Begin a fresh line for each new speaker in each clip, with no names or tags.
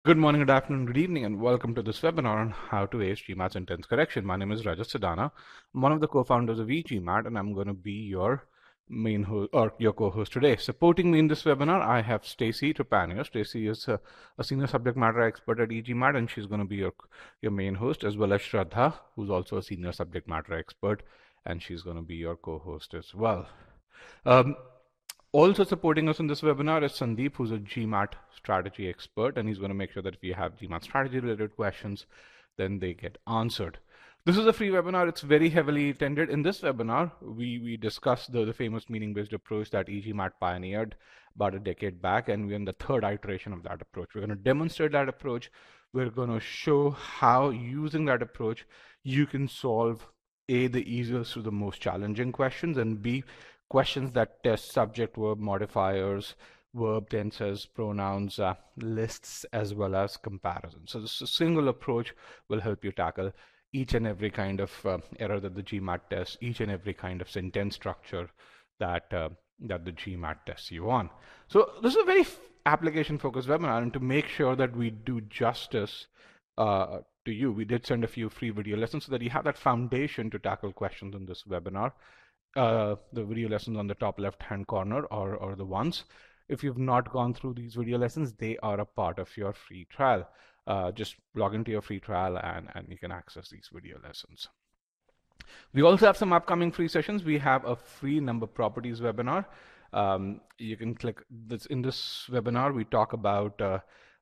Good morning, good afternoon, good evening, and welcome to this webinar on how to ace GMAT sentence correction. My name is Rajat Sadana. I'm one of the co-founders of e-GMAT, and I'm going to be your main host or your co-host today. Supporting me in this webinar, I have Stacy Trepanier. Stacy is a senior subject matter expert at e-GMAT, and she's going to be your main host, as well as Shraddha, who's also a senior subject matter expert, and she's going to be your co-host as well. Also supporting us in this webinar is Sandeep, who's a GMAT strategy expert, and he's going to make sure that if you have GMAT strategy related questions, then they get answered. This is a free webinar. It's very heavily attended. In this webinar, we discuss the famous meaning-based approach that e-GMAT pioneered about a decade back, and we're in the third iteration of that approach. We're going to demonstrate that approach. We're going to show how using that approach, you can solve A, the easiest to the most challenging questions, and B, questions that test subject verb modifiers, verb tenses, pronouns, lists, as well as comparisons. So this single approach will help you tackle each and every kind of error that the GMAT tests, each and every kind of sentence structure that that the GMAT tests you on. So this is a very application-focused webinar, and to make sure that we do justice to you, we did send a few free video lessons so that you have that foundation to tackle questions in this webinar. The video lessons on the top left-hand corner are the ones. If you've not gone through these video lessons, they are a part of your free trial. Just log into your free trial and you can access these video lessons. We also have some upcoming free sessions. We have a free number properties webinar. You can click this. In this webinar, we talk about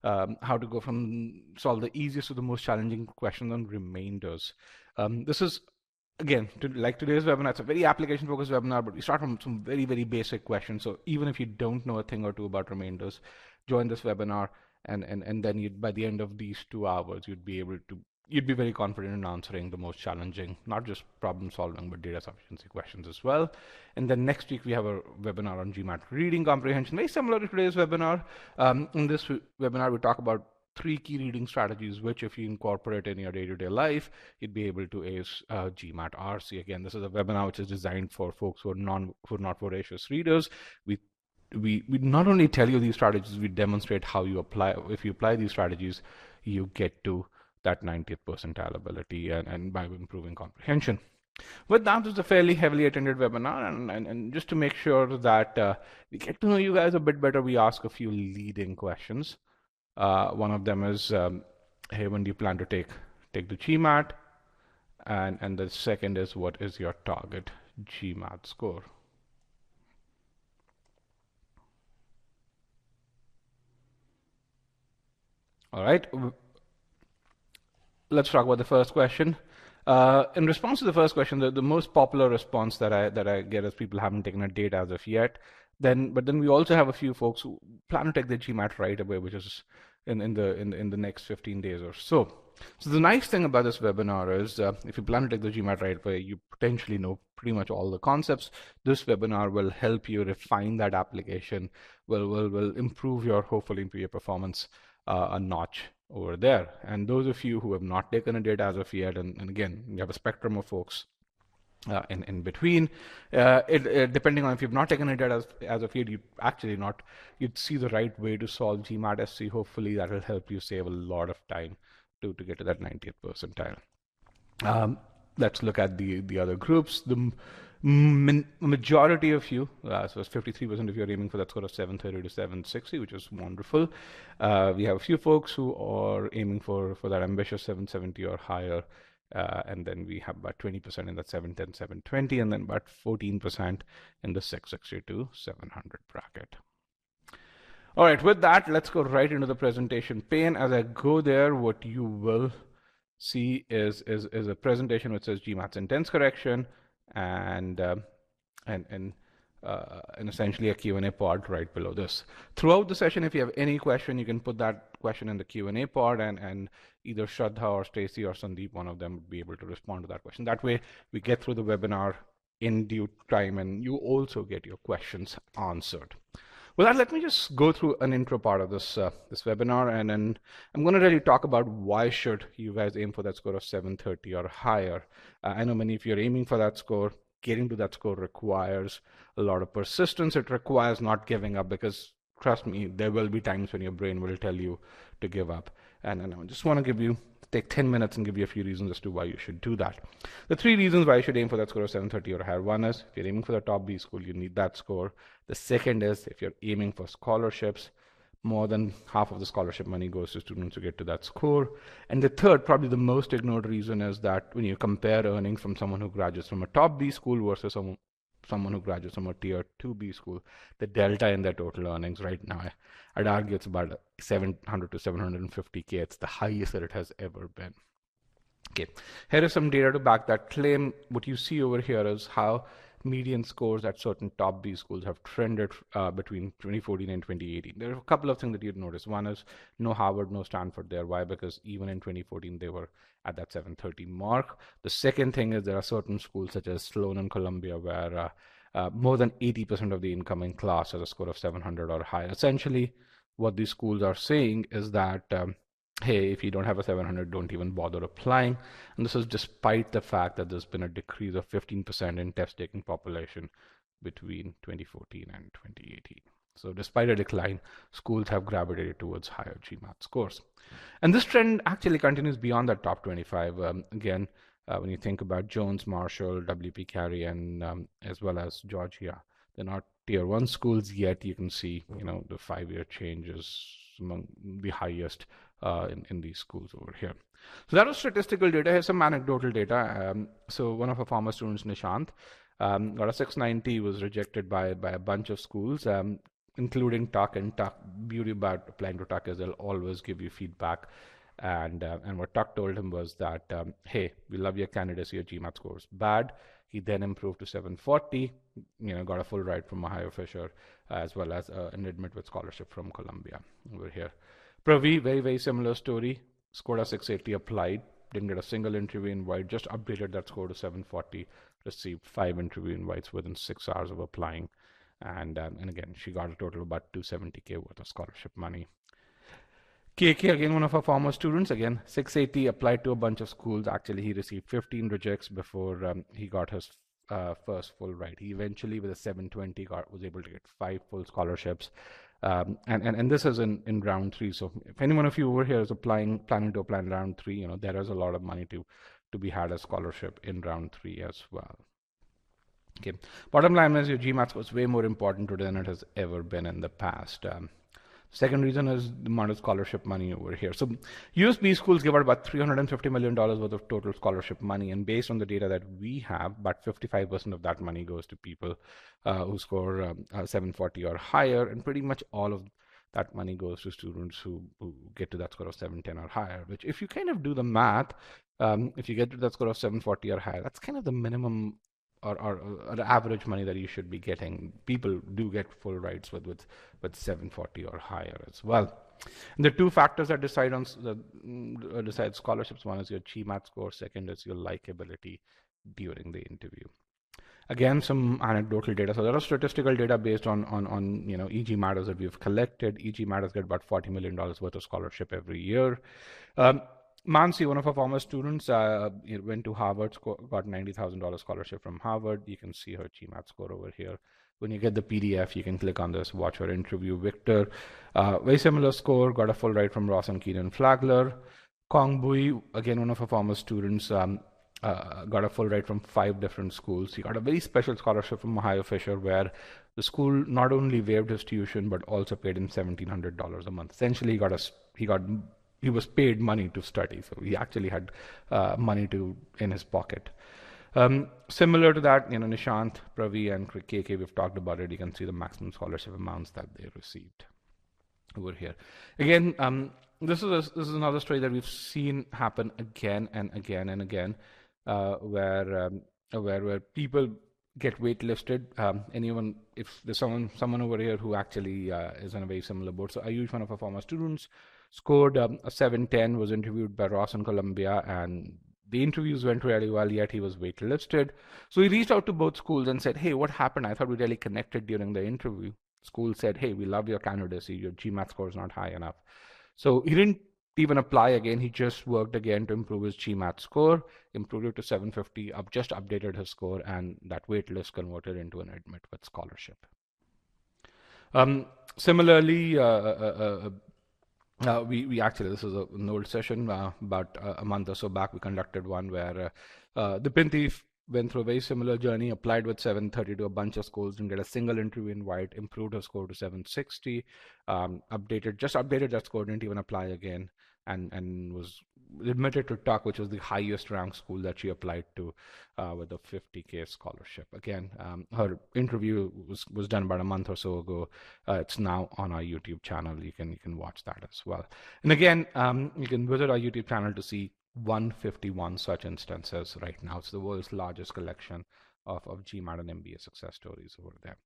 how to go from solve the easiest to the most challenging questions on remainders. This is, again, like today's webinar, it's a very application-focused webinar, but we start from some very, very basic questions. So even if you don't know a thing or two about remainders, join this webinar, and then by the end of these 2 hours, you'd be very confident in answering the most challenging, not just problem solving, but data sufficiency questions as well. And then next week, we have a webinar on GMAT reading comprehension, very similar to today's webinar. In this webinar, we talk about 3 key reading strategies, which if you incorporate in your day-to-day life, you'd be able to ace GMAT RC. Again, this is a webinar which is designed for folks who are not voracious readers. We not only tell you these strategies, we demonstrate how you apply. If you apply these strategies, you get to that 90th percentile ability and by improving comprehension. With that, it's a fairly heavily attended webinar, and just to make sure that we get to know you guys a bit better, we ask a few leading questions. One of them is, hey, when do you plan to take the GMAT? And the second is, what is your target GMAT score? All right, let's talk about the first question. In response to the first question, the most popular response that I get is people haven't taken a date as of yet. But then we also have a few folks who plan to take the GMAT right away, which is in the next 15 days or so. So the nice thing about this webinar is if you plan to take the GMAT right away, you potentially know pretty much all the concepts. This webinar will help you refine that application, will hopefully improve your performance a notch over there. And those of you who have not taken a date as of yet, and again, you have a spectrum of folks in between. Depending on if you've not taken a date as of yet, you'd see the right way to solve GMAT SC. Hopefully that will help you save a lot of time to get to that 90th percentile. Let's look at the other groups. The majority of you, so it's 53% of you are aiming for that score of 730 to 760, which is wonderful. We have a few folks who are aiming for that ambitious 770 or higher. And then we have about 20% in that 710, 720, and then about 14% in the 660 to 700 bracket. All right, with that, let's go right into the presentation pane. As I go there, what you will see is a presentation which says GMAT sentence correction and essentially a Q&A pod right below this. Throughout the session, if you have any question, you can put that question in the Q&A pod, and either Shraddha or Stacy or Sandeep, one of them, would be able to respond to that question. That way, we get through the webinar in due time, and you also get your questions answered. With that, let me just go through an intro part of this this webinar, and then I'm going to really talk about why should you guys aim for that score of 730 or higher. I know many of you are aiming for that score. Getting to that score requires a lot of persistence. It requires not giving up, because trust me, there will be times when your brain will tell you to give up. And I just want to take 10 minutes and give you a few reasons as to why you should do that. The 3 reasons why you should aim for that score of 730 or higher. One is, if you're aiming for the top B school, you need that score. The second is, if you're aiming for scholarships, more than half of the scholarship money goes to students who get to that score. And the third, probably the most ignored reason, is that when you compare earnings from someone who graduates from a top B school versus someone who graduates from a tier 2B school, the delta in their total earnings right now, I'd argue it's about 700 to 750K. It's the highest that it has ever been. Okay, here is some data to back that claim. What you see over here is how median scores at certain top B schools have trended between 2014 and 2018. There are a couple of things that you'd notice. One is no Harvard, no Stanford there. Why? Because even in 2014, they were at that 730 mark. The second thing is there are certain schools such as Sloan and Columbia where more than 80% of the incoming class has a score of 700 or higher. Essentially, what these schools are saying is that hey, if you don't have a 700, don't even bother applying. And this is despite the fact that there's been a decrease of 15% in test-taking population between 2014 and 2018. So despite a decline, schools have gravitated towards higher GMAT scores. And this trend actually continues beyond that top 25. Again, when you think about Jones, Marshall, WP Carey, and as well as Georgia, they're not tier 1 schools yet. You can see, the 5-year change is among the highest in these schools over here. So that was statistical data. Here's some anecdotal data. So one of our former students, Nishant, got a 690, was rejected by a bunch of schools, including Tuck. And Tuck, beauty about applying to Tuck is they'll always give you feedback. And what Tuck told him was that, hey, we love your candidacy, your GMAT score is bad. He then improved to 740, got a full ride from Ohio Fisher, as well as an admit with scholarship from Columbia over here. Pravi, very, very similar story. Scored a 680, applied, didn't get a single interview invite, just updated that score to 740, received 5 interview invites within 6 hours of applying. And again, she got a total of about 270K worth of scholarship money. KK, again, one of our former students, again, 680, applied to a bunch of schools. Actually, he received 15 rejects before he got his first full ride. He eventually, with a 720, was able to get 5 full scholarships. And this is in round 3. So if anyone of you over here is planning to apply in round 3, there is a lot of money to be had as scholarship in round 3 as well. Okay. Bottom line is your GMAT was way more important today than it has ever been in the past. Second reason is the amount of scholarship money over here. So USB schools give out about $350 million worth of total scholarship money. And based on the data that we have, about 55% of that money goes to people who score 740 or higher. And pretty much all of that money goes to students who get to that score of 710 or higher, which if you kind of do the math, if you get to that score of 740 or higher, that's kind of the minimum or average money that you should be getting. People do get full rides with 740 or higher as well. And the 2 factors that decide scholarships. One is your GMAT score. Second is your likability during the interview. Again, some anecdotal data. So there are statistical data based on e-GMAT that we've collected. e-GMAT get about $40 million worth of scholarship every year. Mansi, one of our former students, went to Harvard, got $90,000 scholarship from Harvard. You can see her GMAT score over here. When you get the PDF, you can click on this, watch her interview. Victor, very similar score, got a full ride from Ross and Keenan Flagler. Kong Bui, again, one of our former students, got a full ride from 5 different schools. He got a very special scholarship from Ohio Fisher, where the school not only waived his tuition, but also paid him $1,700 a month. Essentially, he was paid money to study, so he actually had money in his pocket. Similar to that, Nishant, Pravi, and KK, we've talked about it. You can see the maximum scholarship amounts that they received over here. Again, this is another story that we've seen happen again and again and again, where people get waitlisted. If there's someone over here who actually is on a very similar board. So I used one of our former students, scored a 710, was interviewed by Ross in Columbia, and the interviews went really well, yet he was waitlisted. So he reached out to both schools and said, hey, what happened? I thought we really connected during the interview. School said, hey, we love your candidacy. Your GMAT score is not high enough. So he didn't even apply again. He just worked again to improve his GMAT score, improved it to 750, just updated his score, and that wait list converted into an admit with scholarship. Similarly, we actually, this is an old session, about a month or so back, we conducted one where the Bintif went through a very similar journey, applied with 730 to a bunch of schools, didn't get a single interview invite, improved her score to 760, just updated that score, didn't even apply again, and was admitted to Tuck, which was the highest ranked school that she applied to, with a 50K scholarship. Again, her interview was done about a month or so ago. It's now on our YouTube channel. You can watch that as well. And again, you can visit our YouTube channel to see 151 such instances right now. It's the world's largest collection of GMAT and MBA success stories over there.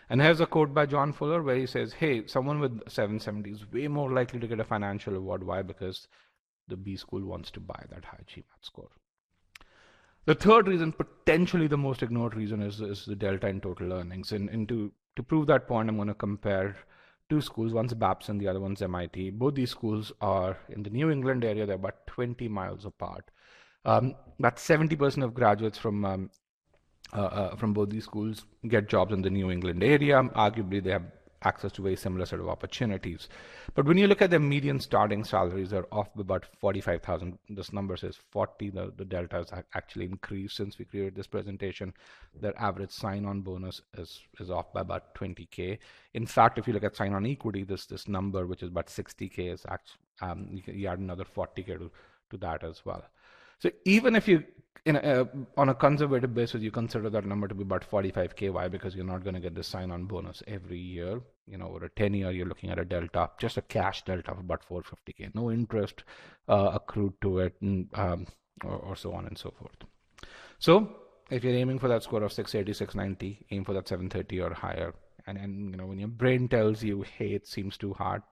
And here's a quote by John Fuller where he says, hey, someone with 770 is way more likely to get a financial award. Why? Because the B school wants to buy that high GMAT score. The third reason, potentially the most ignored reason, is the delta in total earnings. And to prove that point, I'm going to compare two schools. One's BAPS and the other one's MIT. Both these schools are in the New England area. They're about 20 miles apart. About 70% of graduates from both these schools get jobs in the New England area. Arguably, they have access to very similar sort of opportunities. But when you look at their median starting salaries, they're off by about 45,000. This number says 40. The delta has actually increased since we created this presentation. Their average sign-on bonus is off by about 20K. In fact, if you look at sign-on equity, this number, which is about 60K, is actually, you add another 40K to that as well. So even if you, on a conservative basis, you consider that number to be about 45K. Why? Because you're not going to get the sign-on bonus every year. Over a 10-year, you're looking at a delta, just a cash delta of about 450K. No interest accrued to it, or so on and so forth. So if you're aiming for that score of 680, 690, aim for that 730 or higher. And when your brain tells you, hey, it seems too hard,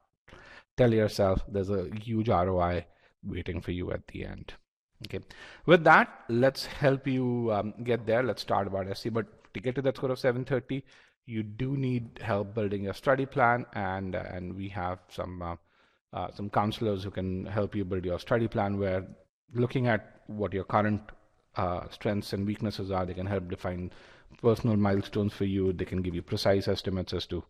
tell yourself there's a huge ROI waiting for you at the end. Okay, with that, let's help you get there. Let's start about SC. But to get to that score of 730, you do need help building your study plan, and we have some counselors who can help you build your study plan, where looking at what your current strengths and weaknesses are, they can help define personal milestones for you. They can give you precise estimates as to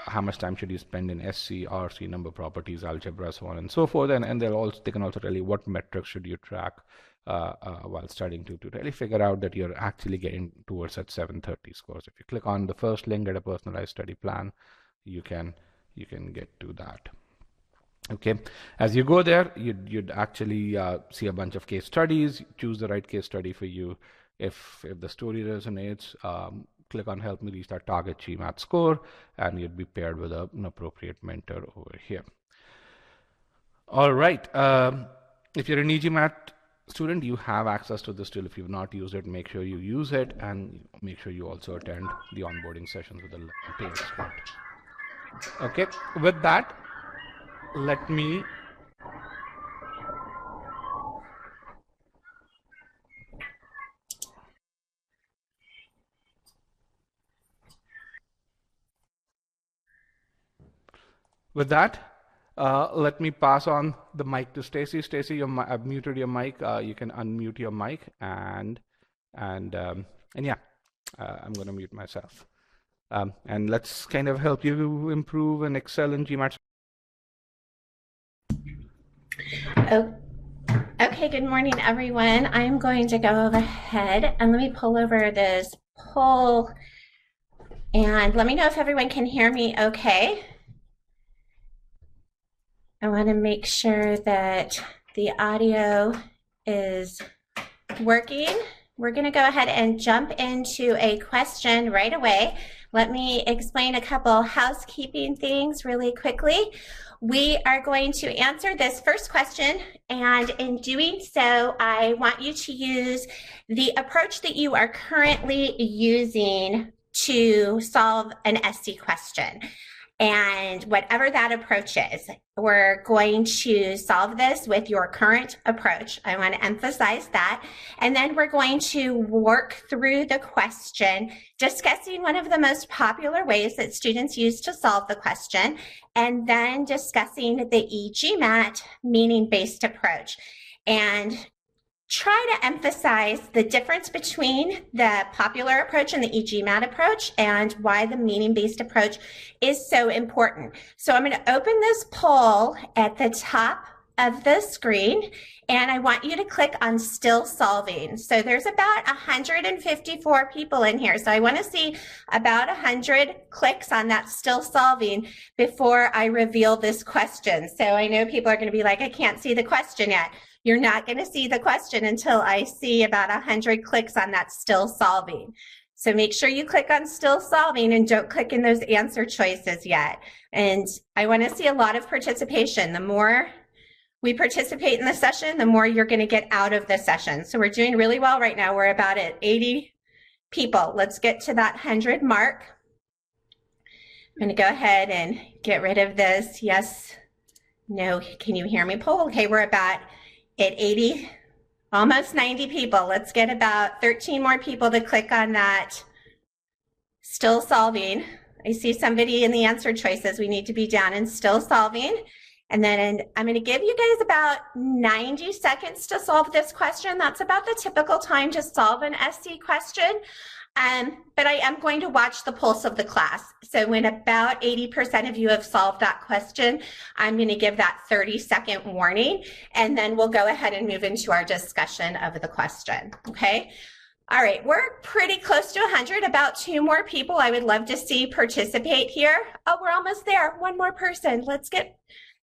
how much time should you spend in SC, RC, number properties, algebra, so on and so forth. And they can also tell you what metrics should you track while studying to really figure out that you're actually getting towards that 730 scores. If you click on the first link, get a personalized study plan, you can get to that. Okay, as you go there, you'd actually see a bunch of case studies. Choose the right case study for you. If the story resonates, click on help me reach that target GMAT score, and you'd be paired with an appropriate mentor over here. All right, if you're an e-GMAT student, you have access to this tool. If you've not used it, make sure you use it, and make sure you also attend the onboarding sessions with the pay expert. Okay, with that, let me let me pass on the mic to Stacy. Stacy, I've muted your mic. You can unmute your mic, and yeah, I'm going to mute myself. And let's kind of help you improve and excel in GMAT.
Oh, okay, good morning, everyone. I'm going to go ahead and let me pull over this poll, and let me know if everyone can hear me okay. I want to make sure that the audio is working. We're going to go ahead and jump into a question right away. Let me explain a couple housekeeping things really quickly. We are going to answer this first question, and in doing so, I want you to use the approach that you are currently using to solve an SC question. And whatever that approach is, we're going to solve this with your current approach. I want to emphasize that. And then we're going to work through the question, discussing one of the most popular ways that students use to solve the question, and then discussing the e-GMAT meaning-based approach. And try to emphasize the difference between the popular approach and the e-GMAT approach and why the meaning-based approach is so important. So I'm going to open this poll at the top of the screen, and I want you to click on Still Solving. So there's about 154 people in here. So I want to see about 100 clicks on that Still Solving before I reveal this question. So I know people are going to be like, I can't see the question yet. You're not going to see the question until I see about 100 clicks on that Still Solving. So make sure you click on Still Solving and don't click in those answer choices yet. And I want to see a lot of participation. The more we participate in the session, the more you're going to get out of the session. So we're doing really well right now. We're about at 80 people. Let's get to that 100 mark. I'm going to go ahead and get rid of this. Yes, no, can you hear me poll? Okay, we're about at 80, almost 90 people. Let's get about 13 more people to click on that Still Solving. I see somebody in the answer choices. We need to be down in Still Solving. And then I'm going to give you guys about 90 seconds to solve this question. That's about the typical time to solve an SC question. But I am going to watch the pulse of the class. So when about 80% of you have solved that question, I'm going to give that 30-second warning, and then we'll go ahead and move into our discussion of the question, okay? All right, we're pretty close to 100, about 2 more people I would love to see participate here. Oh, we're almost there, 1 more person. Let's get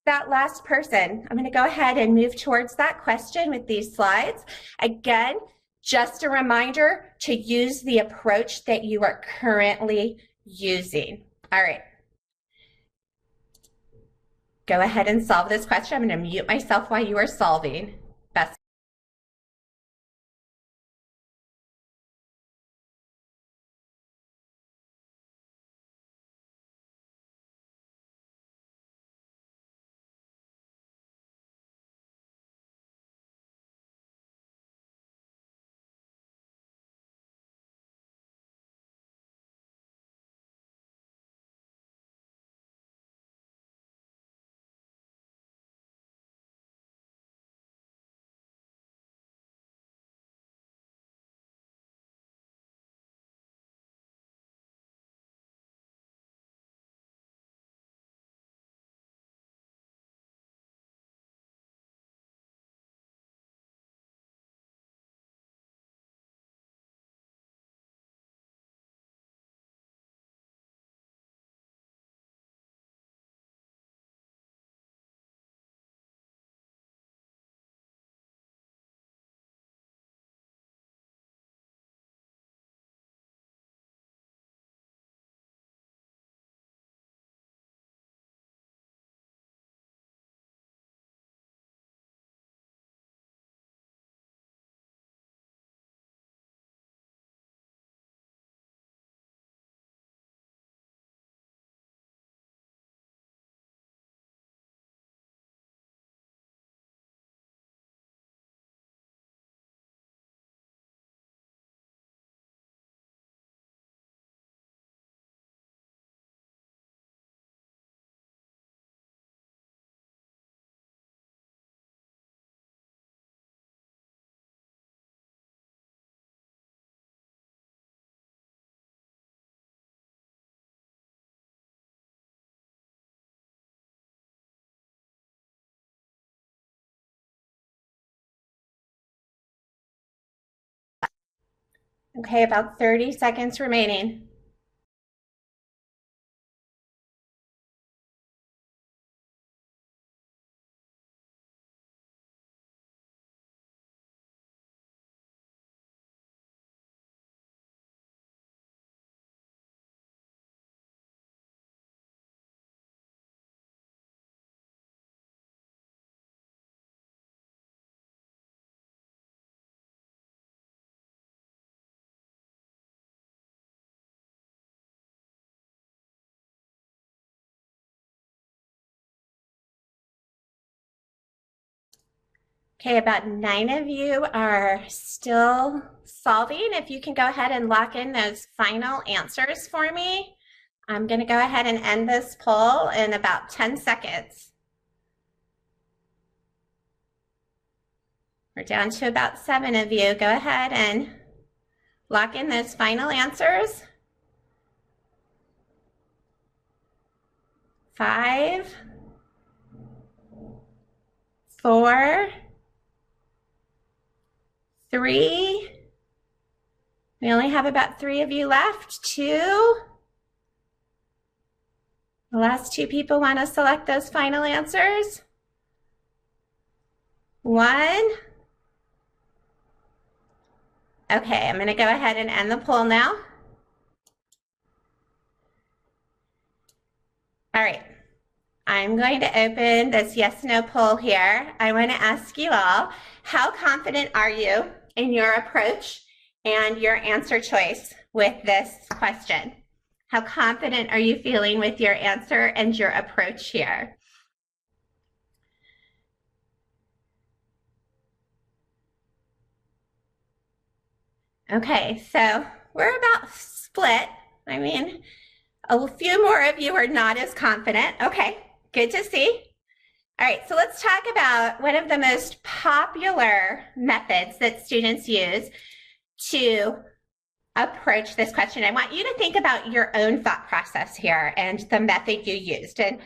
that last person. I'm going to go ahead and move towards that question with these slides. Again, just a reminder to use the approach that you are currently using. All right. Go ahead and solve this question. I'm going to mute myself while you are solving. Best. Okay, about 30 seconds remaining. Okay, about 9 of you are still solving. If you can go ahead and lock in those final answers for me. I'm going to go ahead and end this poll in about 10 seconds. We're down to about 7 of you. Go ahead and lock in those final answers. 5, 4, 3. We only have about 3 of you left. 2. The last 2 people want to select those final answers. 1. Okay, I'm going to go ahead and end the poll now. All right, I'm going to open this yes/no poll here. I want to ask you all, how confident are you in your approach and your answer choice with this question? How confident are you feeling with your answer and your approach here? Okay, so we're about split. I mean, a few more of you are not as confident. Okay, good to see. All right, so let's talk about one of the most popular methods that students use to approach this question. I want you to think about your own thought process here and the method you used. And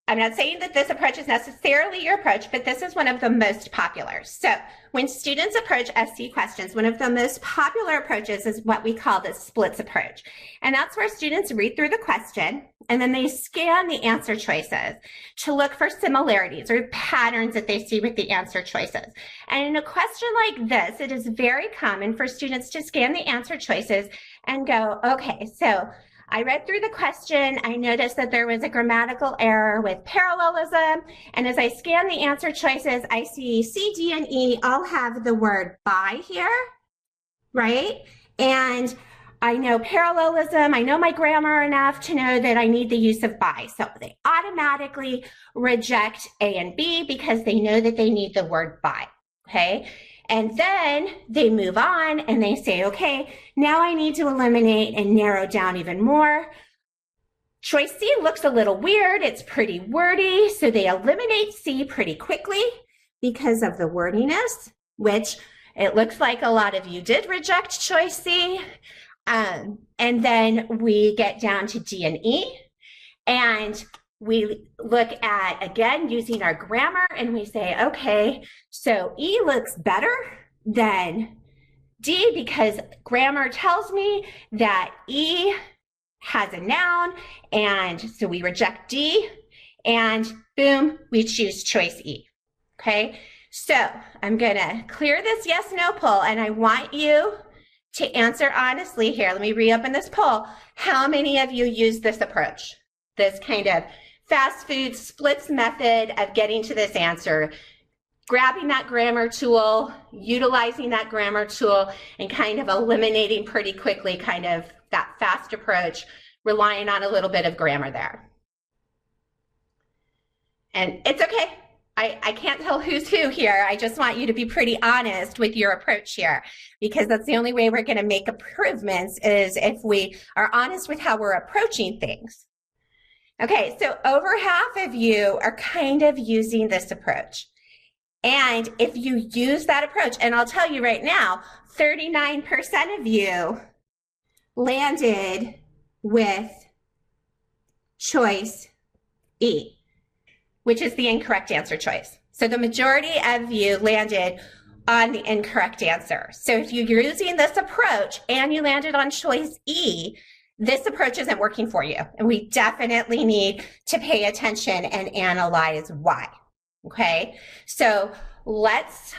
I'm not saying that this approach is necessarily your approach, but this is one of the most popular. So when students approach SC questions, one of the most popular approaches is what we call the splits approach. And that's where students read through the question and then they scan the answer choices to look for similarities or patterns that they see with the answer choices. And in a question like this, it is very common for students to scan the answer choices and go, okay, so I read through the question, I noticed that there was a grammatical error with parallelism, and as I scan the answer choices, I see C, D, and E all have the word by here, right? And I know parallelism, I know my grammar enough to know that I need the use of by. So they automatically reject A and B because they know that they need the word by, okay? And then they move on and they say, okay, now I need to eliminate and narrow down even more. Choice C looks a little weird. It's pretty wordy. So they eliminate C pretty quickly because of the wordiness, which it looks like a lot of you did reject choice C. And then we get down to D and E. And we look at, again, using our grammar, and we say, okay, so E looks better than D because grammar tells me that E has a noun, and so we reject D, and boom, we choose choice E, okay? So I'm gonna clear this yes/no poll, and I want you to answer honestly here. Let me reopen this poll. How many of you use this approach? This kind of fast food splits method of getting to this answer, grabbing that grammar tool, utilizing that grammar tool, and kind of eliminating pretty quickly kind of that fast approach, relying on a little bit of grammar there. And it's okay. I can't tell who's who here. I just want you to be pretty honest with your approach here, because that's the only way we're going to make improvements is if we are honest with how we're approaching things. Okay, so over half of you are kind of using this approach. And if you use that approach, and I'll tell you right now, 39% of you landed with choice E, which is the incorrect answer choice. So the majority of you landed on the incorrect answer. So if you're using this approach and you landed on choice E, this approach isn't working for you. And we definitely need to pay attention and analyze why, okay? So let's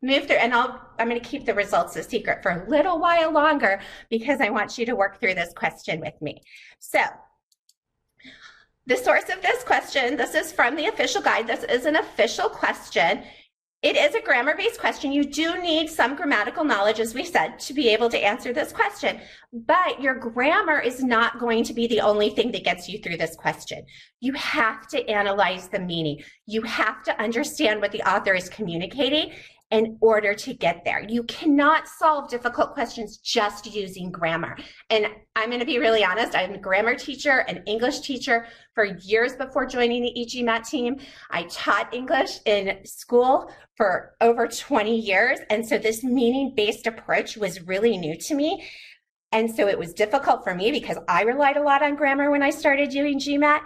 move through, and I'm going to keep the results a secret for a little while longer because I want you to work through this question with me. So the source of this question, this is from the official guide. This is an official question. It is a grammar-based question. You do need some grammatical knowledge, as we said, to be able to answer this question. But your grammar is not going to be the only thing that gets you through this question. You have to analyze the meaning. You have to understand what the author is communicating. in order to get there. You cannot solve difficult questions just using grammar. And I'm going to be really honest, I'm a grammar teacher, an English teacher for years before joining the e-GMAT team. I taught English in school for over 20 years. And so this meaning-based approach was really new to me. And so it was difficult for me because I relied a lot on grammar when I started doing GMAT.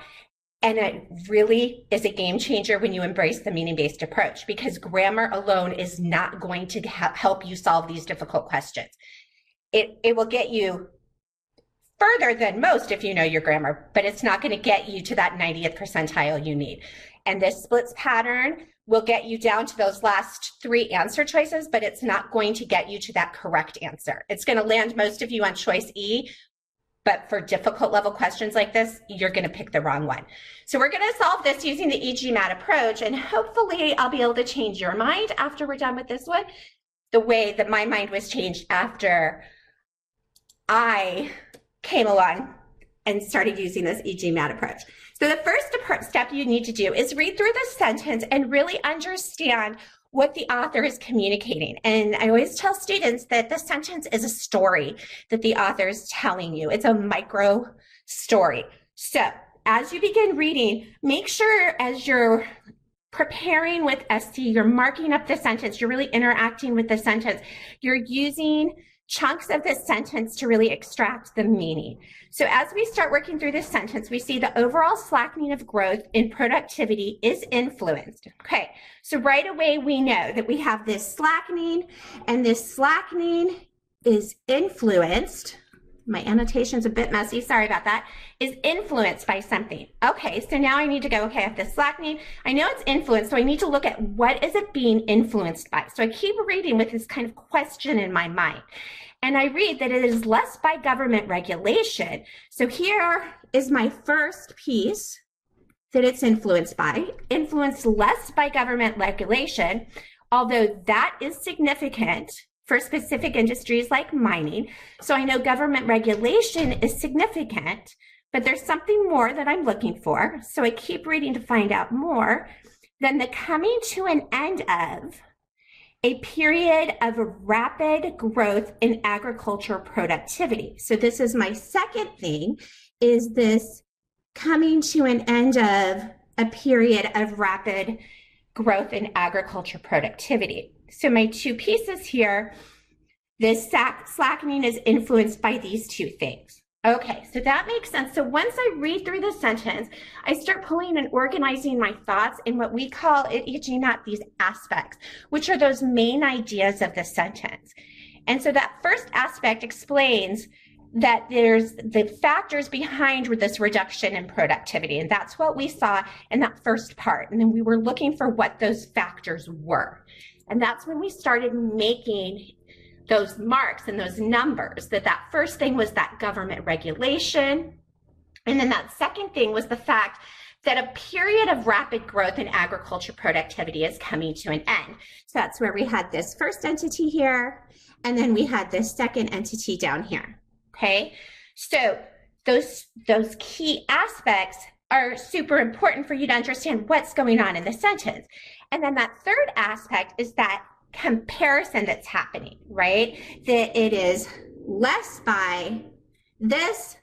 And it really is a game changer when you embrace the meaning-based approach, because grammar alone is not going to help you solve these difficult questions. It will get you further than most if you know your grammar, but it's not going to get you to that 90th percentile you need. And this splits pattern will get you down to those last 3 answer choices, but it's not going to get you to that correct answer. It's going to land most of you on choice E, but for difficult level questions like this, you're going to pick the wrong one. So we're going to solve this using the e-GMAT approach, and hopefully I'll be able to change your mind after we're done with this one, the way that my mind was changed after I came along and started using this e-GMAT approach. So the first step you need to do is read through the sentence and really understand what the author is communicating. And I always tell students that the sentence is a story that the author is telling you. It's a micro story. So as you begin reading, make sure as you're preparing with SC, you're marking up the sentence, you're really interacting with the sentence, you're using chunks of this sentence to really extract the meaning. So as we start working through this sentence, we see the overall slackening of growth in productivity is influenced. Okay, so right away we know that we have this slackening, and this slackening is influenced. My annotation's a bit messy, sorry about that, is influenced by something. Okay, so now I need to go, okay, I have this slackening. I know it's influenced, so I need to look at what is it being influenced by. So I keep reading with this kind of question in my mind. And I read that it is less by government regulation. So here is my first piece that it's influenced by, influenced less by government regulation, although that is significant for specific industries like mining. So I know government regulation is significant, but there's something more that I'm looking for. So I keep reading to find out more. Then the coming to an end of a period of rapid growth in agriculture productivity. So this is my second thing, is this coming to an end of a period of rapid growth in agriculture productivity. So my 2 pieces here, this slackening is influenced by these 2 things. Okay, so that makes sense. So once I read through the sentence, I start pulling and organizing my thoughts in what we call at e-GMAT these aspects, which are those main ideas of the sentence. And so that first aspect explains that there's the factors behind this reduction in productivity. And that's what we saw in that first part. And then we were looking for what those factors were. And that's when we started making those marks and those numbers, that first thing was that government regulation. And then that second thing was the fact that a period of rapid growth in agriculture productivity is coming to an end. So that's where we had this first entity here, and then we had this second entity down here, okay? So those key aspects are super important for you to understand what's going on in the sentence. And then that third aspect is that comparison that's happening, right? That it is less by this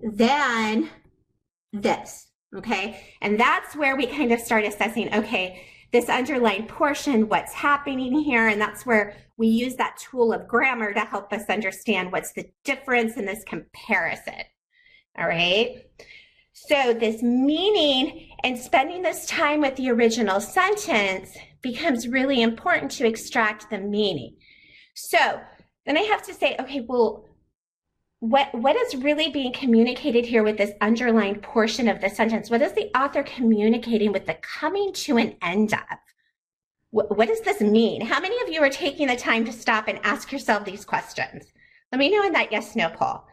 than this, okay? And that's where we kind of start assessing, okay, this underlined portion, what's happening here, and that's where we use that tool of grammar to help us understand what's the difference in this comparison, all right? So this meaning and spending this time with the original sentence becomes really important to extract the meaning. So then I have to say, okay, well, what is really being communicated here with this underlined portion of the sentence? What is the author communicating with the coming to an end of? What does this mean? How many of you are taking the time to stop and ask yourself these questions? Let me know in that yes, no poll.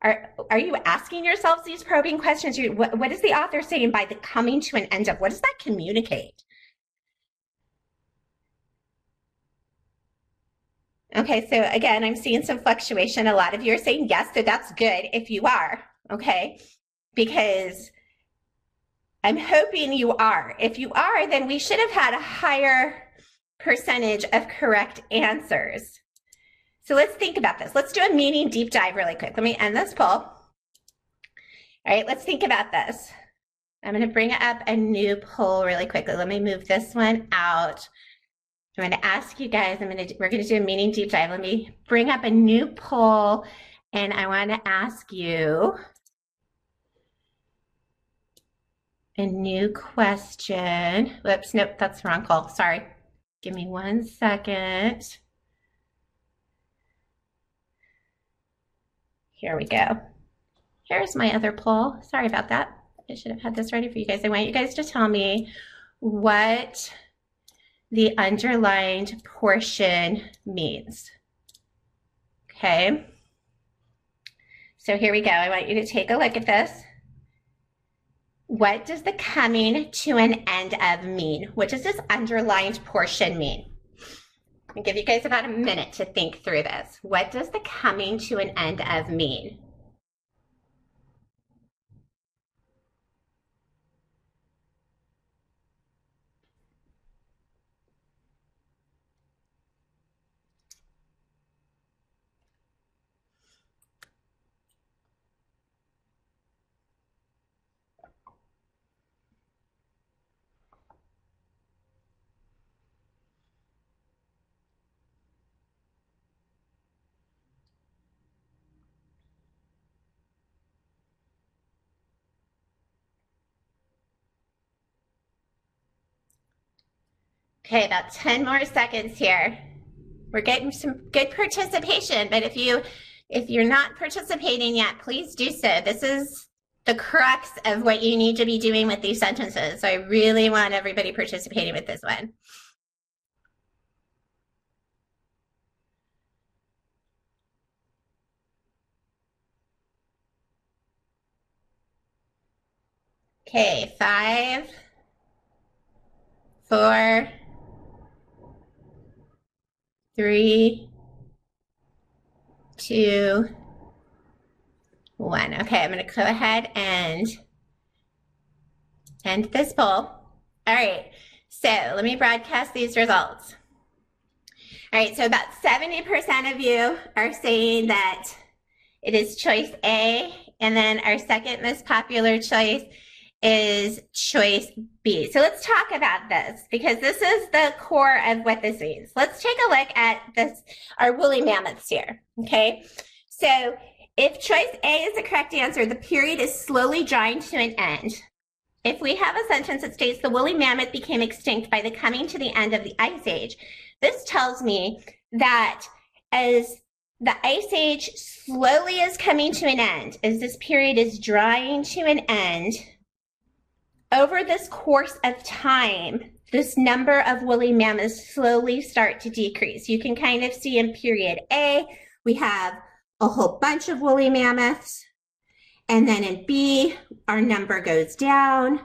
Are you asking yourselves these probing questions? What is the author saying by the coming to an end of? What does that communicate? Okay, so again, I'm seeing some fluctuation. A lot of you are saying yes, so that's good if you are, okay? Because I'm hoping you are. If you are, then we should have had a higher percentage of correct answers. So let's think about this. Let's do a meaning deep dive really quick. Let me end this poll. All right, let's think about this. I'm going to bring up a new poll really quickly. Let me move this one out. I'm going to ask you guys, we're going to do a meaning deep dive. Let me bring up a new poll, and I want to ask you a new question. Whoops, nope, that's the wrong poll. Sorry. Give me 1 second. Here we go. Here's my other poll. Sorry about that. I should have had this ready for you guys. I want you guys to tell me what the underlined portion means. Okay. So here we go. I want you to take a look at this. What does the coming to an end of mean? What does this underlined portion mean? I'll give you guys about a minute to think through this. What does the coming to an end of mean? Okay, about 10 more seconds here. We're getting some good participation, but if you're not participating yet, please do so. This is the crux of what you need to be doing with these sentences. So I really want everybody participating with this one. Okay, 5, 4, 3, 2, 1. Okay, I'm going to go ahead and end this poll. All right, so let me broadcast these results. All right, so about 70% of you are saying that it is choice A, and then our second most popular choice is choice B. So let's talk about this, because this is the core of what this means. Let's take a look at this, our woolly mammoths here, okay? So if choice A is the correct answer, the period is slowly drawing to an end. If we have a sentence that states the woolly mammoth became extinct by the coming to the end of the Ice Age, this tells me that as the Ice Age slowly is coming to an end, as this period is drawing to an end, over this course of time, this number of woolly mammoths slowly start to decrease. You can kind of see in period A, we have a whole bunch of woolly mammoths. And then in B, our number goes down,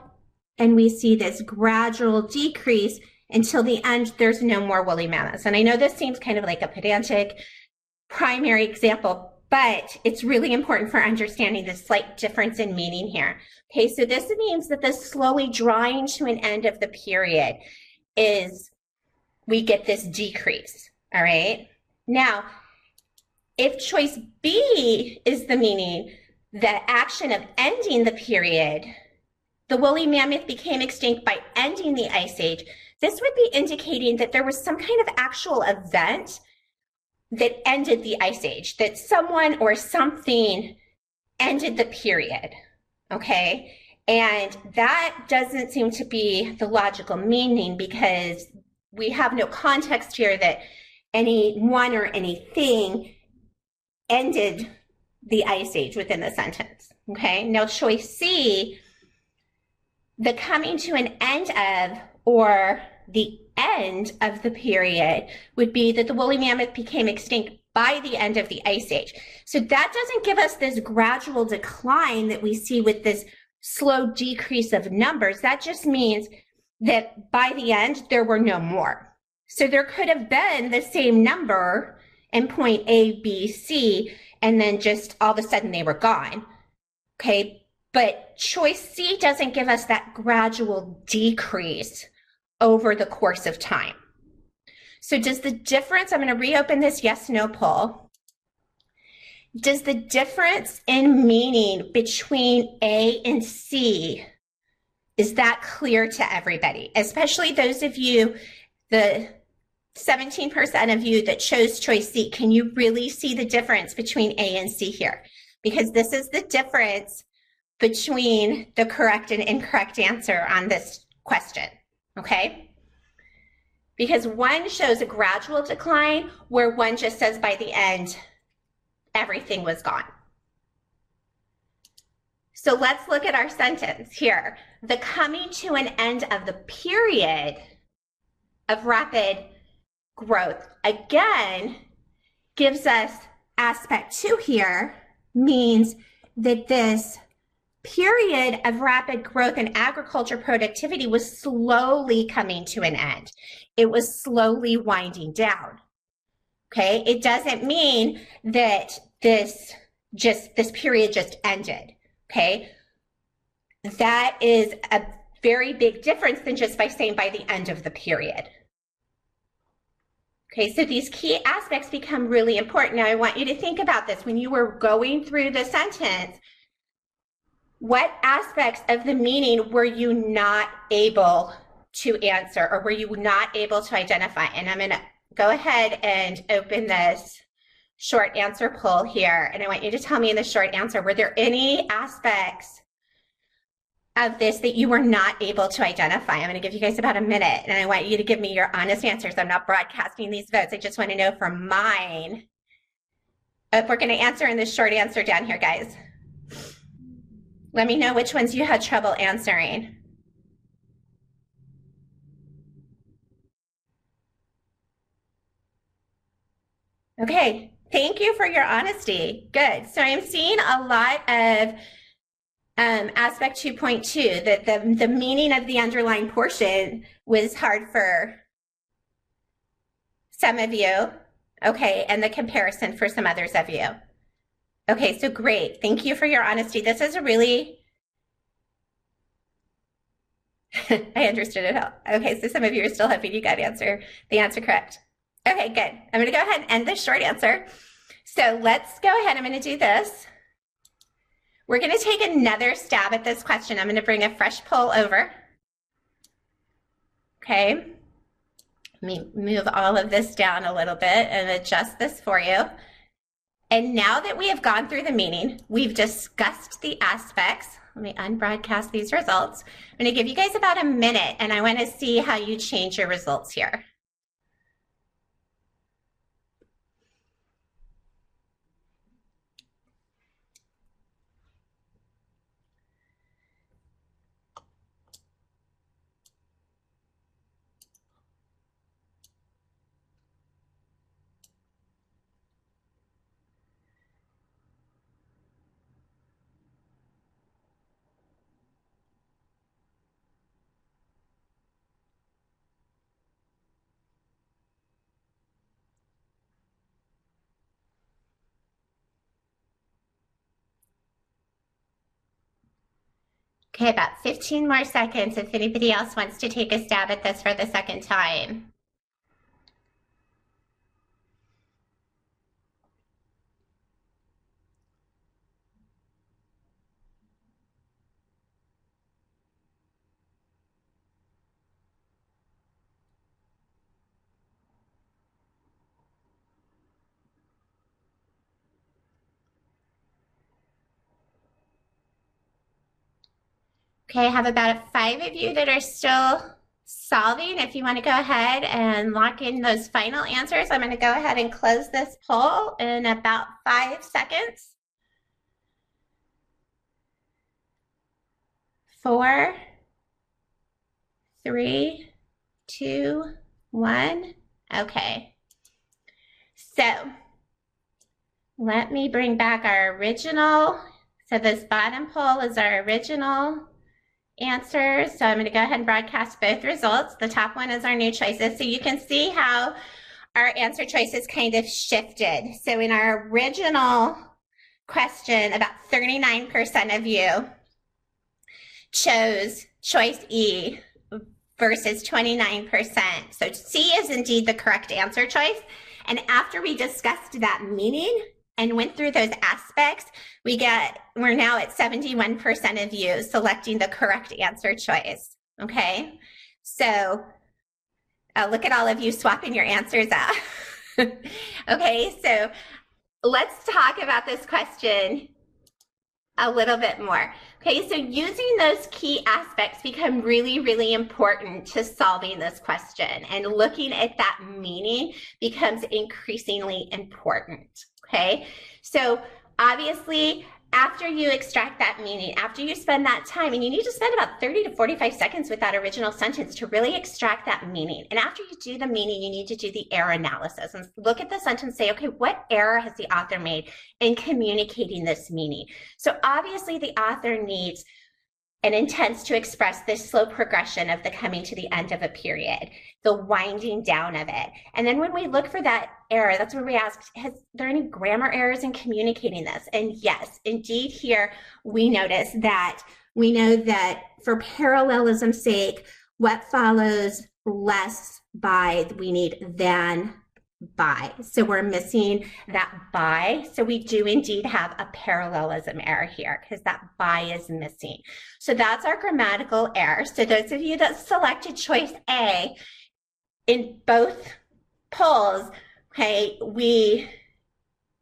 and we see this gradual decrease until the end, there's no more woolly mammoths. And I know this seems kind of like a pedantic primary example, but it's really important for understanding the slight difference in meaning here. Okay, so this means that the slowly drawing to an end of the period is, we get this decrease, all right? Now, if choice B is the meaning, the action of ending the period, the woolly mammoth became extinct by ending the Ice Age, this would be indicating that there was some kind of actual event that ended the Ice Age, that someone or something ended the period, okay? And that doesn't seem to be the logical meaning, because we have no context here that anyone or anything ended the Ice Age within the sentence, okay? Now, choice C, the coming to an end of, or the end of the period, would be that the woolly mammoth became extinct by the end of the Ice Age. So that doesn't give us this gradual decline that we see with this slow decrease of numbers. That just means that by the end, there were no more. So there could have been the same number in point A, B, C, and then just all of a sudden they were gone, okay? But choice C doesn't give us that gradual decrease over the course of time. So does the difference, I'm going to reopen this yes/no poll. Does the difference in meaning between A and C, is that clear to everybody? Especially those of you, the 17% of you that chose choice C, can you really see the difference between A and C here? Because this is the difference between the correct and incorrect answer on this question, okay? Because one shows a gradual decline where one just says by the end, everything was gone. So let's look at our sentence here. The coming to an end of the period of rapid growth, again, gives us aspect 2 here, means that this period of rapid growth in agriculture productivity was slowly coming to an end. It was slowly winding down. Okay, it doesn't mean that this period just ended. Okay, that is a very big difference than just by saying by the end of the period. Okay, so these key aspects become really important. Now I want you to think about this when you were going through the sentence. What aspects of the meaning were you not able to answer, or were you not able to identify? And I'm going to go ahead and open this short answer poll here. And I want you to tell me in the short answer, were there any aspects of this that you were not able to identify? I'm going to give you guys about a minute, and I want you to give me your honest answers. I'm not broadcasting these votes. I just want to know from mine. If we're going to answer in this short answer down here, guys. Let me know which ones you had trouble answering. Okay, thank you for your honesty. Good. So I'm seeing a lot of aspect 2.2, that the meaning of the underlying portion was hard for some of you. Okay, and the comparison for some others of you. Okay, so great. Thank you for your honesty. This is a really, I understood it all. Okay, so some of you are still hoping you got the answer correct. Okay, good. I'm going to go ahead and end this short answer. So let's go ahead. I'm going to do this. We're going to take another stab at this question. I'm going to bring a fresh poll over. Okay. Let me move all of this down a little bit and adjust this for you. And now that we have gone through the meaning, we've discussed the aspects. Let me unbroadcast these results. I'm going to give you guys about a minute, and I want to see how you change your results here. Okay, about 15 more seconds if anybody else wants to take a stab at this for the second time. Okay, I have about 5 of you that are still solving. If you want to go ahead and lock in those final answers, I'm going to go ahead and close this poll in about 5 seconds. 4, 3, 2, 1. Okay. So let me bring back our original. So this bottom poll is our original answers. So I'm going to go ahead and broadcast both results. The top one is our new choices. So you can see how our answer choices kind of shifted. So in our original question, about 39% of you chose choice E versus 29%. So C is indeed the correct answer choice. And after we discussed that meaning and went through those aspects, we're now at 71% of you selecting the correct answer choice. Okay, so look at all of you swapping your answers out. Okay, so let's talk about this question a little bit more. Okay, so using those key aspects become really, really important to solving this question, and looking at that meaning becomes increasingly important. Okay, so obviously after you extract that meaning, after you spend that time, and you need to spend about 30 to 45 seconds with that original sentence to really extract that meaning. And after you do the meaning, you need to do the error analysis and look at the sentence, say, okay, what error has the author made in communicating this meaning? So obviously the author needs and intends to express this slow progression of the coming to the end of a period, the winding down of it. And then when we look for that error, that's when we ask, is there any grammar errors in communicating this? And yes, indeed here we know that for parallelism's sake, what follows less by, we need than by. So we're missing that by. So we do indeed have a parallelism error here because that by is missing. So that's our grammatical error. So those of you that selected choice A in both polls, okay,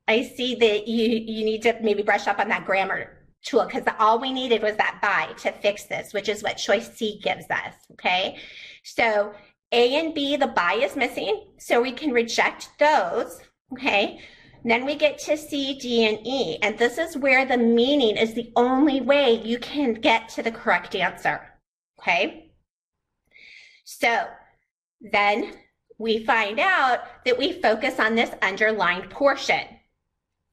I see that you need to maybe brush up on that grammar tool, because all we needed was that by to fix this, which is what choice C gives us. Okay, so A and B, the by is missing, so we can reject those. Okay, and then we get to C, D, and E, and this is where the meaning is the only way you can get to the correct answer. Okay, so then we find out that we focus on this underlined portion.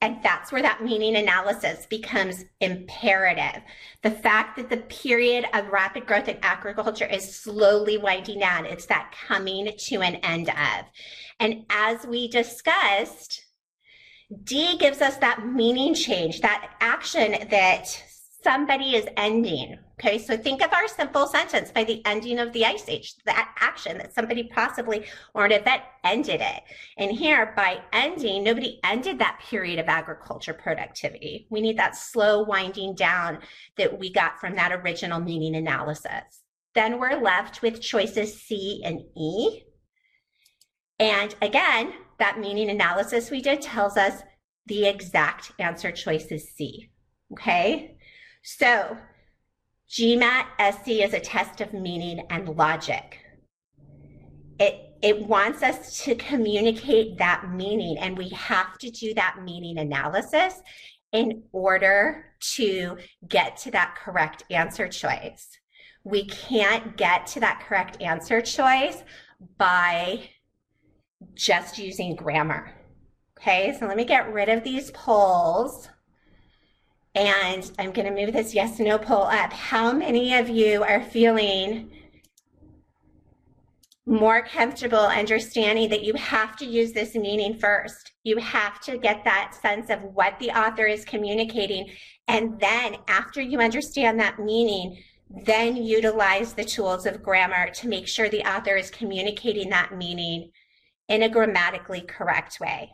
And that's where that meaning analysis becomes imperative. The fact that the period of rapid growth in agriculture is slowly winding down, it's that coming to an end of. And as we discussed, D gives us that meaning change, that action that somebody is ending. Okay, so think of our simple sentence, by the ending of the ice age, that action that somebody possibly or an event ended it. And here, by ending, nobody ended that period of agriculture productivity. We need that slow winding down that we got from that original meaning analysis. Then we're left with choices C and E. And again, that meaning analysis we did tells us the exact answer choice is C. Okay, so GMAT SC is a test of meaning and logic. It wants us to communicate that meaning, and we have to do that meaning analysis in order to get to that correct answer choice. We can't get to that correct answer choice by just using grammar. Okay, so let me get rid of these polls. And I'm going to move this yes, no poll up. How many of you are feeling more comfortable understanding that you have to use this meaning first? You have to get that sense of what the author is communicating. And then after you understand that meaning, then utilize the tools of grammar to make sure the author is communicating that meaning in a grammatically correct way.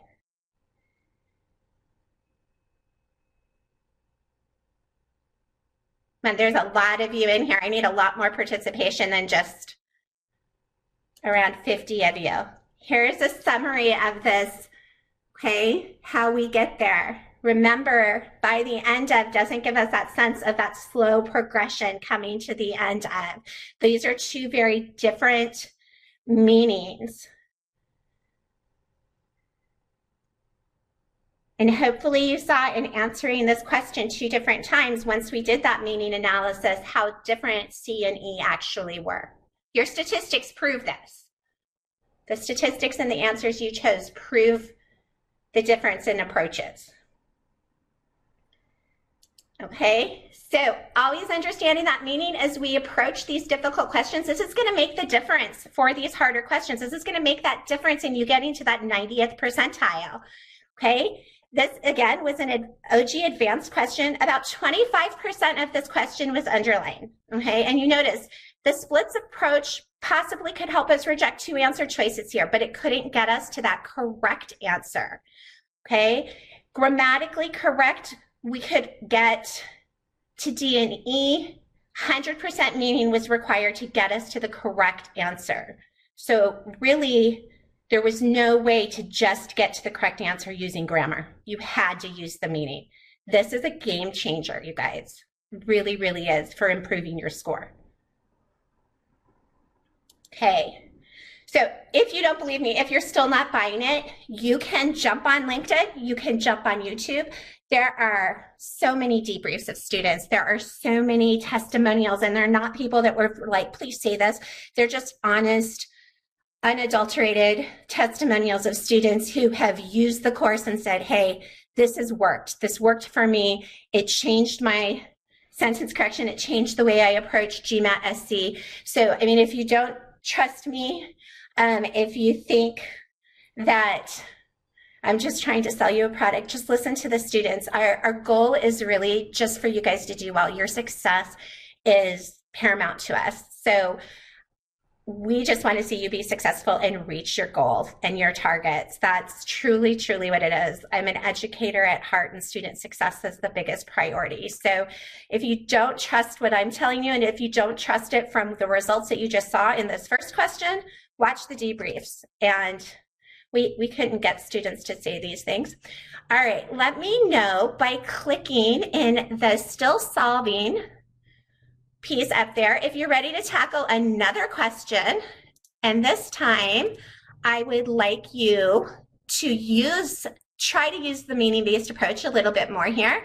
And there's a lot of you in here. I need a lot more participation than just around 50 of you. Here's a summary of this, okay, how we get there. Remember, by the end of doesn't give us that sense of that slow progression coming to the end of. These are two very different meanings. And hopefully you saw in answering this question 2 different times, once we did that meaning analysis, how different C and E actually were. Your statistics prove this. The statistics and the answers you chose prove the difference in approaches. Okay, so always understanding that meaning as we approach these difficult questions. This is going to make the difference for these harder questions. This is going to make that difference in you getting to that 90th percentile. Okay. This, again, was an OG advanced question. About 25% of this question was underlined, okay? And you notice the splits approach possibly could help us reject two answer choices here, but it couldn't get us to that correct answer. Okay, grammatically correct, we could get to D and E. 100% meaning was required to get us to the correct answer. So really, there was no way to just get to the correct answer using grammar. You had to use the meaning. This is a game changer, you guys. Really, really is for improving your score. Okay. So if you don't believe me, if you're still not buying it, you can jump on LinkedIn, you can jump on YouTube. There are so many debriefs of students. There are so many testimonials, and they're not people that were like, please say this. They're just honest, unadulterated testimonials of students who have used the course and said, hey, this has worked. This worked for me. It changed my sentence correction. It changed the way I approach GMAT SC. So, I mean, if you don't trust me, if you think that I'm just trying to sell you a product, just listen to the students. Our goal is really just for you guys to do well. Your success is paramount to us. So we just want to see you be successful and reach your goal and your targets. That's truly, truly what it is. I'm an educator at heart, and student success is the biggest priority. So if you don't trust what I'm telling you, and if you don't trust it from the results that you just saw in this first question, watch the debriefs. And we couldn't get students to say these things. All right, let me know by clicking in the still solving piece up there if you're ready to tackle another question. And this time, I would like you to try to use the meaning-based approach a little bit more here.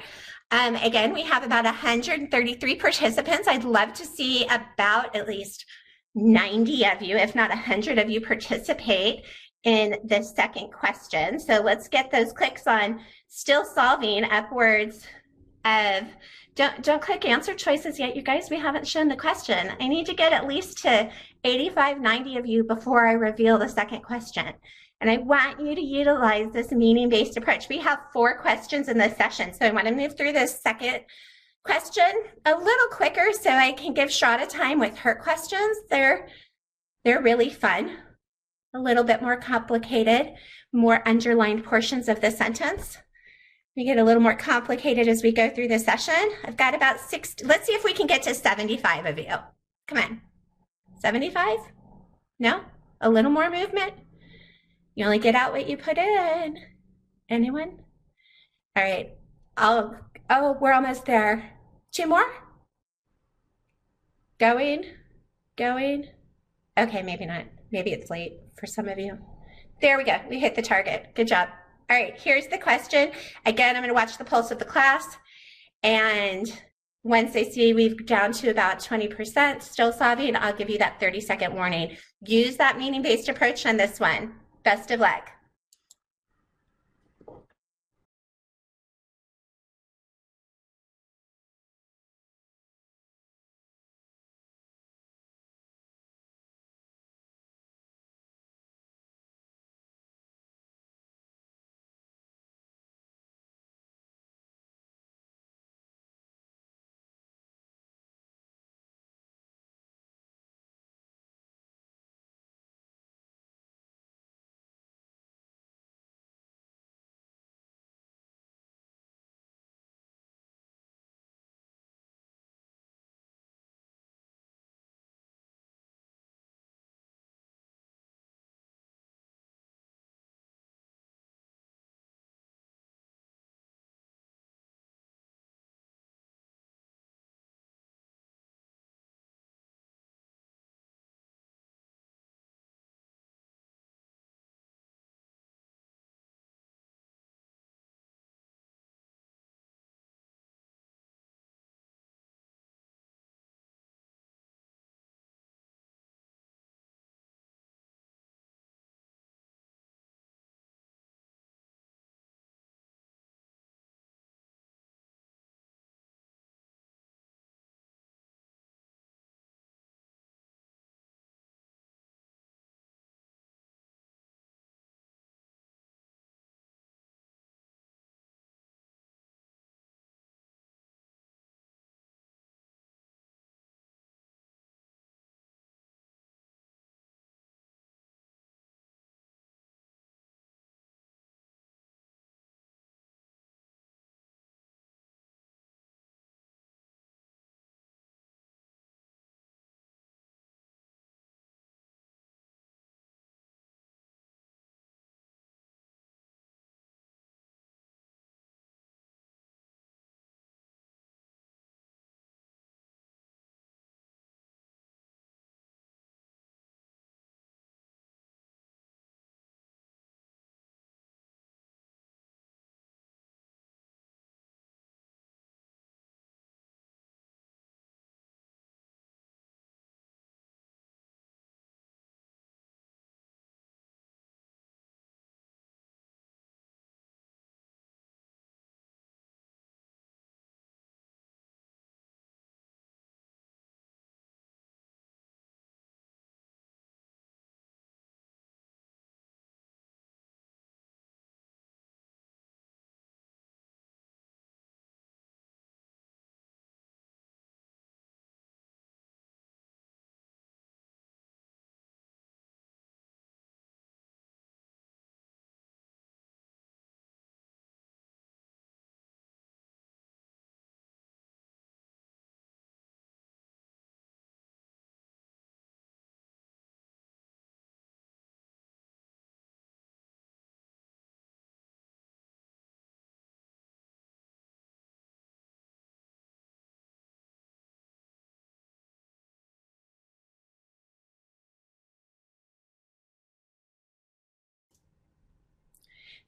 Again, we have about 133 participants. I'd love to see about at least 90 of you, if not 100 of you, participate in the second question. So let's get those clicks on still solving upwards of, don't click answer choices yet, you guys. We haven't shown the question. I need to get at least to 85, 90 of you before I reveal the second question. And I want you to utilize this meaning-based approach. We have 4 questions in this session, so I want to move through this second question a little quicker so I can give Shraddha time with her questions. They're really fun, a little bit more complicated, more underlined portions of the sentence. We get a little more complicated as we go through the session. I've got about 60. Let's see if we can get to 75 of you. Come on. 75? No? A little more movement? You only get out what you put in. Anyone? All right. Oh, we're almost there. 2 more? Going? Okay, maybe not. Maybe it's late for some of you. There we go. We hit the target. Good job. All right, here's the question. Again, I'm going to watch the pulse of the class. And once I see we've down to about 20% still solving, I'll give you that 30-second warning. Use that meaning-based approach on this one. Best of luck.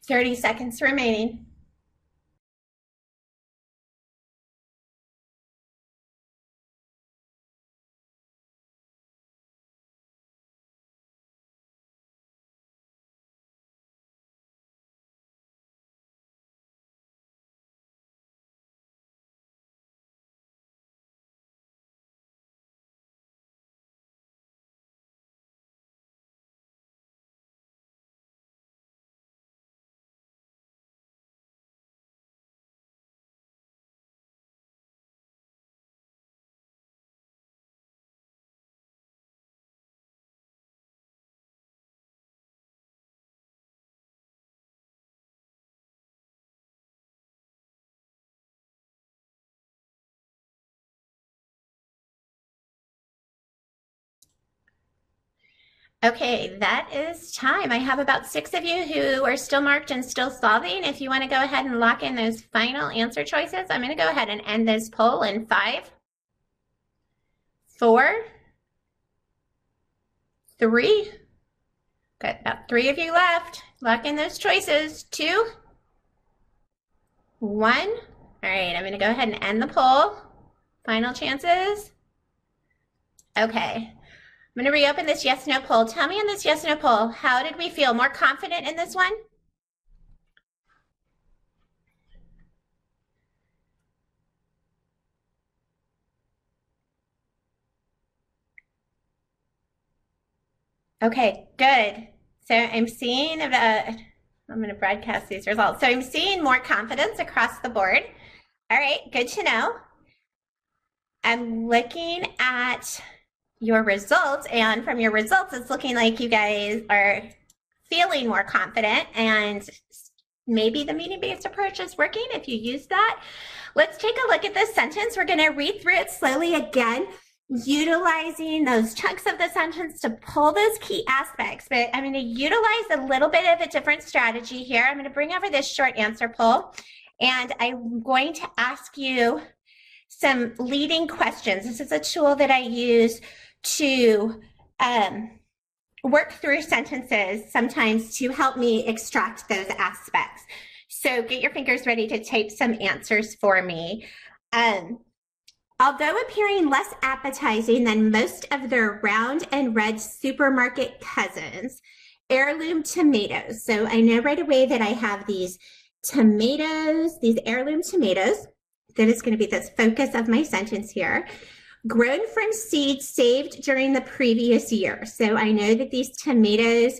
30 seconds remaining. Okay, that is time. I have about 6 of you who are still marked and still solving. If you want to go ahead and lock in those final answer choices, I'm going to go ahead and end this poll in 5, 4, 3. Got about 3 of you left. Lock in those choices. 2, 1. All right, I'm going to go ahead and end the poll. Final chances. Okay. I'm going to reopen this yes-no poll. Tell me in this yes-no poll, how did we feel? More confident in this one? Okay, good. So I'm seeing, I'm going to broadcast these results. So I'm seeing more confidence across the board. All right, good to know. I'm looking at your results, and from your results, it's looking like you guys are feeling more confident, and maybe the meaning-based approach is working if you use that. Let's take a look at this sentence. We're going to read through it slowly again, utilizing those chunks of the sentence to pull those key aspects. But I'm going to utilize a little bit of a different strategy here. I'm going to bring over this short answer poll, and I'm going to ask you some leading questions. This is a tool that I use to work through sentences sometimes to help me extract those aspects. So get your fingers ready to type some answers for me. Although appearing less appetizing than most of their round and red supermarket cousins, heirloom tomatoes. So I know right away that I have these tomatoes, these heirloom tomatoes. That is going to be the focus of my sentence here. Grown from seeds saved during the previous year. So I know that these tomatoes,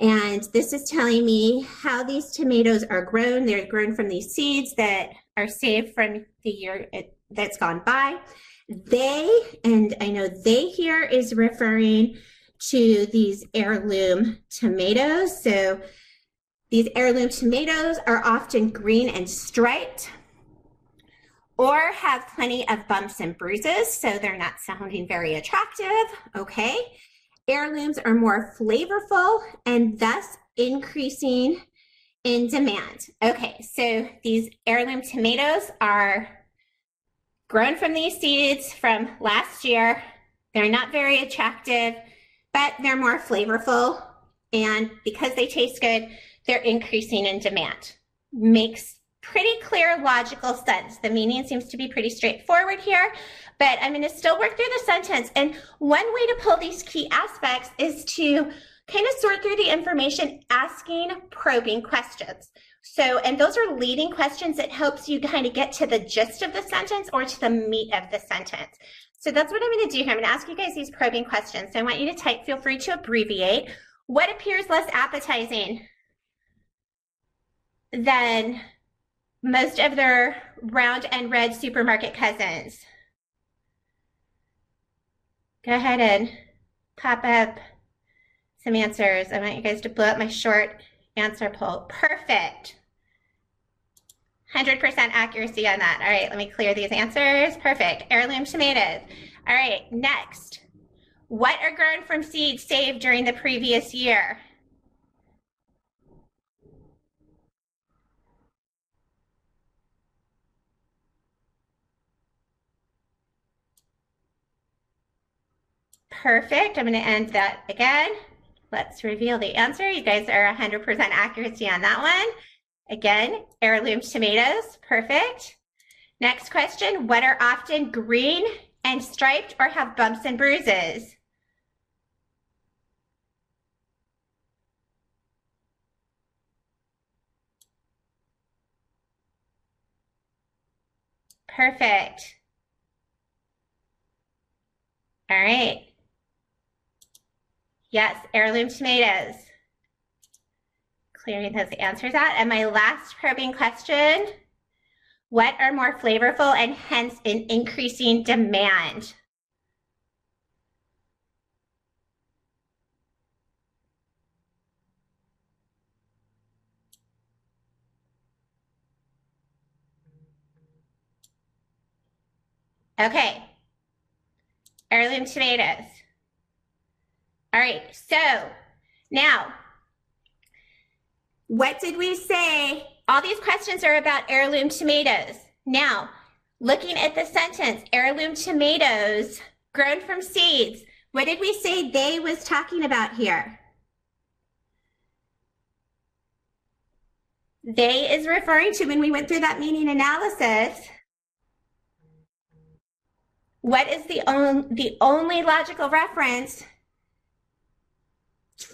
and this is telling me how these tomatoes are grown. They're grown from these seeds that are saved from the year that's gone by. They, and I know they here is referring to these heirloom tomatoes. So these heirloom tomatoes are often green and striped, or have plenty of bumps and bruises, so they're not sounding very attractive, okay? Heirlooms are more flavorful and thus increasing in demand. Okay, so these heirloom tomatoes are grown from these seeds from last year. They're not very attractive, but they're more flavorful, and because they taste good, they're increasing in demand. Makes pretty clear logical sense. The meaning seems to be pretty straightforward here, but I'm going to still work through the sentence. And one way to pull these key aspects is to kind of sort through the information, asking probing questions. So, and those are leading questions that helps you kind of get to the gist of the sentence or to the meat of the sentence. So that's what I'm going to do here. I'm going to ask you guys these probing questions. So I want you to type, feel free to abbreviate. What appears less appetizing than most of their round and red supermarket cousins? Go ahead and pop up some answers. I want you guys to blow up my short answer poll. Perfect. 100% accuracy on that. All right, let me clear these answers. Perfect. Heirloom tomatoes. All right, next. What are grown from seeds saved during the previous year? Perfect. I'm going to end that again. Let's reveal the answer. You guys are 100% accuracy on that one. Again, heirloom tomatoes, perfect. Next question, what are often green and striped or have bumps and bruises? Perfect. All right. Yes, heirloom tomatoes. Clearing those answers out. And my last probing question, what are more flavorful and hence in increasing demand? Okay, heirloom tomatoes. All right, so now, what did we say? All these questions are about heirloom tomatoes. Now, looking at the sentence, heirloom tomatoes grown from seeds, what did we say they was talking about here? They is referring to, when we went through that meaning analysis, what is the only logical reference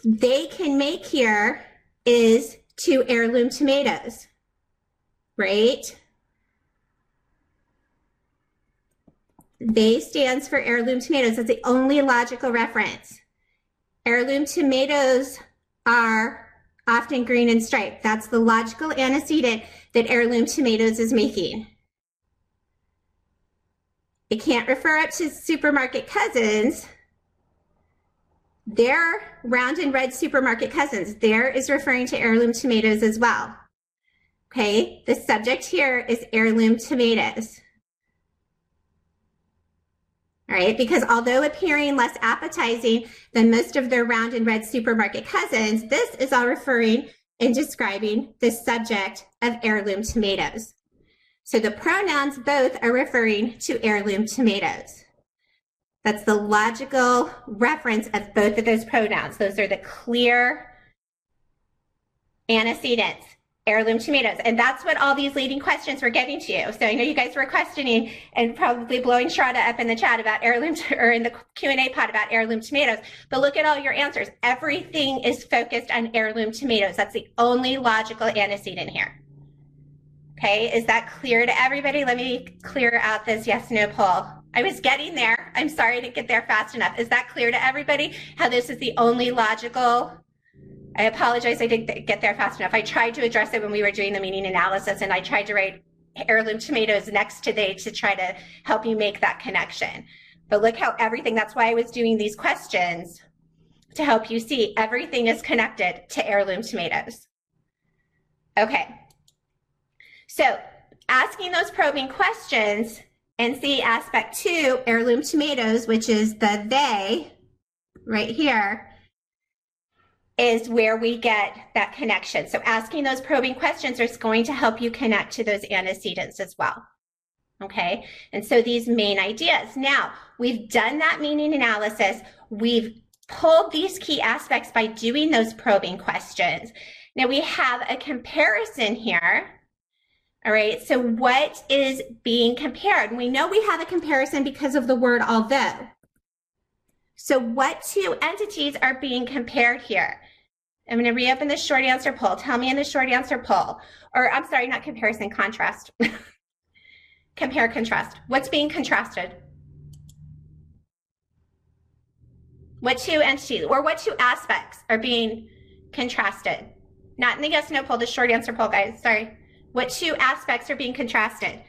they can make here is to heirloom tomatoes, right? They stands for heirloom tomatoes. That's the only logical reference. Heirloom tomatoes are often green and striped. That's the logical antecedent that heirloom tomatoes is making. It can't refer up to supermarket cousins. They're round and red supermarket cousins. There is referring to heirloom tomatoes as well. Okay, the subject here is heirloom tomatoes. All right, because although appearing less appetizing than most of their round and red supermarket cousins, this is all referring and describing the subject of heirloom tomatoes. So the pronouns both are referring to heirloom tomatoes. That's the logical reference of both of those pronouns. Those are the clear antecedents, heirloom tomatoes. And that's what all these leading questions were getting to you. So I know you guys were questioning and probably blowing Shraddha up in the chat about heirloom, or in the Q&A pod about heirloom tomatoes. But look at all your answers. Everything is focused on heirloom tomatoes. That's the only logical antecedent here. Okay, is that clear to everybody? Let me clear out this yes/no poll. I was getting there. I'm sorry I didn't get there fast enough. Is that clear to everybody? How this is the only logical? I apologize I didn't get there fast enough. I tried to address it when we were doing the meaning analysis, and I tried to write heirloom tomatoes next to they to try to help you make that connection. But look how everything, that's why I was doing these questions, to help you see everything is connected to heirloom tomatoes. Okay. So asking those probing questions and see aspect 2, heirloom tomatoes, which is the they right here, is where we get that connection. So asking those probing questions is going to help you connect to those antecedents as well. Okay, and so these main ideas. Now, we've done that meaning analysis. We've pulled these key aspects by doing those probing questions. Now we have a comparison here. All right, so what is being compared? We know we have a comparison because of the word although. So what two entities are being compared here? I'm going to reopen the short answer poll. Tell me in the short answer poll, or I'm sorry, not comparison, contrast. Compare, contrast. What's being contrasted? What two entities, or what two aspects are being contrasted? Not in the yes, no poll, the short answer poll, guys, sorry. What two aspects are being contrasted?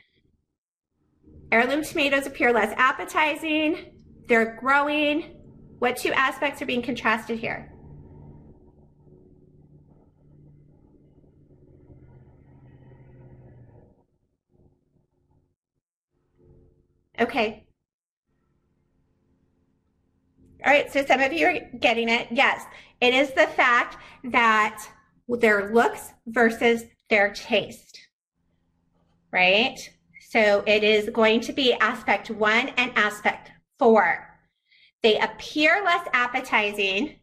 Heirloom tomatoes appear less appetizing. They're growing. What two aspects are being contrasted here? Okay. All right, so some of you are getting it. Yes, it is the fact that their looks versus their taste, right? So it is going to be aspect 1 and aspect 4. They appear less appetizing,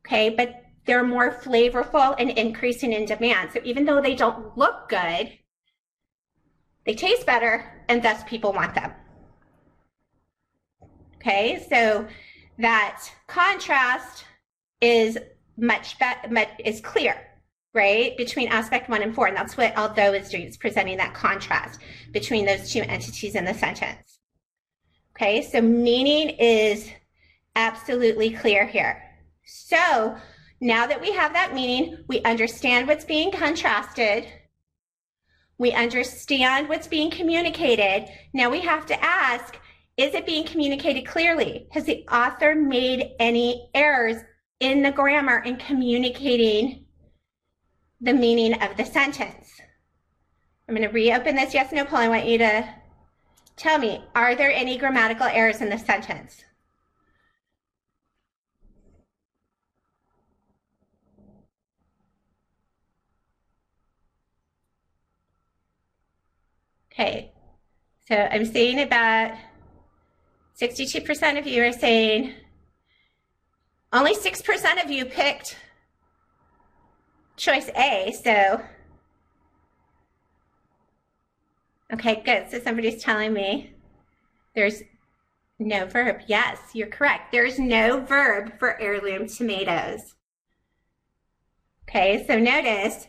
okay, but they're more flavorful and increasing in demand. So even though they don't look good, they taste better, and thus people want them. Okay, so that contrast is is clear, right, between aspect 1 and 4, and that's what although is doing, is presenting that contrast between those two entities in the sentence. Okay, so meaning is absolutely clear here. So now that we have that meaning, we understand what's being contrasted, we understand what's being communicated. Now we have to ask, is it being communicated clearly? Has the author made any errors in the grammar in communicating the meaning of the sentence? I'm going to reopen this yes, no poll. I want you to tell me, are there any grammatical errors in the sentence? Okay, so I'm seeing about 62% of you are saying, only 6% of you picked choice A, so, okay, good. So somebody's telling me there's no verb. Yes, you're correct. There's no verb for heirloom tomatoes. Okay, so notice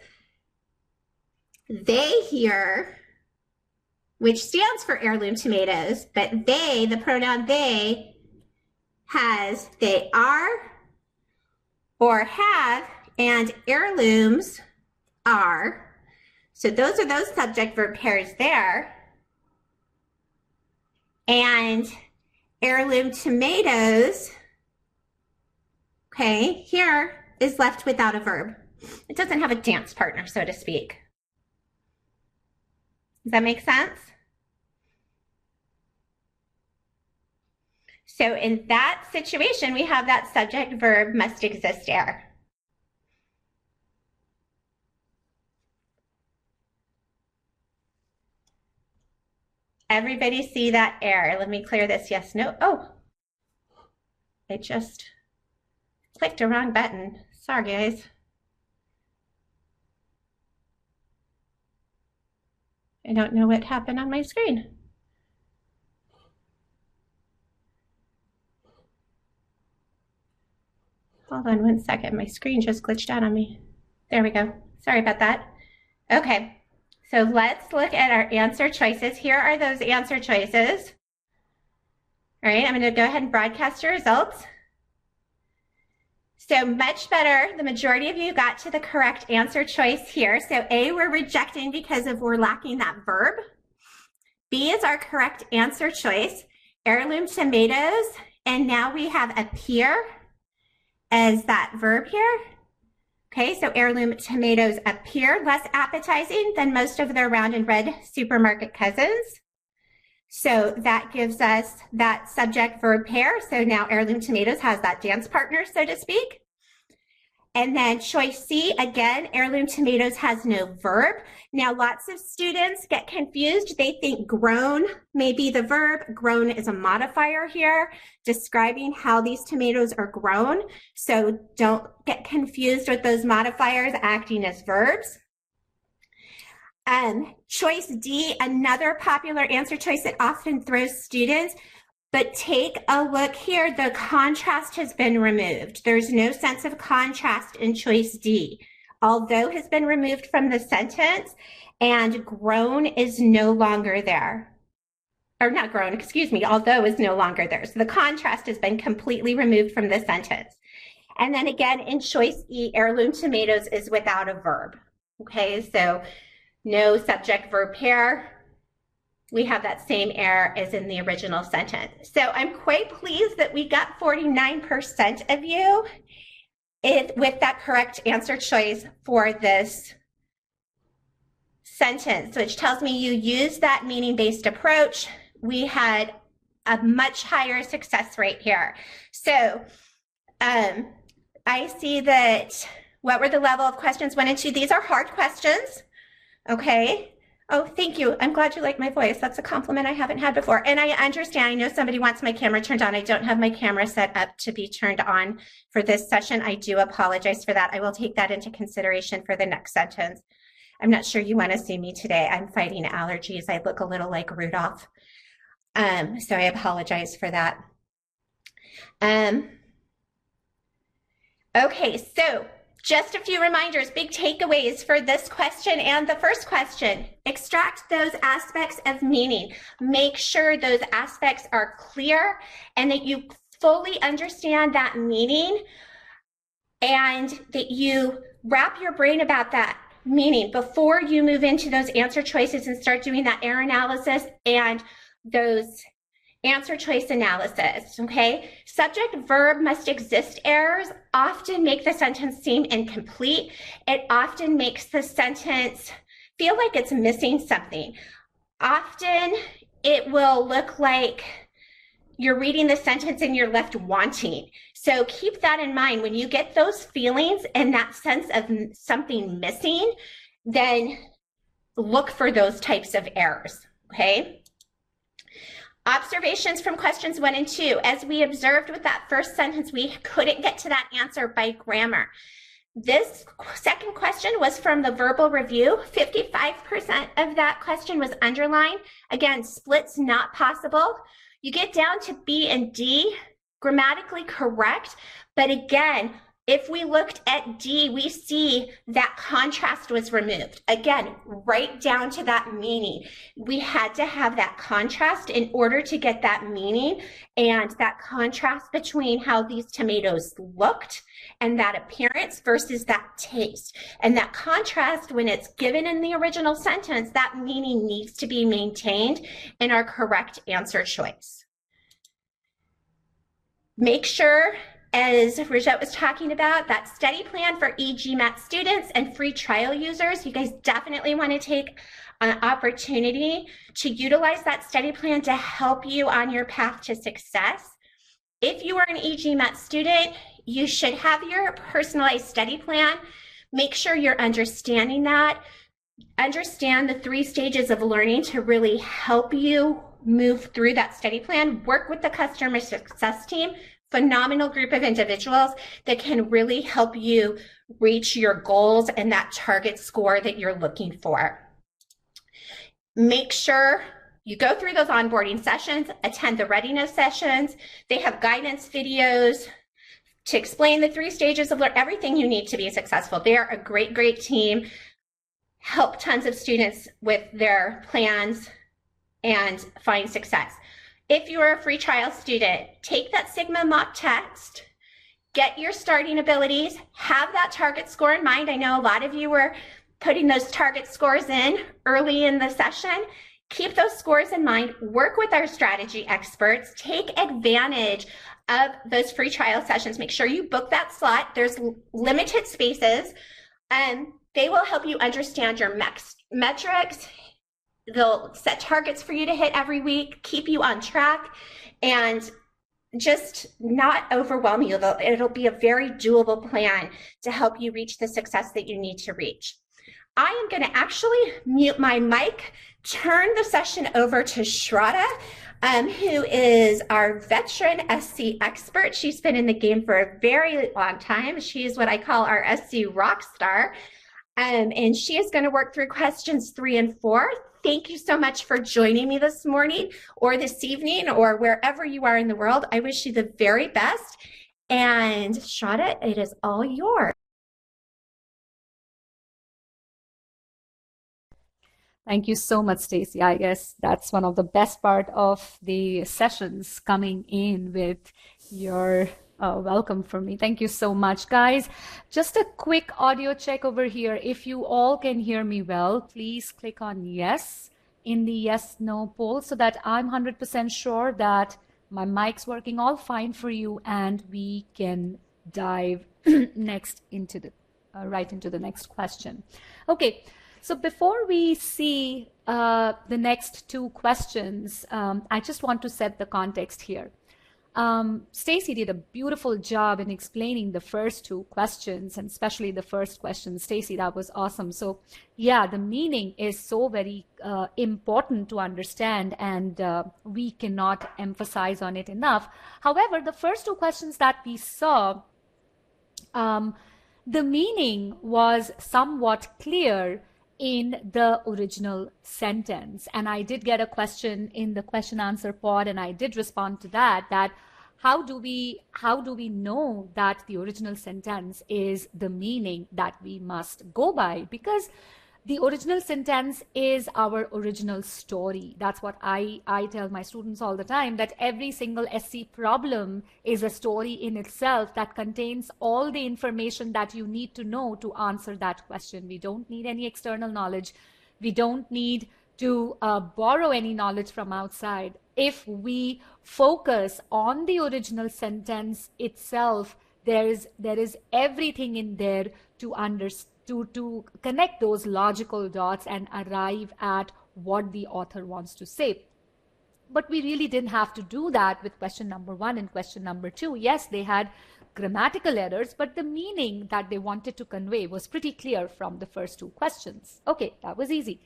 they here, which stands for heirloom tomatoes, but they, the pronoun they, has they are or have, and heirlooms are. So those are those subject verb pairs there. And heirloom tomatoes, okay, here is left without a verb. It doesn't have a dance partner, so to speak. Does that make sense? So in that situation, we have that subject verb must exist error. Everybody see that error? Let me clear this yes, no. Oh, I just clicked a wrong button. Sorry, guys. I don't know what happened on my screen. Hold on one second. My screen just glitched out on me. There we go. Sorry about that. Okay, so let's look at our answer choices. Here are those answer choices. All right, I'm going to go ahead and broadcast your results. So much better. The majority of you got to the correct answer choice here. So A, we're rejecting because we're lacking that verb. B is our correct answer choice. Heirloom tomatoes. And now we have appear as that verb here. Okay, so heirloom tomatoes appear less appetizing than most of their round and red supermarket cousins. So that gives us that subject verb pair. So now heirloom tomatoes has that dance partner, so to speak. And then choice C, again, heirloom tomatoes has no verb. Now lots of students get confused. They think grown may be the verb. Grown is a modifier here describing how these tomatoes are grown. So don't get confused with those modifiers acting as verbs. Choice D, another popular answer choice that often throws students, but take a look here, the contrast has been removed. There's no sense of contrast in choice D. Although has been removed from the sentence, and grown is no longer there. Or not grown, excuse me, although is no longer there. So the contrast has been completely removed from the sentence. And then again, in choice E, heirloom tomatoes is without a verb. Okay, so no subject verb pair. We have that same error as in the original sentence. So I'm quite pleased that we got 49% of you with that correct answer choice for this sentence, which tells me you used that meaning-based approach. We had a much higher success rate here. So I see that, what were the level of questions 1 and 2? These are hard questions. Okay, Oh, thank you. I'm glad you like my voice. That's a compliment I haven't had before. And I understand, I know somebody wants my camera turned on. I don't have my camera set up to be turned on for this session. I do apologize for that. I will take that into consideration for the next sentence. I'm not sure you want to see me today. I'm fighting allergies. I look a little like Rudolph. So I apologize for that. Okay, so just a few reminders, big takeaways for this question and the first question. Extract those aspects of meaning. Make sure those aspects are clear and that you fully understand that meaning and that you wrap your brain about that meaning before you move into those answer choices and start doing that error analysis and those answer choice analysis, okay? Subject verb must exist errors often make the sentence seem incomplete. It often makes the sentence feel like it's missing something. Often it will look like you're reading the sentence and you're left wanting. So keep that in mind. When you get those feelings and that sense of something missing, then look for those types of errors, okay? Observations from questions 1 and 2. As we observed with that first sentence, we couldn't get to that answer by grammar. This second question was from the verbal review. 55% of that question was underlined. Again, splits not possible. You get down to B and D, grammatically correct, but again, if we looked at D, we see that contrast was removed. Again, right down to that meaning. We had to have that contrast in order to get that meaning and that contrast between how these tomatoes looked and that appearance versus that taste. And that contrast, when it's given in the original sentence, that meaning needs to be maintained in our correct answer choice. Make sure, as Rajette was talking about, that study plan for e-GMAT students and free trial users. You guys definitely want to take an opportunity to utilize that study plan to help you on your path to success. If you are an e-GMAT student, you should have your personalized study plan. Make sure you're understanding that. Understand the 3 stages of learning to really help you move through that study plan. Work with the customer success team. Phenomenal group of individuals that can really help you reach your goals and that target score that you're looking for. Make sure you go through those onboarding sessions, attend the readiness sessions. They have guidance videos to explain the 3 stages of learning, everything you need to be successful. They are a great, great team. Help tons of students with their plans and find success. If you are a free trial student, take that Sigma mock test, get your starting abilities, have that target score in mind. I know a lot of you were putting those target scores in early in the session. Keep those scores in mind, work with our strategy experts, take advantage of those free trial sessions. Make sure you book that slot. There's limited spaces, and they will help you understand your metrics. They'll set targets for you to hit every week, keep you on track, and just not overwhelm you. It'll be a very doable plan to help you reach the success that you need to reach. I am going to actually mute my mic, turn the session over to Shraddha, who is our veteran SC expert. She's been in the game for a very long time. She's what I call our SC rock star. And she is going to work through questions 3 and 4. Thank you so much for joining me this morning or this evening or wherever you are in the world. I wish you the very best. And Shraddha, it is all yours.
Thank you so much, Stacey. I guess that's one of the best part of the sessions, coming in with your welcome for me. Thank you so much, guys. Just a quick audio check over here. If you all can hear me well, please click on yes in the yes no poll so that I'm 100% sure that my mic's working all fine for you and we can dive next into the right into the next question. Okay, so before we see the next 2 questions, I just want to set the context here. Stacy did a beautiful job in explaining the first two questions, and especially the first question. Stacy, that was awesome. So yeah, the meaning is so very important to understand, and we cannot emphasize on it enough. However, the first two questions that we saw, the meaning was somewhat clear in the original sentence. And I did get a question in the question answer pod, and I did respond to that how do we know that the original sentence is the meaning that we must go by? Because the original sentence is our original story. That's what I tell my students all the time, that every single SC problem is a story in itself that contains all the information that you need to know to answer that question. We don't need any external knowledge. We don't need to borrow any knowledge from outside. If we focus on the original sentence itself, there is everything in there to understand, to connect those logical dots and arrive at what the author wants to say. But we really didn't have to do that with question number 1 and question number 2. Yes, they had grammatical errors, but the meaning that they wanted to convey was pretty clear from the first two questions. Okay, that was easy.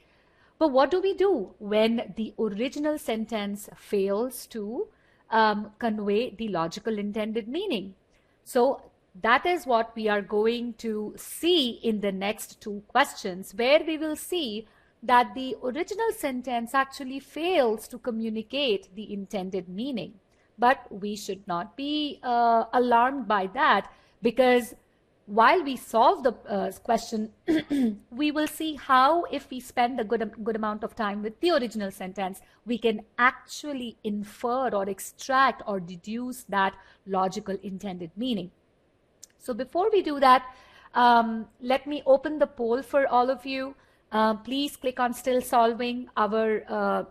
But what do we do when the original sentence fails to convey the logical intended meaning? So that is what we are going to see in the next two questions, where we will see that the original sentence actually fails to communicate the intended meaning. But we should not be alarmed by that, because while we solve the question, we will see how, if we spend a good amount of time with the original sentence, we can actually infer or extract or deduce that logical intended meaning. So before we do that, let me open the poll for all of you. Please click on still solving, our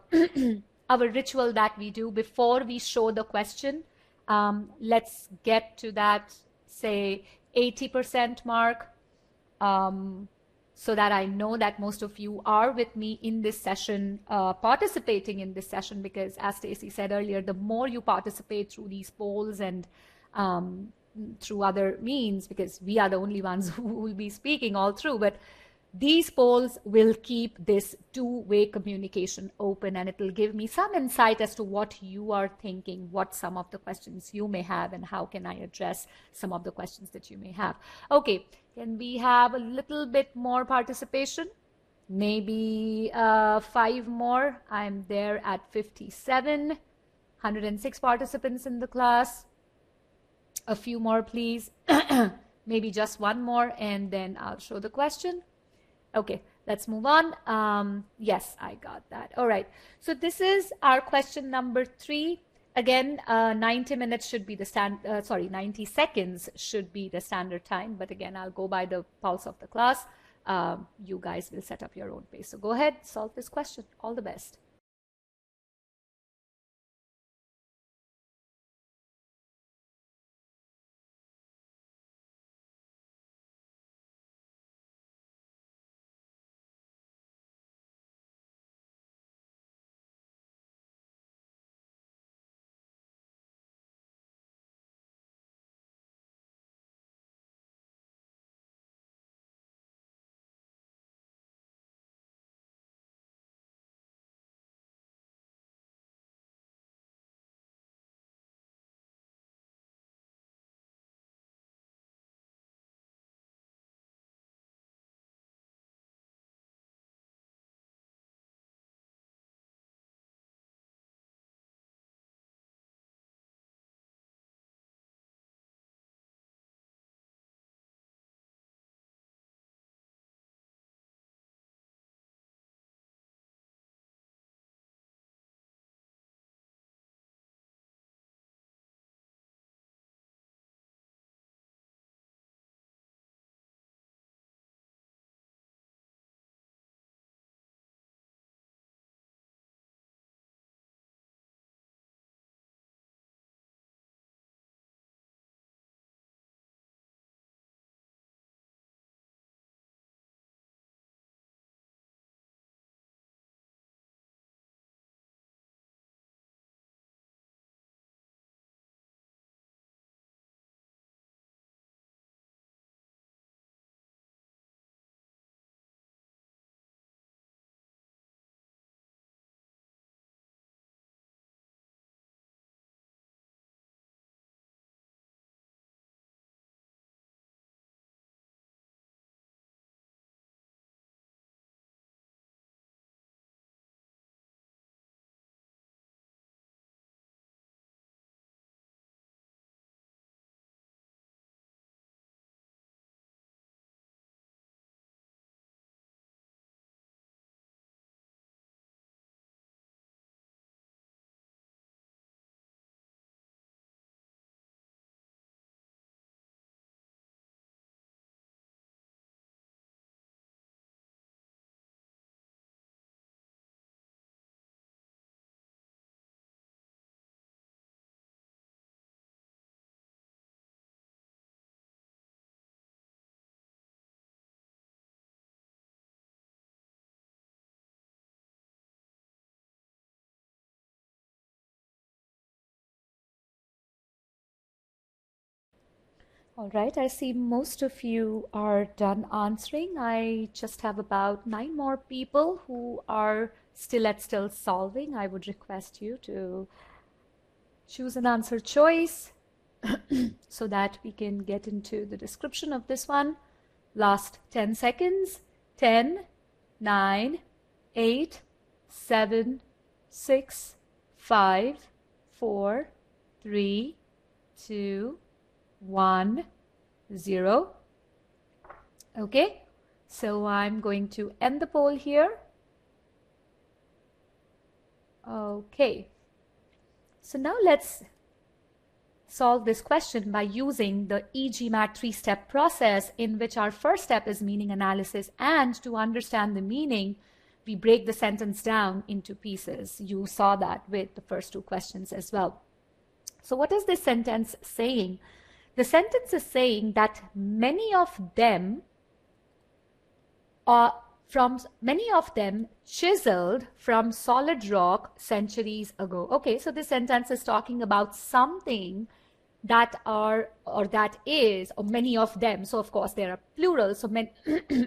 our ritual that we do before we show the question. Let's get to that, say, 80% mark, so that I know that most of you are with me in this session, participating in this session, because as Stacy said earlier, the more you participate through these polls and through other means, because we are the only ones who will be speaking all through, but these polls will keep this two-way communication open, and it will give me some insight as to what you are thinking, what some of the questions you may have, and how can I address some of the questions that you may have. Okay, can we have a little bit more participation? Maybe 5 more. I'm there at 57, 106 participants in the class. A few more, please. Maybe just one more, and then I'll show the question. Okay, let's move on. Yes, I got that. All right. So this is our question number 3. Again, 90 minutes should be the 90 seconds should be the standard time. But again, I'll go by the pulse of the class. You guys will set up your own pace. So go ahead, solve this question. All the best. All right, I see most of you are done answering. I just have about 9 more people who are still solving. I would request you to choose an answer choice so that we can get into the description of this one. Last 10 seconds. 10, 9, 8, 7, 6, 5, 4, 3, 2, 1, 0. Okay, so I'm going to end the poll here. Okay, so now let's solve this question by using the e-GMAT 3-step process, in which our first step is meaning analysis, and to understand the meaning we break the sentence down into pieces. You saw that with the first 2 questions as well. So what is this sentence saying? The sentence is saying that many of them chiseled from solid rock centuries ago. Okay, so this sentence is talking about something that are, or that is, or many of them. So of course there are plural. So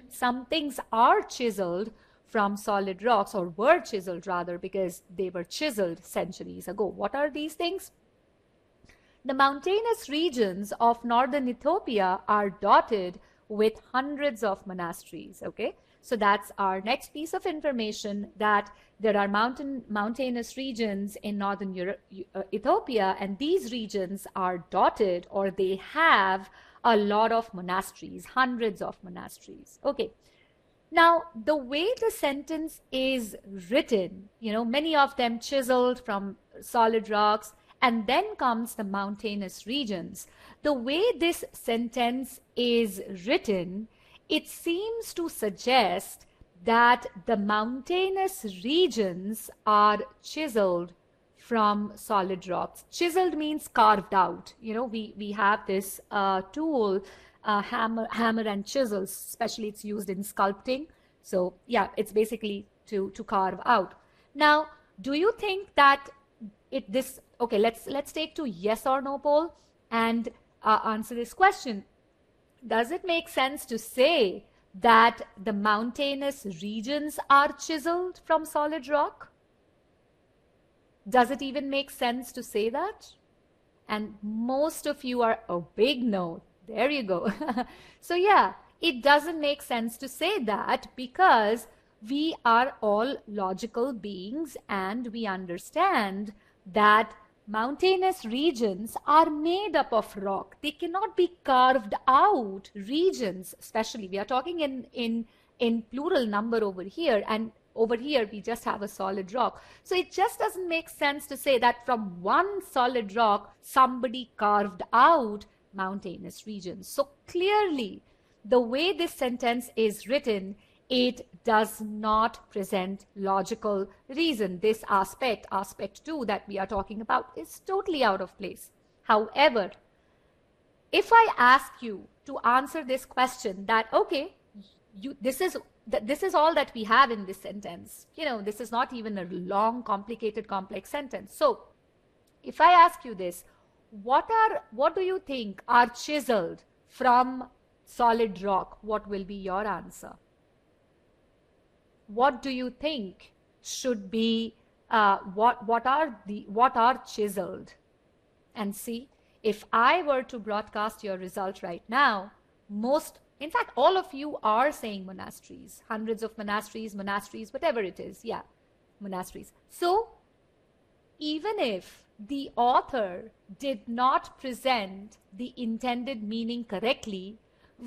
some things are chiseled from solid rocks, or were chiseled rather, because they were chiseled centuries ago. What are these things? The mountainous regions of northern Ethiopia are dotted with hundreds of monasteries. Okay, so that's our next piece of information, that there are mountainous regions in northern Ethiopia, and these regions are dotted, or they have a lot of monasteries, hundreds of monasteries. Okay, now the way the sentence is written, many of them chiseled from solid rocks, and then comes the mountainous regions. The way this sentence is written, it seems to suggest that the mountainous regions are chiseled from solid rocks. Chiseled means carved out. We have this tool, hammer and chisels, especially it's used in sculpting. So yeah, it's basically to carve out. Now, do you think that okay, let's take to yes or no poll and answer this question. Does it make sense to say that the mountainous regions are chiseled from solid rock? Does it even make sense to say that? And most of you are a big no. There you go. So yeah, it doesn't make sense to say that, because we are all logical beings, and we understand that mountainous regions are made up of rock. They cannot be carved out. Regions, especially, we are talking in plural number over here, and over here we just have a solid rock. So it just doesn't make sense to say that from one solid rock somebody carved out mountainous regions. So clearly, the way this sentence is written, it does not present logical reason. This aspect 2 that we are talking about, is totally out of place. However, if I ask you to answer this question, that okay, this is all that we have in this sentence. This is not even a long, complicated, complex sentence. So if I ask you this, what do you think are chiseled from solid rock? What will be your answer? What do you think should be, what are chiseled? And see, if I were to broadcast your result right now, in fact, all of you are saying monasteries, hundreds of monasteries, whatever it is. Yeah, monasteries. So even if the author did not present the intended meaning correctly,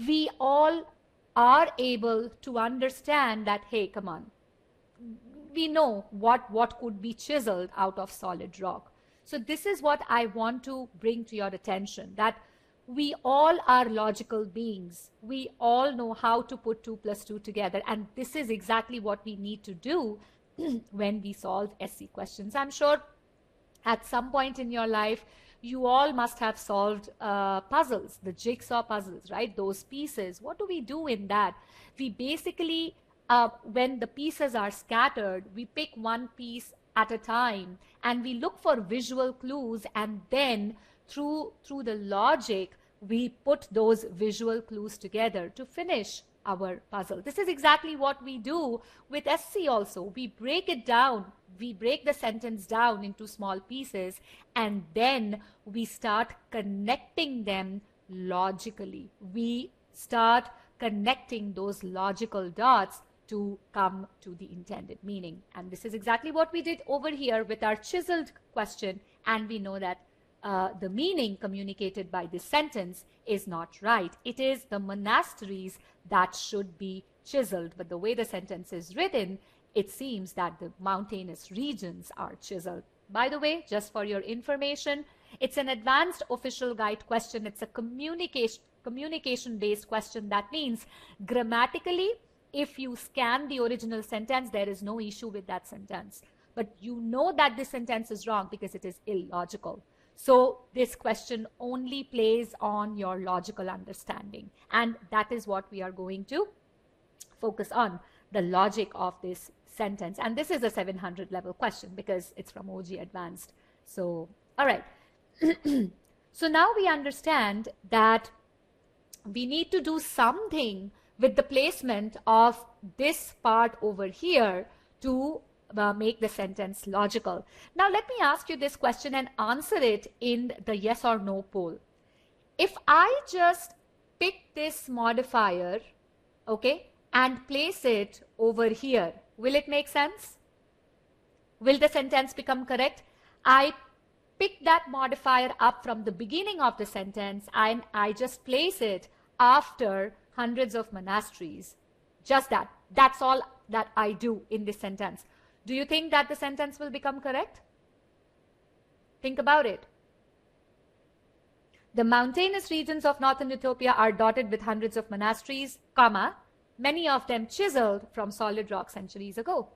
we all are able to understand that, hey, come on, we know what could be chiseled out of solid rock. So this is what I want to bring to your attention, that we all are logical beings. We all know how to put 2 plus 2 together, and this is exactly what we need to do when we solve SC questions. I'm sure at some point in your life, you all must have solved puzzles, the jigsaw puzzles, right? Those pieces. What do we do in that? We basically, when the pieces are scattered, we pick one piece at a time, and we look for visual clues, and then through the logic, we put those visual clues together to finish our puzzle. This is exactly what we do with SC also. We break it down. We break the sentence down into small pieces, and then we start connecting them logically. We start connecting those logical dots to come to the intended meaning. And this is exactly what we did over here with our chiseled question, and we know that the meaning communicated by this sentence is not right. It is the monasteries that should be chiseled, but the way the sentence is written, it seems that the mountainous regions are chiseled. By the way, just for your information, it's an advanced official guide question. It's a communication-based question. That means grammatically, if you scan the original sentence, there is no issue with that sentence. But you know that this sentence is wrong because it is illogical. So this question only plays on your logical understanding. And that is what we are going to focus on, the logic of this sentence. And this is a 700 level question because it's from OG Advanced. So, all right. So now we understand that we need to do something with the placement of this part over here to make the sentence logical. Now let me ask you this question and answer it in the yes or no poll. If I just pick this modifier, okay, and place it over here, will it make sense? Will the sentence become correct? I pick that modifier up from the beginning of the sentence and I just place it after hundreds of monasteries. Just that. That's all that I do in this sentence. Do you think that the sentence will become correct? Think about it. The mountainous regions of northern Ethiopia are dotted with hundreds of monasteries, comma, many of them chiseled from solid rock centuries ago.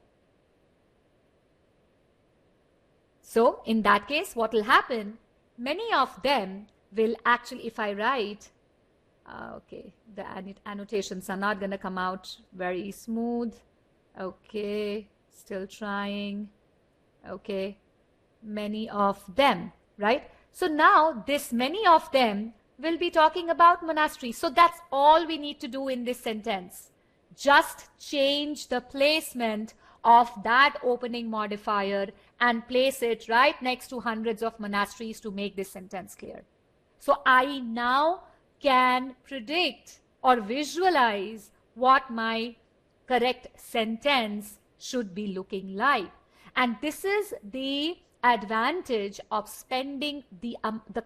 So, in that case, what will happen? Many of them will actually, if I write, okay, the annotations are not going to come out very smooth. Okay, still trying. Okay, many of them, right? So now this many of them will be talking about monasteries. So that's all we need to do in this sentence. Just change the placement of that opening modifier and place it right next to hundreds of monasteries to make this sentence clear. So I now can predict or visualize what my correct sentence should be looking like. And this is the advantage of spending the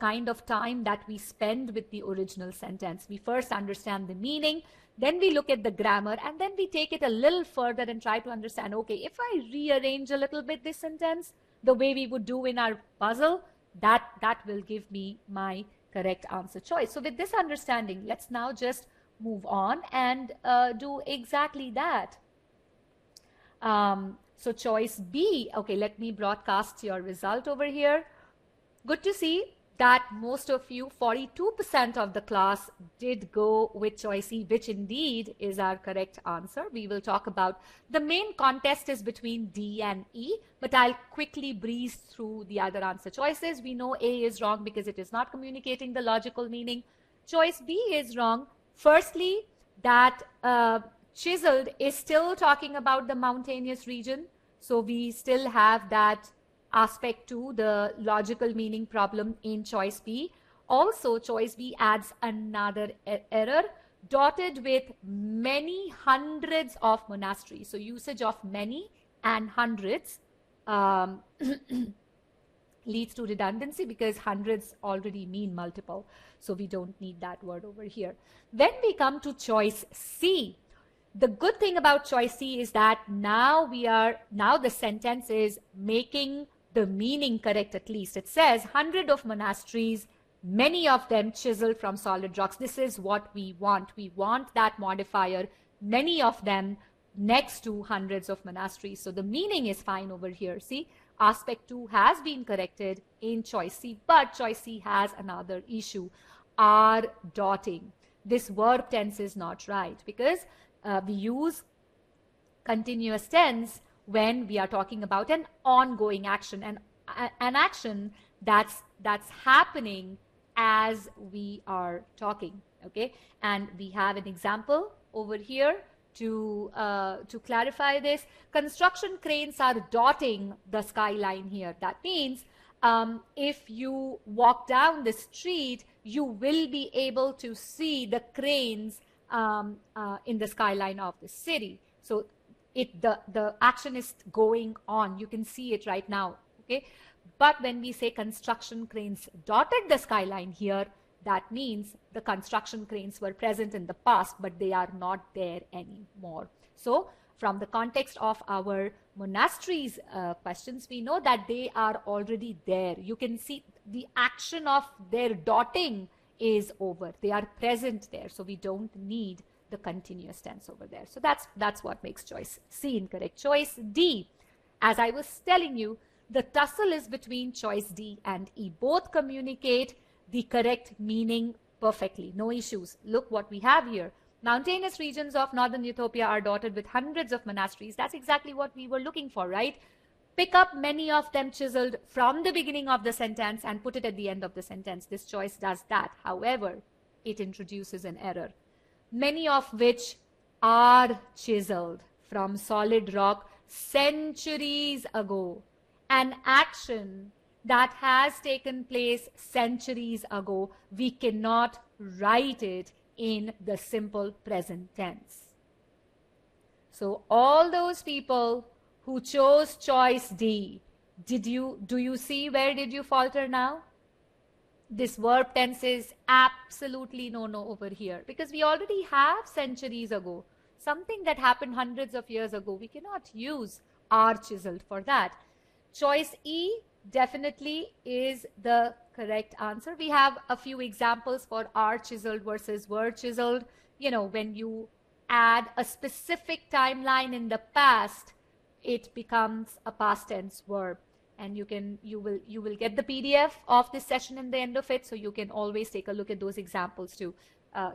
kind of time that we spend with the original sentence. We first understand the meaning, then we look at the grammar, and then we take it a little further and try to understand, okay, if I rearrange a little bit this sentence the way we would do in our puzzle, that will give me my correct answer choice. So with this understanding, let's now just move on and do exactly that. So choice B, okay, let me broadcast your result over here. Good to see that most of you, 42% of the class did go with choice E, which indeed is our correct answer. We will talk about the main contest is between D and E, but I'll quickly breeze through the other answer choices. We know A is wrong because it is not communicating the logical meaning. Choice B is wrong. Firstly, that chiseled is still talking about the mountainous region. So we still have that aspect to the logical meaning problem in choice B. Also, choice B adds another error, dotted with many hundreds of monasteries. So usage of many and hundreds leads to redundancy because hundreds already mean multiple. So we don't need that word over here. Then we come to choice C. The good thing about choice C is that now the sentence is making the meaning correct at least. It says 100 of monasteries, many of them chiseled from solid rocks. This is what we want. We want that modifier, many of them next to hundreds of monasteries. So the meaning is fine over here. See, aspect 2 has been corrected in choice C, but choice C has another issue, R dotting. This verb tense is not right because we use continuous tense when we are talking about an ongoing action, and an action that's happening as we are talking, okay? And we have an example over here to clarify this. Construction cranes are dotting the skyline here. That means if you walk down the street, you will be able to see the cranes in the skyline of the city. So the action is going on. You can see it right now, okay? But when we say construction cranes dotted the skyline here, that means the construction cranes were present in the past, but they are not there anymore. So from the context of our monasteries questions, we know that they are already there. You can see the action of their dotting is over. They are present there. So we don't need the continuous tense over there. So that's what makes choice C incorrect. Choice D, as I was telling you, the tussle is between choice D and E. Both communicate the correct meaning perfectly. No issues. Look what we have here. Mountainous regions of northern Ethiopia are dotted with hundreds of monasteries. That's exactly what we were looking for, right? Pick up many of them chiseled from the beginning of the sentence and put it at the end of the sentence. This choice does that. However, it introduces an error. Many of which are chiseled from solid rock centuries ago. An action that has taken place centuries ago, we cannot write it in the simple present tense. So all those people who chose choice D, do you see where did you falter now? This verb tense is absolutely no over here, because we already have centuries ago, something that happened hundreds of years ago. We cannot use are chiseled for that. Choice E definitely is the correct answer. We have a few examples for are chiseled versus were chiseled. You know, when you add a specific timeline in the past, it becomes a past tense verb. And you will get the PDF of this session in the end of it, so you can always take a look at those examples to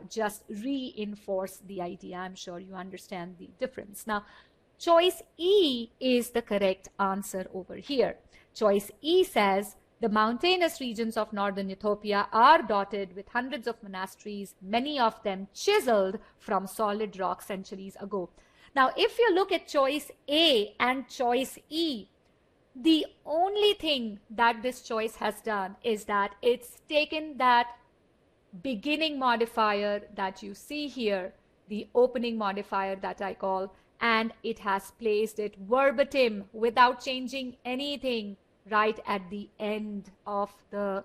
just reinforce the idea. I'm sure you understand the difference. Now, choice E is the correct answer over here. Choice E says the mountainous regions of northern Ethiopia are dotted with hundreds of monasteries, many of them chiseled from solid rock centuries ago. Now, if you look at choice A and choice E, the only thing that this choice has done is that it's taken that beginning modifier that you see here, the opening modifier that I call, and it has placed it verbatim without changing anything right at the end of the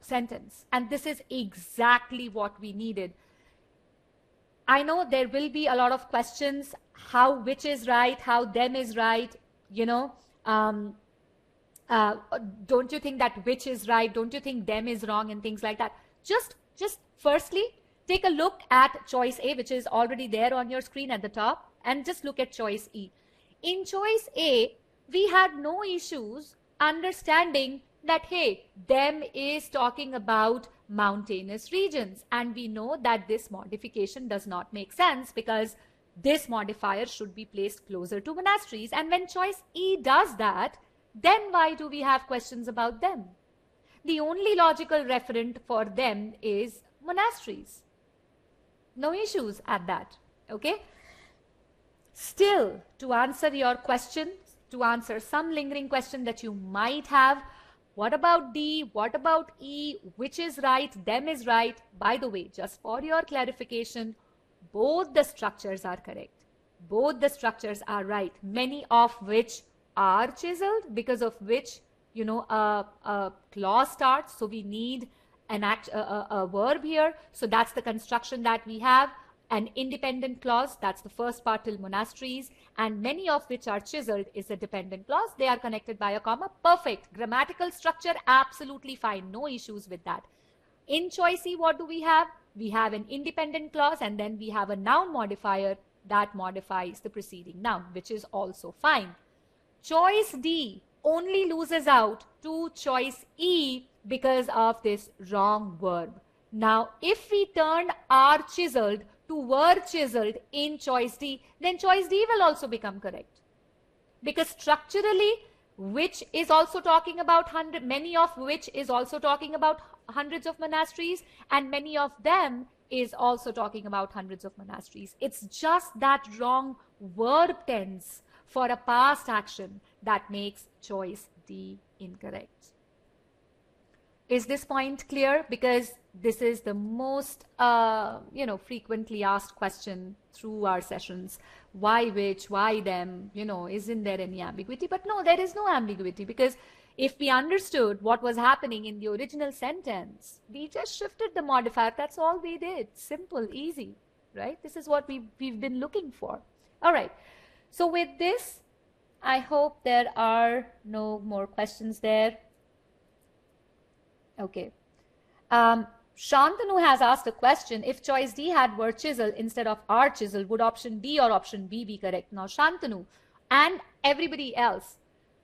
sentence. And this is exactly what we needed. I know there will be a lot of questions, how which is right, how them is right, you know. Don't you think that which is right? Don't you think them is wrong and things like that? Just firstly, take a look at choice A, which is already there on your screen at the top, and just look at choice E. In choice A, we had no issues understanding that, hey, them is talking about mountainous regions. And we know that this modification does not make sense because this modifier should be placed closer to monasteries. And when choice E does that, then why do we have questions about them? The only logical referent for them is monasteries. No issues at that, okay? Still, to answer your question, to answer some lingering question that you might have, what about D? What about E? Which is right? Them is right. By the way, just for your clarification, both the structures are correct. Both the structures are right, many of which are chiseled, because of which, you know, a clause starts. So we need a verb here. So that's the construction that we have. An independent clause, that's the first part till monasteries, and many of which are chiseled is a dependent clause. They are connected by a comma. Perfect. Grammatical structure, absolutely fine. No issues with that. In choice E, what do we have? We have an independent clause, and then we have a noun modifier that modifies the preceding noun, which is also fine. Choice D only loses out to choice E because of this wrong verb. Now, if we turned are chiseled to were chiseled in choice D, then choice D will also become correct. Because structurally, which is also talking about many of which is also talking about hundreds of monasteries, and many of them is also talking about hundreds of monasteries. It's just that wrong verb tense for a past action that makes choice D incorrect. Is this point clear? Because this is the most frequently asked question through our sessions. Why which? Why them? Isn't there any ambiguity? But no, there is no ambiguity, because if we understood what was happening in the original sentence, we just shifted the modifier. That's all we did. Simple, easy, right? This is what we've been looking for. All right. So with this, I hope there are no more questions there. Okay. Shantanu has asked a question. If choice D had word chisel instead of R chisel, would option D or option B be correct? Now, Shantanu and everybody else,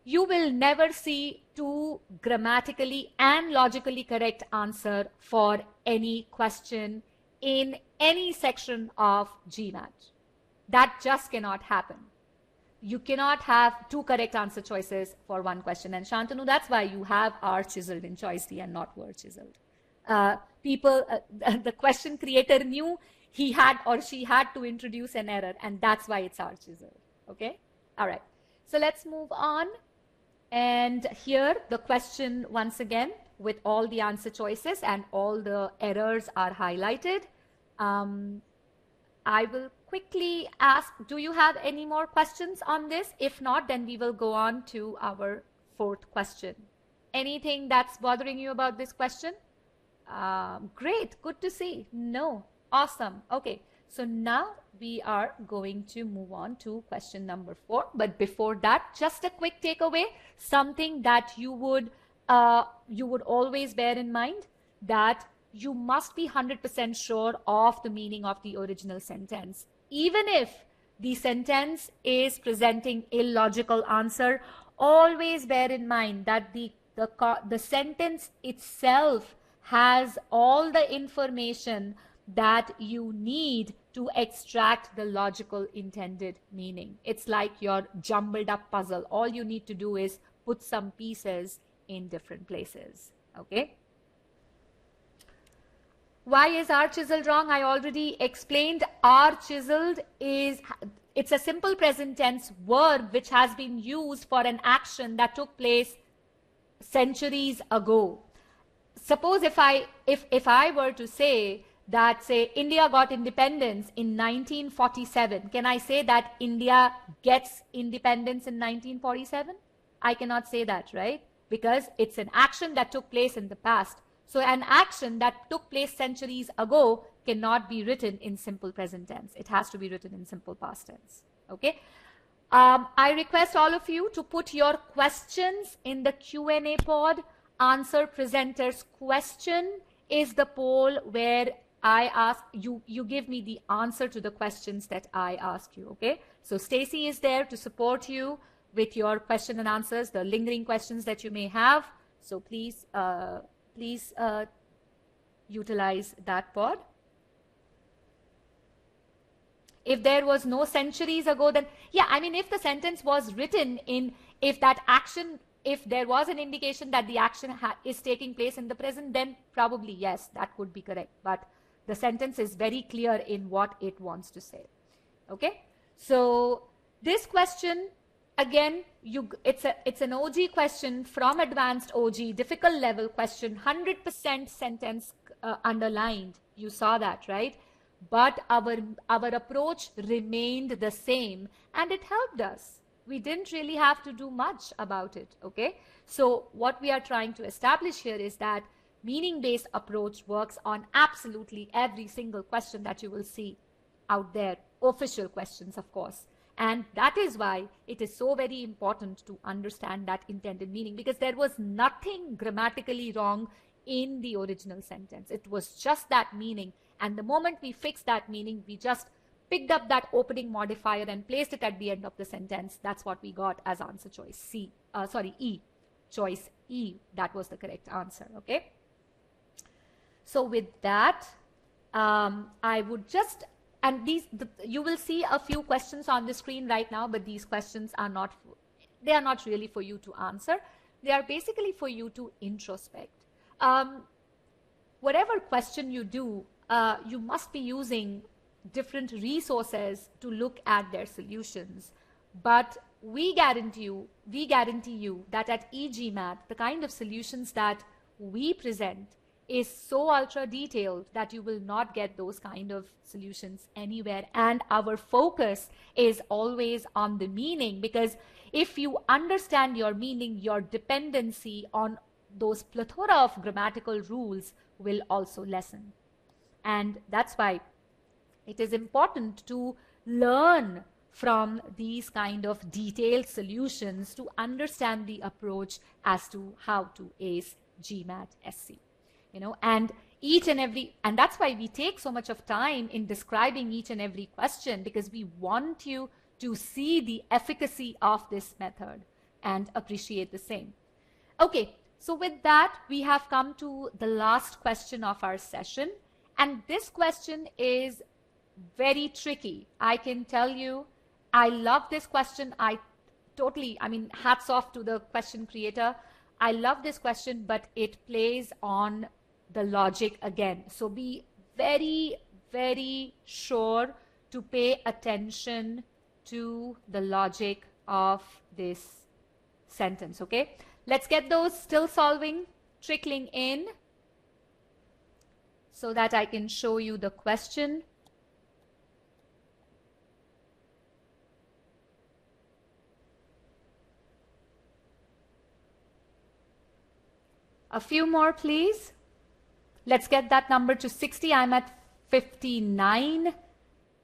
you will never see two grammatically and logically correct answer for any question in any section of GMAT. That just cannot happen. You cannot have two correct answer choices for one question. And Shantanu, that's why you have R chiseled in choice D and not word chiseled. The question creator knew he had or she had to introduce an error, and that's why it's R chiseled. Okay? All right. So let's move on. And here the question once again with all the answer choices and all the errors are highlighted. I will quickly ask, do you have any more questions on this? If not, then we will go on to our fourth question. Anything that's bothering you about this question? Great, good to see. No, awesome. Okay, so now we are going to move on to question number 4. But before that, just a quick takeaway, something that you would always bear in mind, that you must be 100% sure of the meaning of the original sentence. Even if the sentence is presenting illogical answer, always bear in mind that the sentence itself has all the information that you need to extract the logical intended meaning. It's like your jumbled up puzzle. All you need to do is put some pieces in different places. Okay? Why is R chiseled wrong? I already explained. R chiseled it's a simple present tense verb which has been used for an action that took place centuries ago. Suppose if I were to say that, say, India got independence in 1947, can I say that India gets independence in 1947? I cannot say that, right? Because it's an action that took place in the past. So an action that took place centuries ago cannot be written in simple present tense. It has to be written in simple past tense. Okay? I request all of you to put your questions in the Q&A pod. Answer presenter's question is the poll where I ask you, you give me the answer to the questions that I ask you. Okay? So Stacy is there to support you with your question and answers, the lingering questions that you may have. So please utilize that pod. If there was no centuries ago, then yeah, I mean, if the sentence was written if there was an indication that the action is taking place in the present, then probably yes, that could be correct. But the sentence is very clear in what it wants to say. Okay, so this question, again, it's an OG question from advanced OG, difficult level question, 100% sentence underlined. You saw that, right? But our approach remained the same, and it helped us. We didn't really have to do much about it. Okay, so what we are trying to establish here is that meaning-based approach works on absolutely every single question that you will see out there, official questions, of course. And that is why it is so very important to understand that intended meaning, because there was nothing grammatically wrong in the original sentence. It was just that meaning. And the moment we fixed that meaning, we just picked up that opening modifier and placed it at the end of the sentence. That's what we got as answer choice E. Choice E. That was the correct answer. Okay. So with that, I would just, and you will see a few questions on the screen right now, but these questions are not, They are not really for you to answer. They are basically for you to introspect. Whatever question you do, you must be using different resources to look at their solutions. But we guarantee you that at e-GMAT, the kind of solutions that we present is so ultra detailed that you will not get those kind of solutions anywhere. And our focus is always on the meaning, because if you understand your meaning, your dependency on those plethora of grammatical rules will also lessen. And that's why it is important to learn from these kind of detailed solutions to understand the approach as to how to ace GMAT SC. And that's why we take so much of time in describing each and every question, because we want you to see the efficacy of this method and appreciate the same. Okay, so with that, we have come to the last question of our session. And this question is very tricky. I can tell you, I love this question. Hats off to the question creator. I love this question, but it plays on the logic again. So be very, very sure to pay attention to the logic of this sentence, okay? Let's get those still solving trickling in so that I can show you the question. A few more, please. Let's get that number to 60. I'm at 59.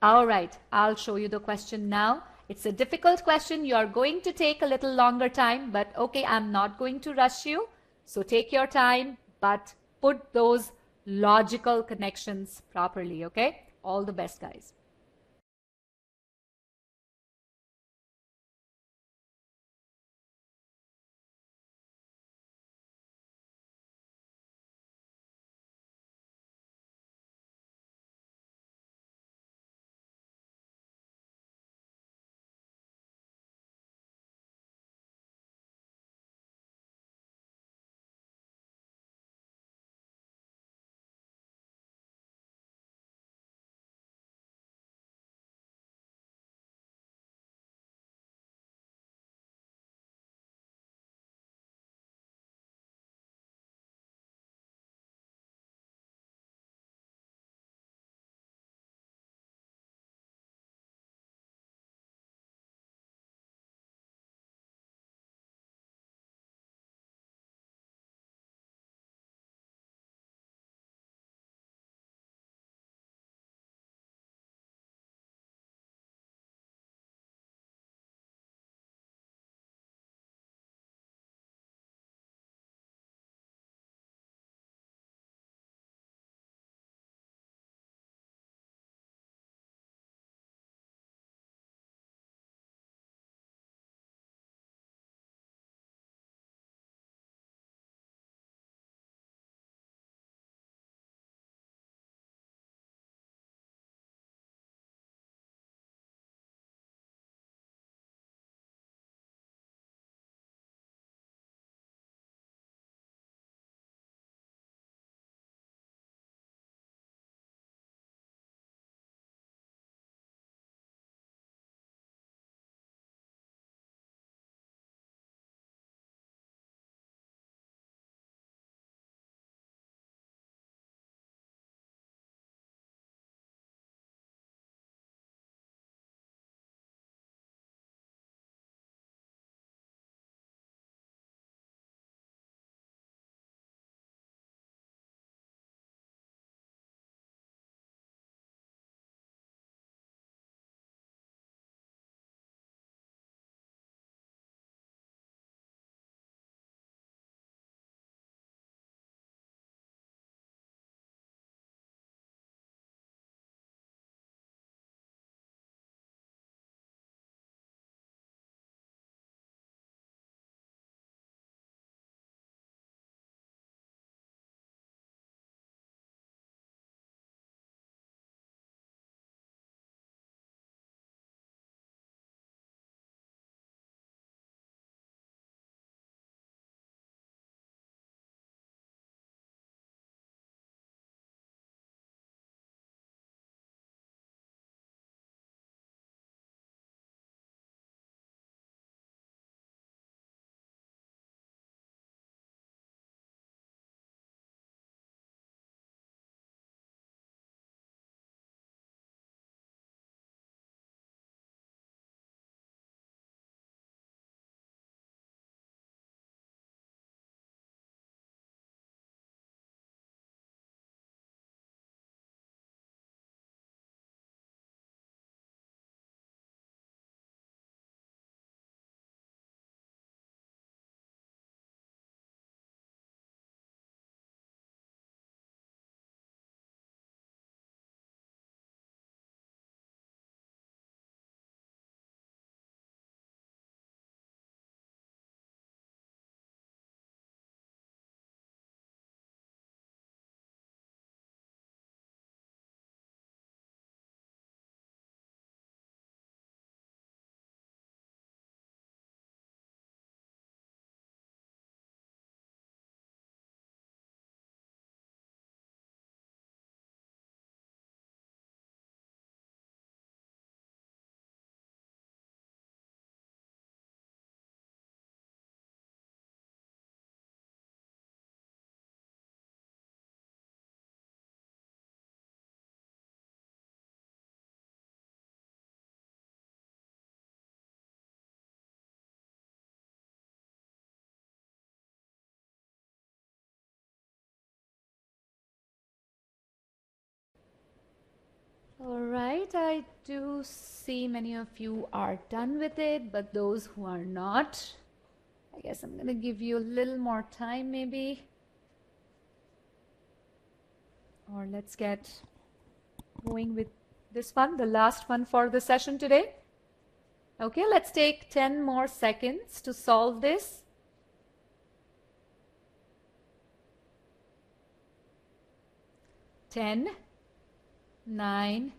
All right, I'll show you the question now. It's a difficult question. You're going to take a little longer time, but okay, I'm not going to rush you. So take your time, but put those logical connections properly, okay? All the best, guys. All right, I do see many of you are done with it, but those who are not, I guess I'm going to give you a little more time maybe. Or let's get going with this one, the last one for the session today. Okay, let's take 10 more seconds to solve this. Ten, 9,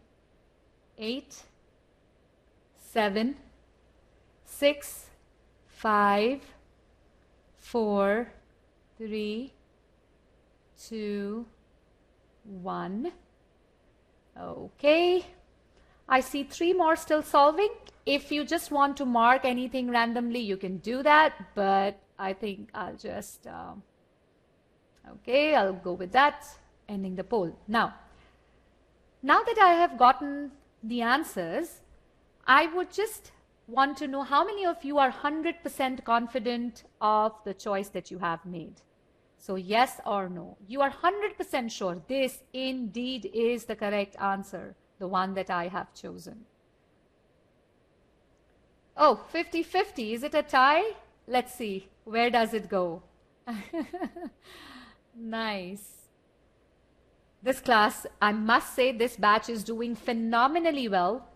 8, 7, 6, 5, 4, 3, 2, 1. Okay. I see 3 more still solving. If you just want to mark anything randomly, you can do that, but I think I'll just, okay, I'll go with that, ending the poll. Now that I have gotten the answers, I would just want to know how many of you are 100% confident of the choice that you have made. So yes or no. You are 100% sure this indeed is the correct answer, the one that I have chosen. Oh, 50-50. Is it a tie? Let's see. Where does it go? Nice. This class, I must say, this batch is doing phenomenally well.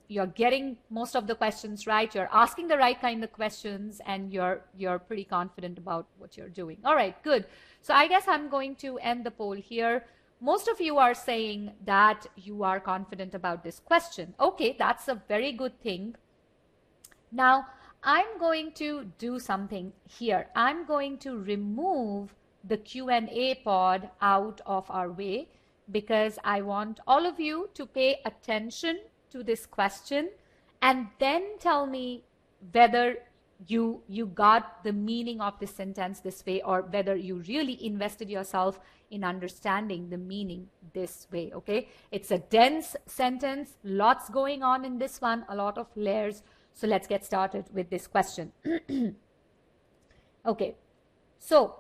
You're getting most of the questions right. You're asking the right kind of questions, and you're pretty confident about what you're doing. All right, good. So I guess I'm going to end the poll here. Most of you are saying that you are confident about this question. Okay, that's a very good thing. Now, I'm going to do something here. I'm going to remove the Q&A pod out of our way because I want all of you to pay attention to this question and then tell me whether you got the meaning of this sentence this way or whether you really invested yourself in understanding the meaning this way. Okay, it's a dense sentence, lots going on in this one, a lot of layers. So let's get started with this question. Okay, so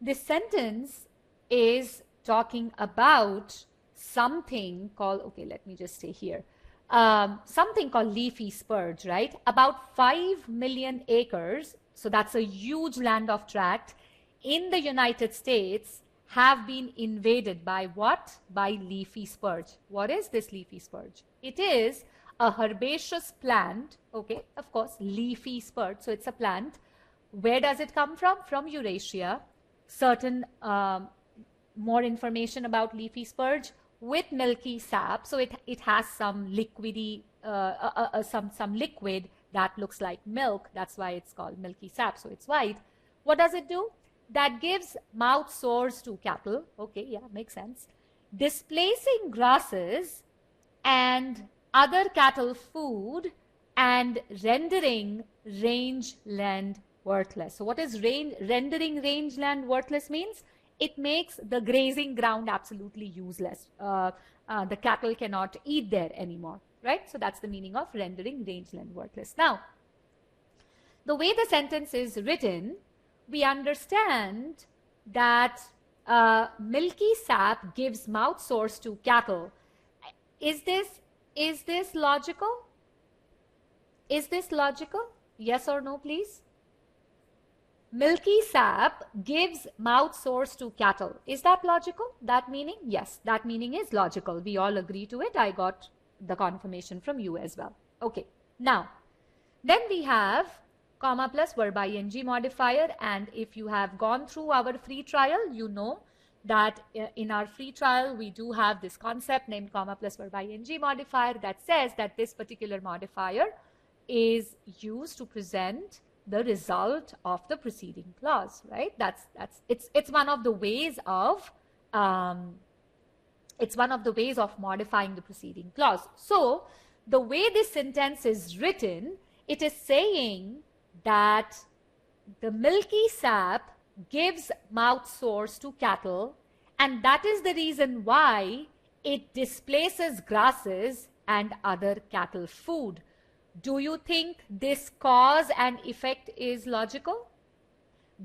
this sentence is talking about something called, okay, let me just stay here, something called leafy spurge, right? About 5 million acres, so that's a huge land of tract in the United States, have been invaded by what? By leafy spurge. What is this leafy spurge? It is a herbaceous plant, okay, of course, leafy spurge, so it's a plant. Where does it come from? From Eurasia. Certain more information about leafy spurge with milky sap, so it has some liquidy, some liquid that looks like milk. That's why it's called milky sap, so it's white. What does it do? That gives mouth sores to cattle. Okay, yeah, makes sense. Displacing grasses and other cattle food and rendering rangeland worthless. So what is rendering rangeland worthless means? It makes the grazing ground absolutely useless. The cattle cannot eat there anymore, right? So that's the meaning of rendering rangeland worthless. Now, the way the sentence is written, we understand that milky sap gives mouth sores to cattle. Is this logical? Is this logical? Yes or no, please? Milky sap gives mouth sores to cattle. Is that logical? That meaning? Yes, that meaning is logical. We all agree to it. I got the confirmation from you as well. Okay, now, then we have comma plus verb ing modifier, and if you have gone through our free trial, you know that in our free trial, we do have this concept named comma plus verb ing modifier that says that this particular modifier is used to present the result of the preceding clause, right? It's one of the ways of modifying the preceding clause. So the way this sentence is written, it is saying that the milky sap gives mouth sores to cattle, and that is the reason why it displaces grasses and other cattle food. Do you think this cause and effect is logical?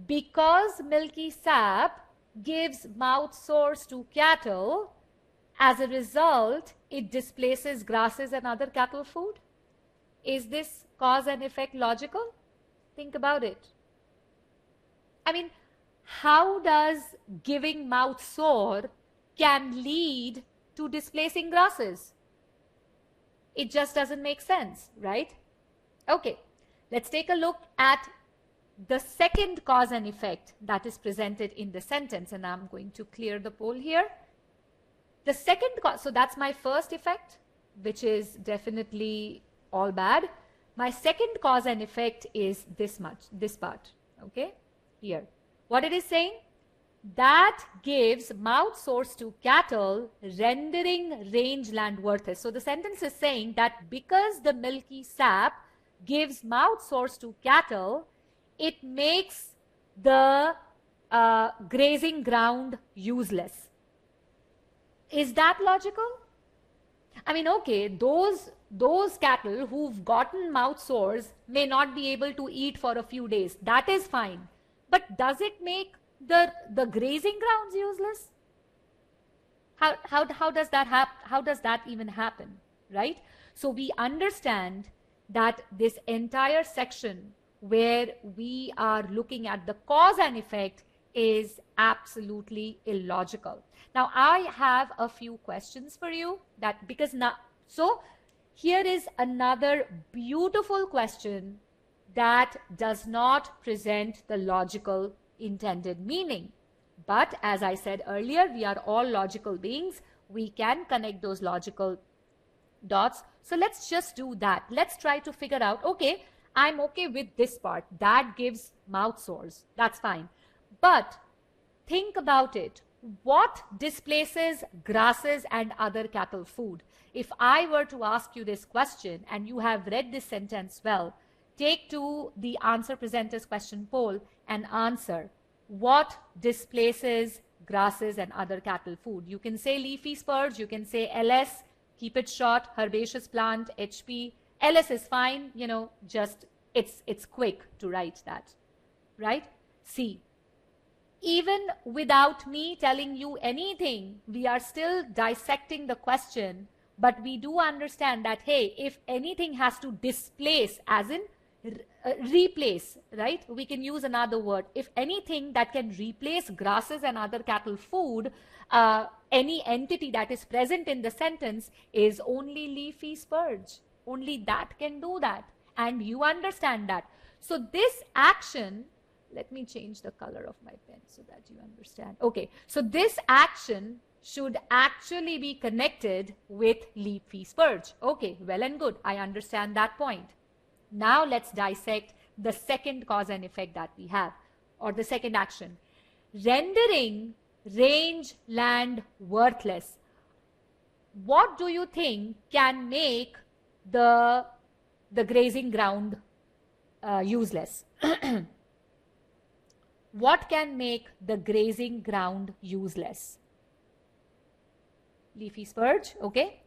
Because milky sap gives mouth sores to cattle, As a result, it displaces grasses and other cattle food. Is this cause and effect logical? Think about it. I mean, how does giving mouth sore can lead to displacing grasses? It just doesn't make sense, right? Okay, let's take a look at the second cause and effect that is presented in the sentence, and I'm going to clear the poll here. The second cause, so that's my first effect, which is definitely all bad. My second cause and effect is this part, okay, here. What it is saying? That gives mouth sores to cattle, rendering rangeland worthless. So the sentence is saying that because the milky sap gives mouth sores to cattle, it makes the grazing ground useless. Is that logical? I mean, okay, those cattle who've gotten mouth sores may not be able to eat for a few days. That is fine. But does it make the grazing grounds useless? How does that happen? How does that even happen, right? So we understand that this entire section where we are looking at the cause and effect is absolutely illogical. Now I have a few questions for you, that because now, so here is another beautiful question that does not present the logical intended meaning. But as I said earlier, we are all logical beings. We can connect those logical dots. So let's just do that. Let's try to figure out, okay, I'm okay with this part. That gives mouth sores. That's fine. But think about it. What displaces grasses and other cattle food? If I were to ask you this question and you have read this sentence well, take to the answer presenters question poll and answer. What displaces grasses and other cattle food? You can say leafy spurge, you can say LS, keep it short, herbaceous plant, HP. LS is fine, you know, just it's quick to write that, right? C. Even without me telling you anything, we are still dissecting the question, but we do understand that, hey, if anything has to displace, as in replace, right? We can use another word. If anything that can replace grasses and other cattle food, any entity that is present in the sentence is only leafy spurge. Only that can do that. And you understand that. So this action, let me change the color of my pen so that you understand. Okay, so this action should actually be connected with leafy spurge. Okay, well and good. I understand that point. Now let's dissect the second cause and effect that we have, or the second action. Rendering range land worthless. What do you think can make the grazing ground useless? What can make the grazing ground useless? Leafy spurge, okay.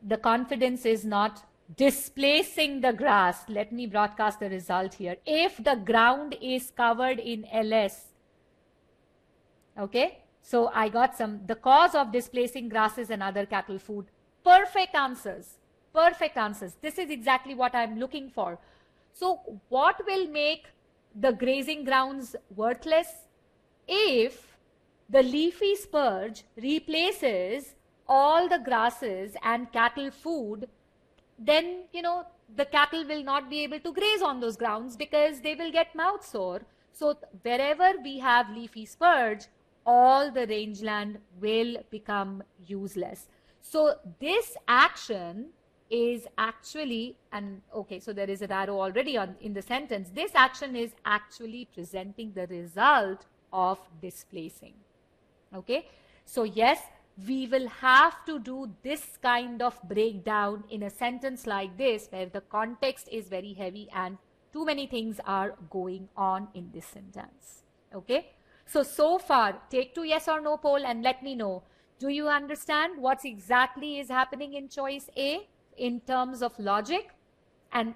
The confidence is not displacing the grass. Let me broadcast the result here. If the ground is covered in LS, okay, so I got the cause of displacing grasses and other cattle food. Perfect answers. Perfect answers. This is exactly what I'm looking for. So what will make the grazing grounds worthless? If the leafy spurge replaces all the grasses and cattle food, then, you know, the cattle will not be able to graze on those grounds because they will get mouth sore. So wherever we have leafy spurge, all the rangeland will become useless. So this action is actually, and okay, so there is an arrow already in the sentence. This action is actually presenting the result of displacing. Okay, so yes, we will have to do this kind of breakdown in a sentence like this, where the context is very heavy and too many things are going on in this sentence. Okay, so far, take to yes or no poll and let me know. Do you understand what exactly is happening in choice A in terms of logic? And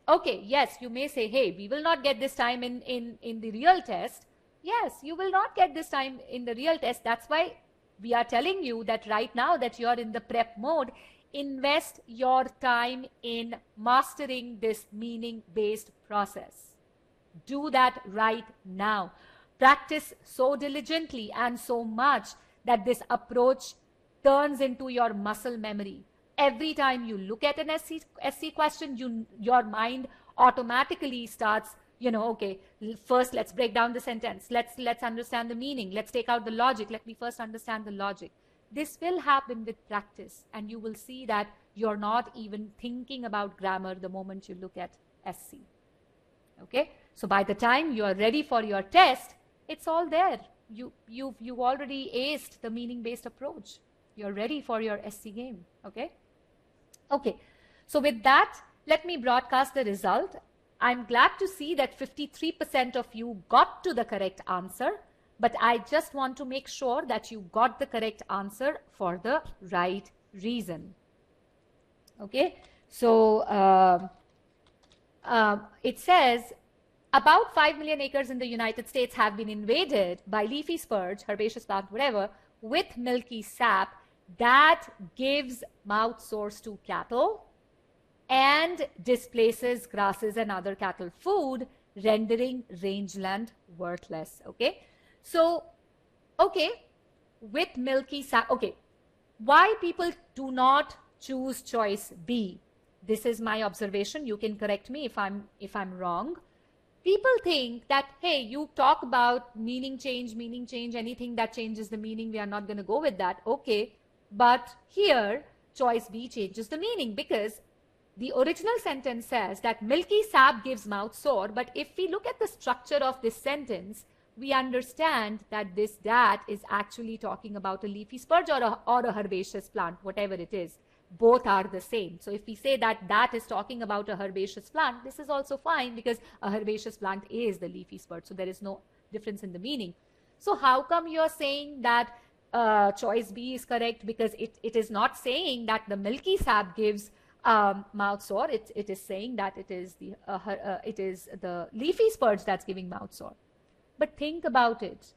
okay, yes, you may say, hey, we will not get this time in the real test. Yes, you will not get this time in the real test. That's why We are telling you that right now that you're in the prep mode, invest your time in mastering this meaning-based process. Do that right now. Practice so diligently and so much that this approach turns into your muscle memory. Every time you look at an SC question, your mind automatically starts, okay, first let's break down the sentence. Let's understand the meaning. Let's take out the logic. Let me first understand the logic. This will happen with practice, and you will see that you're not even thinking about grammar the moment you look at SC. Okay, so by the time you are ready for your test, it's all there. You've already aced the meaning-based approach. You're ready for your SC game. Okay. Okay. So with that, let me broadcast the result. I'm glad to see that 53% of you got to the correct answer, but I just want to make sure that you got the correct answer for the right reason. Okay. So it says about 5 million acres in the United States have been invaded by leafy spurge, herbaceous plant, whatever, with milky sap that gives mouth sores to cattle and displaces grasses and other cattle food, rendering rangeland worthless. Okay. So, okay, with milky sap. Okay. Why people do not choose choice B? This is my observation. You can correct me if I'm wrong. People think that, hey, you talk about meaning change, anything that changes the meaning, we are not going to go with that. Okay. But here, choice B changes the meaning, because the original sentence says that milky sap gives mouth sore. But if we look at the structure of this sentence, we understand that that is actually talking about a leafy spurge or a herbaceous plant, whatever it is. Both are the same. So if we say that is talking about a herbaceous plant, this is also fine, because a herbaceous plant is the leafy spurge. So there is no difference in the meaning. So how come you're saying that choice B is correct? Because it is not saying that the milky sap gives mouth sore. It is saying that it is the leafy spurge that's giving mouth sore. But think about it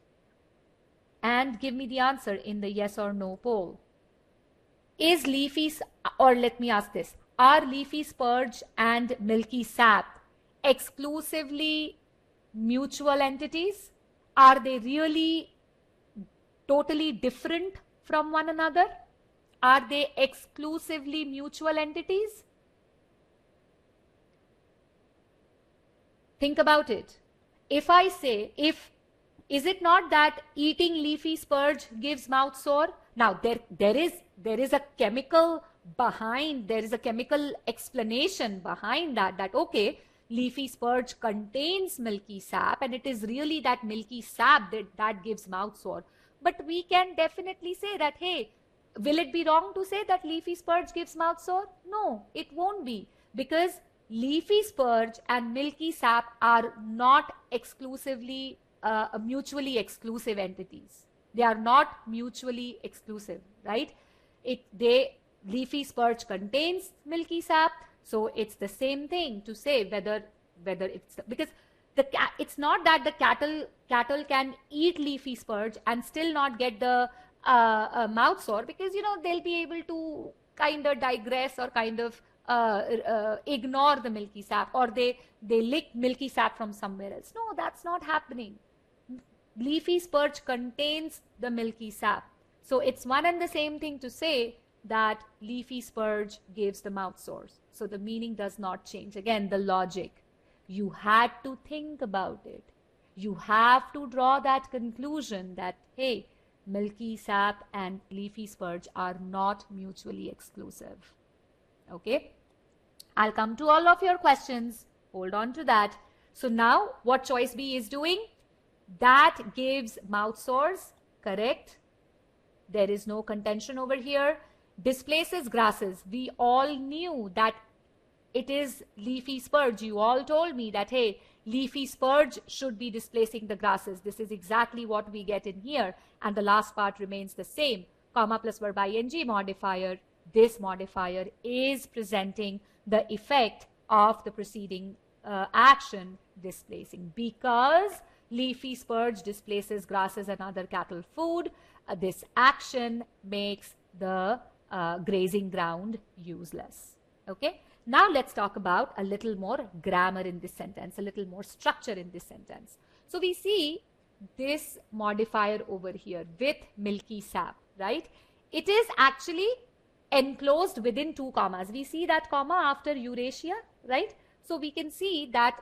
and give me the answer in the yes or no poll. Is leafy, or let me ask this, are leafy spurge and milky sap exclusively mutual entities? Are they really totally different from one another? Are they exclusively mutual entities? Think about it. If I say, is it not that eating leafy spurge gives mouth sore? Now there is a chemical behind, there is a chemical explanation behind that okay, leafy spurge contains milky sap, and it is really that milky sap that gives mouth sore. But we can definitely say that, hey, will it be wrong to say that leafy spurge gives mouth sore? No, it won't be, because leafy spurge and milky sap are not exclusively mutually exclusive entities. They are not mutually exclusive, right? Leafy spurge contains milky sap, so it's the same thing to say whether it's, because it's not that the cattle can eat leafy spurge and still not get the mouth sore, because they'll be able to kind of digress or kind of ignore the milky sap, or they lick milky sap from somewhere else. No, that's not happening. Leafy spurge contains the milky sap. So it's one and the same thing to say that leafy spurge gives the mouth sores. So the meaning does not change. Again, the logic. You had to think about it. You have to draw that conclusion that, hey, milky sap and leafy spurge are not mutually exclusive. Okay? I'll come to all of your questions. Hold on to that. So now what choice B is doing? That gives mouth sores, correct? There is no contention over here. Displaces grasses. We all knew that it is leafy spurge. You all told me that, hey, leafy spurge should be displacing the grasses. This is exactly what we get in here. And the last part remains the same. Comma plus verb ing modifier. This modifier is presenting the effect of the preceding action, displacing, because leafy spurge displaces grasses and other cattle food, this action makes the grazing ground useless. Okay. Now let's talk about a little more grammar in this sentence, a little more structure in this sentence. So we see this modifier over here with milky sap, right? It is actually enclosed within 2 commas. We see that comma after Eurasia, right? So we can see that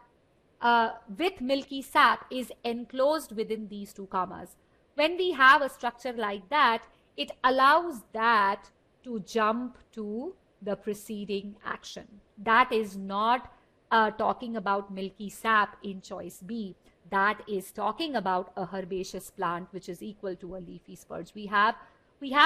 with milky sap is enclosed within these 2 commas. When we have a structure like that, it allows that to jump to the preceding action. That is not talking about milky sap in choice B. That is talking about a herbaceous plant which is equal to a leafy spurge. We have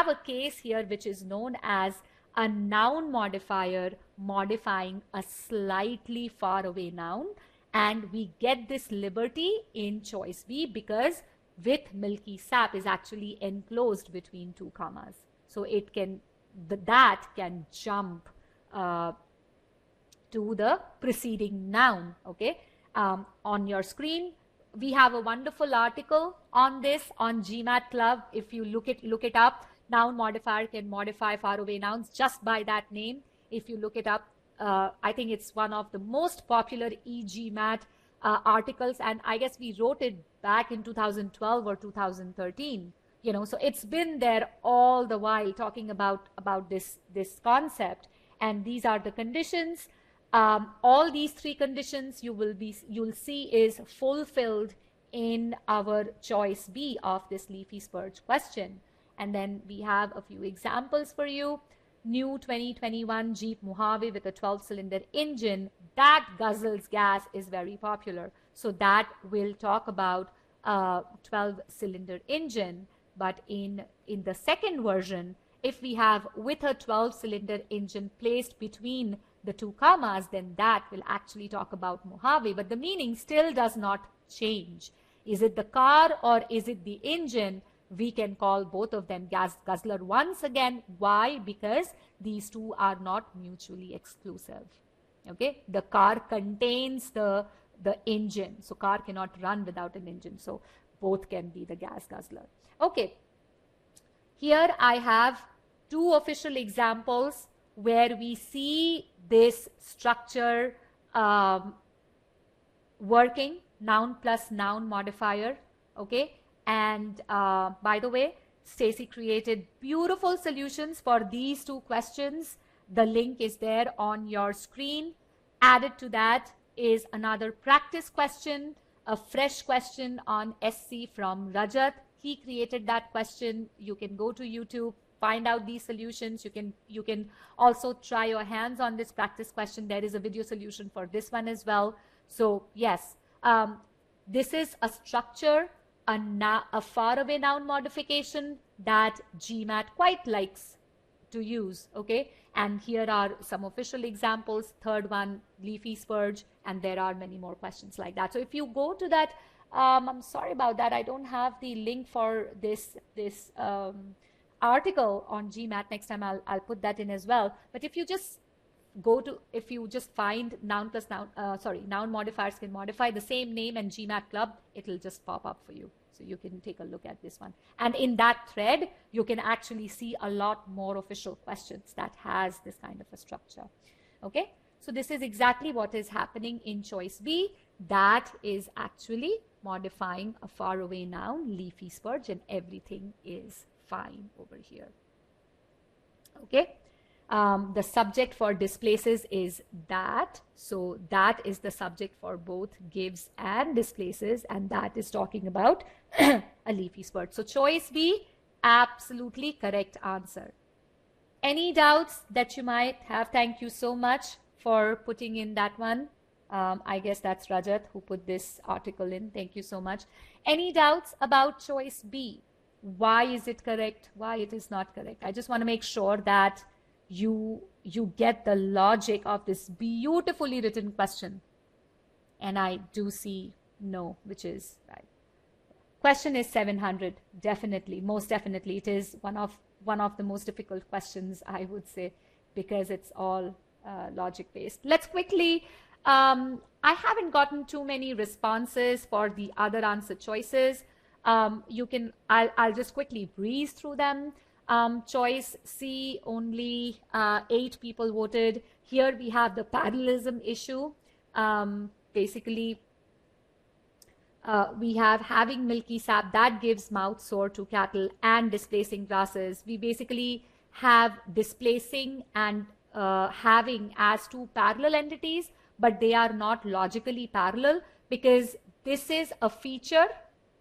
a case here which is known as a noun modifier modifying a slightly far away noun, and we get this liberty in choice B because with milky sap is actually enclosed between 2 commas. So it can that can jump to the preceding noun. Okay. On your screen we have a wonderful article on this on GMAT Club. If you look it up, noun modifier can modify faraway nouns just by that name. If you look it up, I think it's one of the most popular e-GMAT articles, and I guess we wrote it back in 2012 or 2013. You know, so it's been there all the while talking about this concept, and these are the conditions. All these 3 conditions you'll see is fulfilled in our choice B of this leafy spurge question. And then we have a few examples for you. New 2021 Jeep Mojave with a 12-cylinder engine that guzzles gas is very popular. So that will talk about a 12-cylinder engine. But in the second version, if we have with a 12-cylinder engine placed between the 2 commas, then that will actually talk about Mojave. But the meaning still does not change. Is it the car or is it the engine? We can call both of them gas guzzler once again. Why? Because these 2 are not mutually exclusive. Okay, the car contains the engine, so car cannot run without an engine. So both can be the gas guzzler. Okay, here I have 2 official examples where we see this structure working, noun plus noun modifier. Okay. And by the way, Stacy created beautiful solutions for these 2 questions. The link is there on your screen. Added to that is another practice question, a fresh question on SC from Rajat. He created that question. You can go to YouTube, find out these solutions. You can also try your hands on this practice question. There is a video solution for this one as well. So yes, this is a structure, a faraway noun modification that GMAT quite likes to use. Okay, and here are some official examples. Third one, leafy spurge, and there are many more questions like that. So if you go to that, I'm sorry about that, I don't have the link for this article on GMAT. Next time I'll put that in as well. But if you just find noun plus noun, noun modifiers can modify the same name and GMAT Club, it'll just pop up for you. So you can take a look at this one. And in that thread, you can actually see a lot more official questions that has this kind of a structure. Okay, so this is exactly what is happening in choice B. That is actually modifying a faraway noun, leafy spurge, and everything is fine over here. Okay. The subject for displaces is that. So that is the subject for both gives and displaces, and that is talking about a leafy spurt. So choice B, absolutely correct answer. Any doubts that you might have? Thank you so much for putting in that one. I guess that's Rajat who put this article in. Thank you so much. Any doubts about choice B? Why is it correct? Why it is not correct? I just want to make sure that you get the logic of this beautifully written question. And I do see no, which is right. Question is 700. Definitely, most definitely. It is one of the most difficult questions, I would say, because it's all logic based. Let's quickly, I haven't gotten too many responses for the other answer choices. I'll just quickly breeze through them. Choice C, only 8 people voted. Here we have the parallelism issue. Basically, we have having milky sap that gives mouth sore to cattle and displacing grasses. We basically have displacing and having as 2 parallel entities, but they are not logically parallel, because this is a feature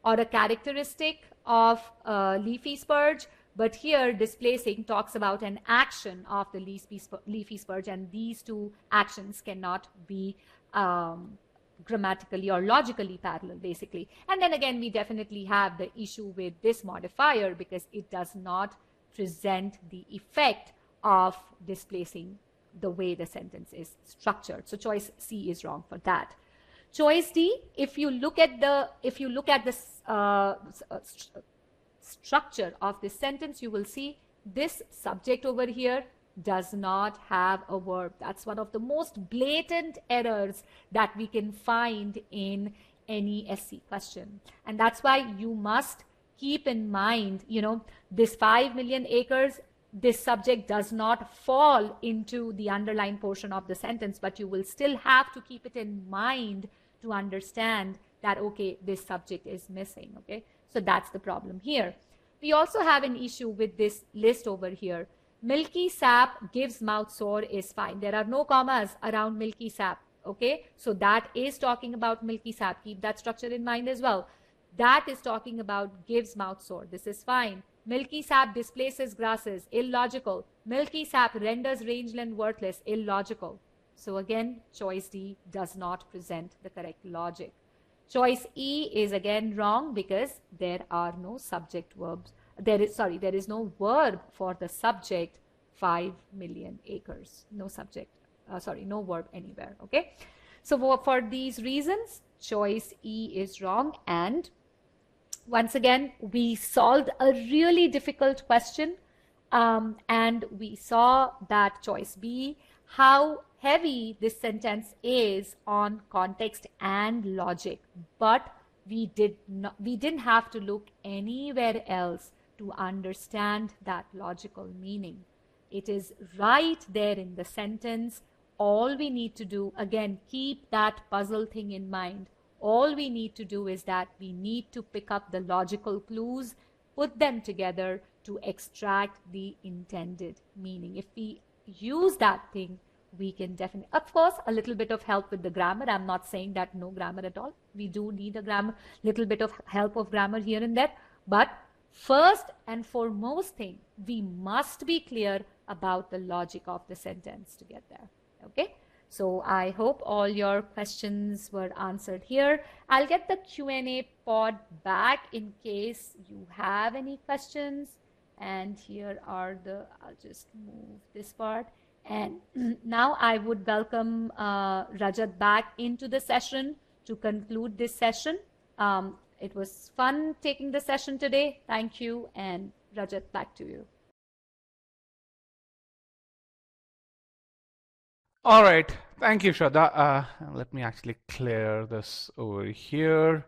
or a characteristic of leafy spurge, but here displacing talks about an action of the leafy spurge, and these 2 actions cannot be grammatically or logically parallel, basically. And then again, we definitely have the issue with this modifier, because it does not present the effect of displacing the way the sentence is structured. So choice C is wrong for that. Choice D, if you look at the structure of this sentence, you will see this subject over here does not have a verb. That's one of the most blatant errors that we can find in any SC question. And that's why you must keep in mind, this 5 million acres, this subject does not fall into the underlined portion of the sentence, but you will still have to keep it in mind to understand that, okay, this subject is missing, okay? So that's the problem here. We also have an issue with this list over here. Milky sap gives mouth sore is fine. There are no commas around milky sap, okay? So that is talking about milky sap. Keep that structure in mind as well. That is talking about gives mouth sore. This is fine. Milky sap displaces grasses, illogical. Milky sap renders rangeland worthless, illogical. So again, choice D does not present the correct logic. Choice E is again wrong, because there are no subject verbs. There is no verb for the subject 5 million acres. No subject, no verb anywhere, okay? So for these reasons, choice E is wrong. And once again, we solved a really difficult question, and we saw that choice B, how heavy this sentence is on context and logic, but we didn't have to look anywhere else to understand that logical meaning. It is right there in the sentence. All we need to do, again, keep that puzzle thing in mind. All we need to do is that we need to pick up the logical clues, put them together to extract the intended meaning. If we use that thing, we can definitely, of course, a little bit of help with the grammar. I'm not saying that no grammar at all. We do need a grammar, little bit of help of grammar here and there. But first and foremost thing, we must be clear about the logic of the sentence to get there. Okay? So I hope all your questions were answered here. I'll get the Q&A pod back in case you have any questions. And here are I'll just move this part. And now I would welcome Rajat back into the session to conclude this session. It was fun taking the session today. Thank you. And Rajat, back to you.
All right. Thank you, Shraddha. Let me actually clear this over here.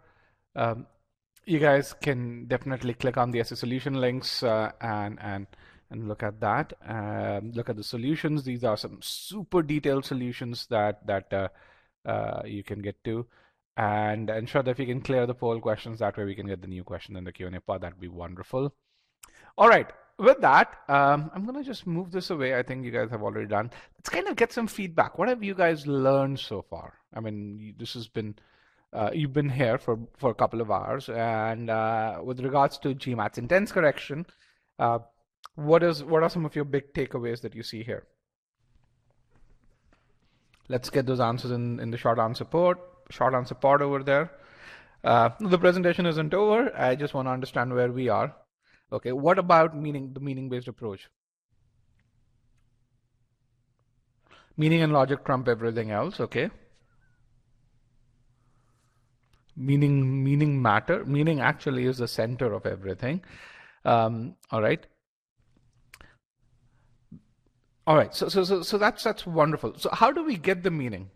You guys can definitely click on the essay solution links and look at that. Look at the solutions. These are some super detailed solutions that you can get to. And Shraddha, if you can clear the poll questions, that way we can get the new question in the Q&A pod. That'd be wonderful. All right. With that, I'm going to just move this away. I think you guys have already done. Let's kind of get some feedback. What have you guys learned so far? I mean, this has been, you've been here for a couple of hours. And with regards to GMAT sentence correction, what are some of your big takeaways that you see here? Let's get those answers in the short answer pod over there. The presentation isn't over. I just want to understand where we are. Okay, what about the meaning-based approach? Meaning and logic trump everything else, okay? Meaning matter. Meaning actually is the center of everything. All right. All right, so that's wonderful. So how do we get the meaning?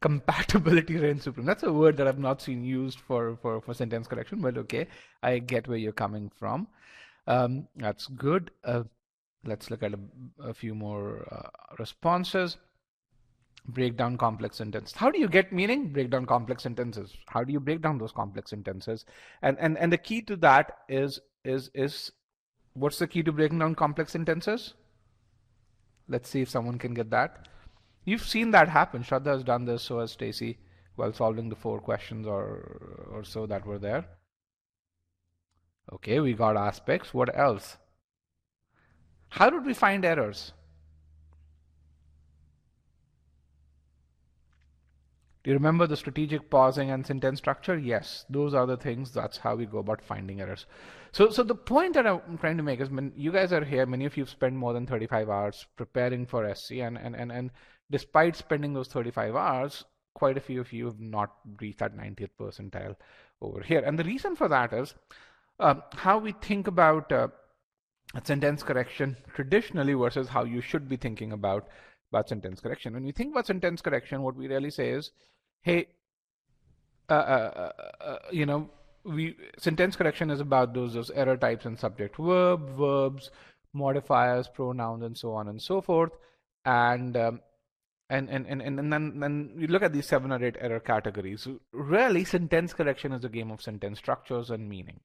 Compatibility reigns supreme. That's a word that I've not seen used for sentence correction, but okay, I get where you're coming from. That's good. Let's look at a few more responses. Break down complex sentences. How do you get meaning? Break down complex sentences. How do you break down those complex sentences? And the key to that is what's the key to breaking down complex sentences? Let's see if someone can get that. You've seen that happen. Shraddha has done this, so has Stacy, while solving the 4 questions or so that were there. Okay, we got aspects. What else? How did we find errors? Do you remember the strategic pausing and sentence structure? Yes, those are the things. That's how we go about finding errors. So the point that I'm trying to make is, when you guys are here, many of you have spent more than 35 hours preparing for SC, and despite spending those 35 hours, quite a few of you have not reached that 90th percentile over here. And the reason for that is how we think about sentence correction traditionally versus how you should be thinking about sentence correction. When we think about sentence correction, what we really say is, hey, sentence correction is about those error types in subject verb, verbs, modifiers, pronouns, and so on and so forth. And then you look at these 7 or 8 error categories. Really, sentence correction is a game of sentence structures and meaning.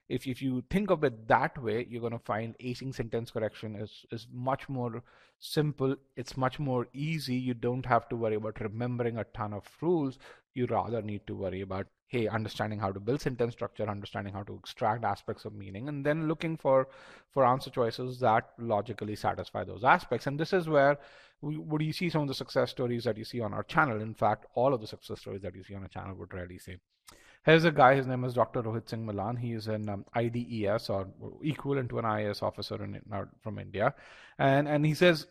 If you think of it that way, you're going to find acing sentence correction is much more simple. It's much more easy. You don't have to worry about remembering a ton of rules. You rather need to worry about, hey, understanding how to build sentence structure, understanding how to extract aspects of meaning, and then looking for answer choices that logically satisfy those aspects. And this is where would you see some of the success stories that you see on our channel. In fact, all of the success stories that you see on our channel would really say. Here's a guy, his name is Dr. Rohit Singh Milan. He is an IDES, or equivalent to an IAS officer from India. And he says,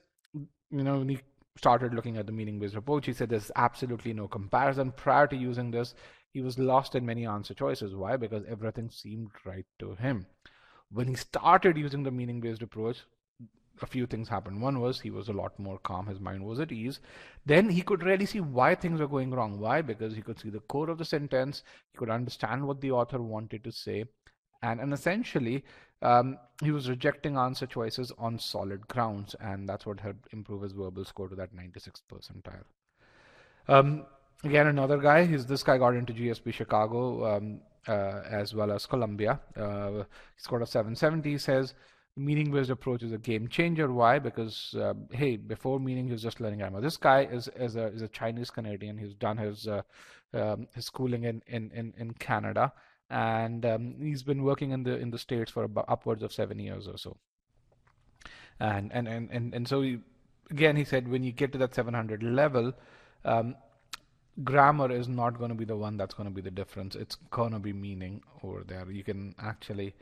when he started looking at the meaning-based approach, he said there's absolutely no comparison. Prior to using this, he was lost in many answer choices. Why? Because everything seemed right to him. When he started using the meaning-based approach, a few things happened. One was he was a lot more calm. His mind was at ease. Then he could really see why things were going wrong. Why? Because he could see the core of the sentence. He could understand what the author wanted to say. And essentially, he was rejecting answer choices on solid grounds. And that's what helped improve his verbal score to that 96th percentile. Again, another guy, this guy got into GSP Chicago as well as Columbia. He scored a 770. He says, meaning-based approach is a game changer. Why? Because hey, before meaning he was just learning grammar. This guy is a Chinese Canadian. He's done his schooling in Canada, and he's been working in the States for about upwards of 7 years or so. And so he said, when you get to that 700 level, grammar is not going to be the one that's going to be the difference. It's going to be meaning over there. You can actually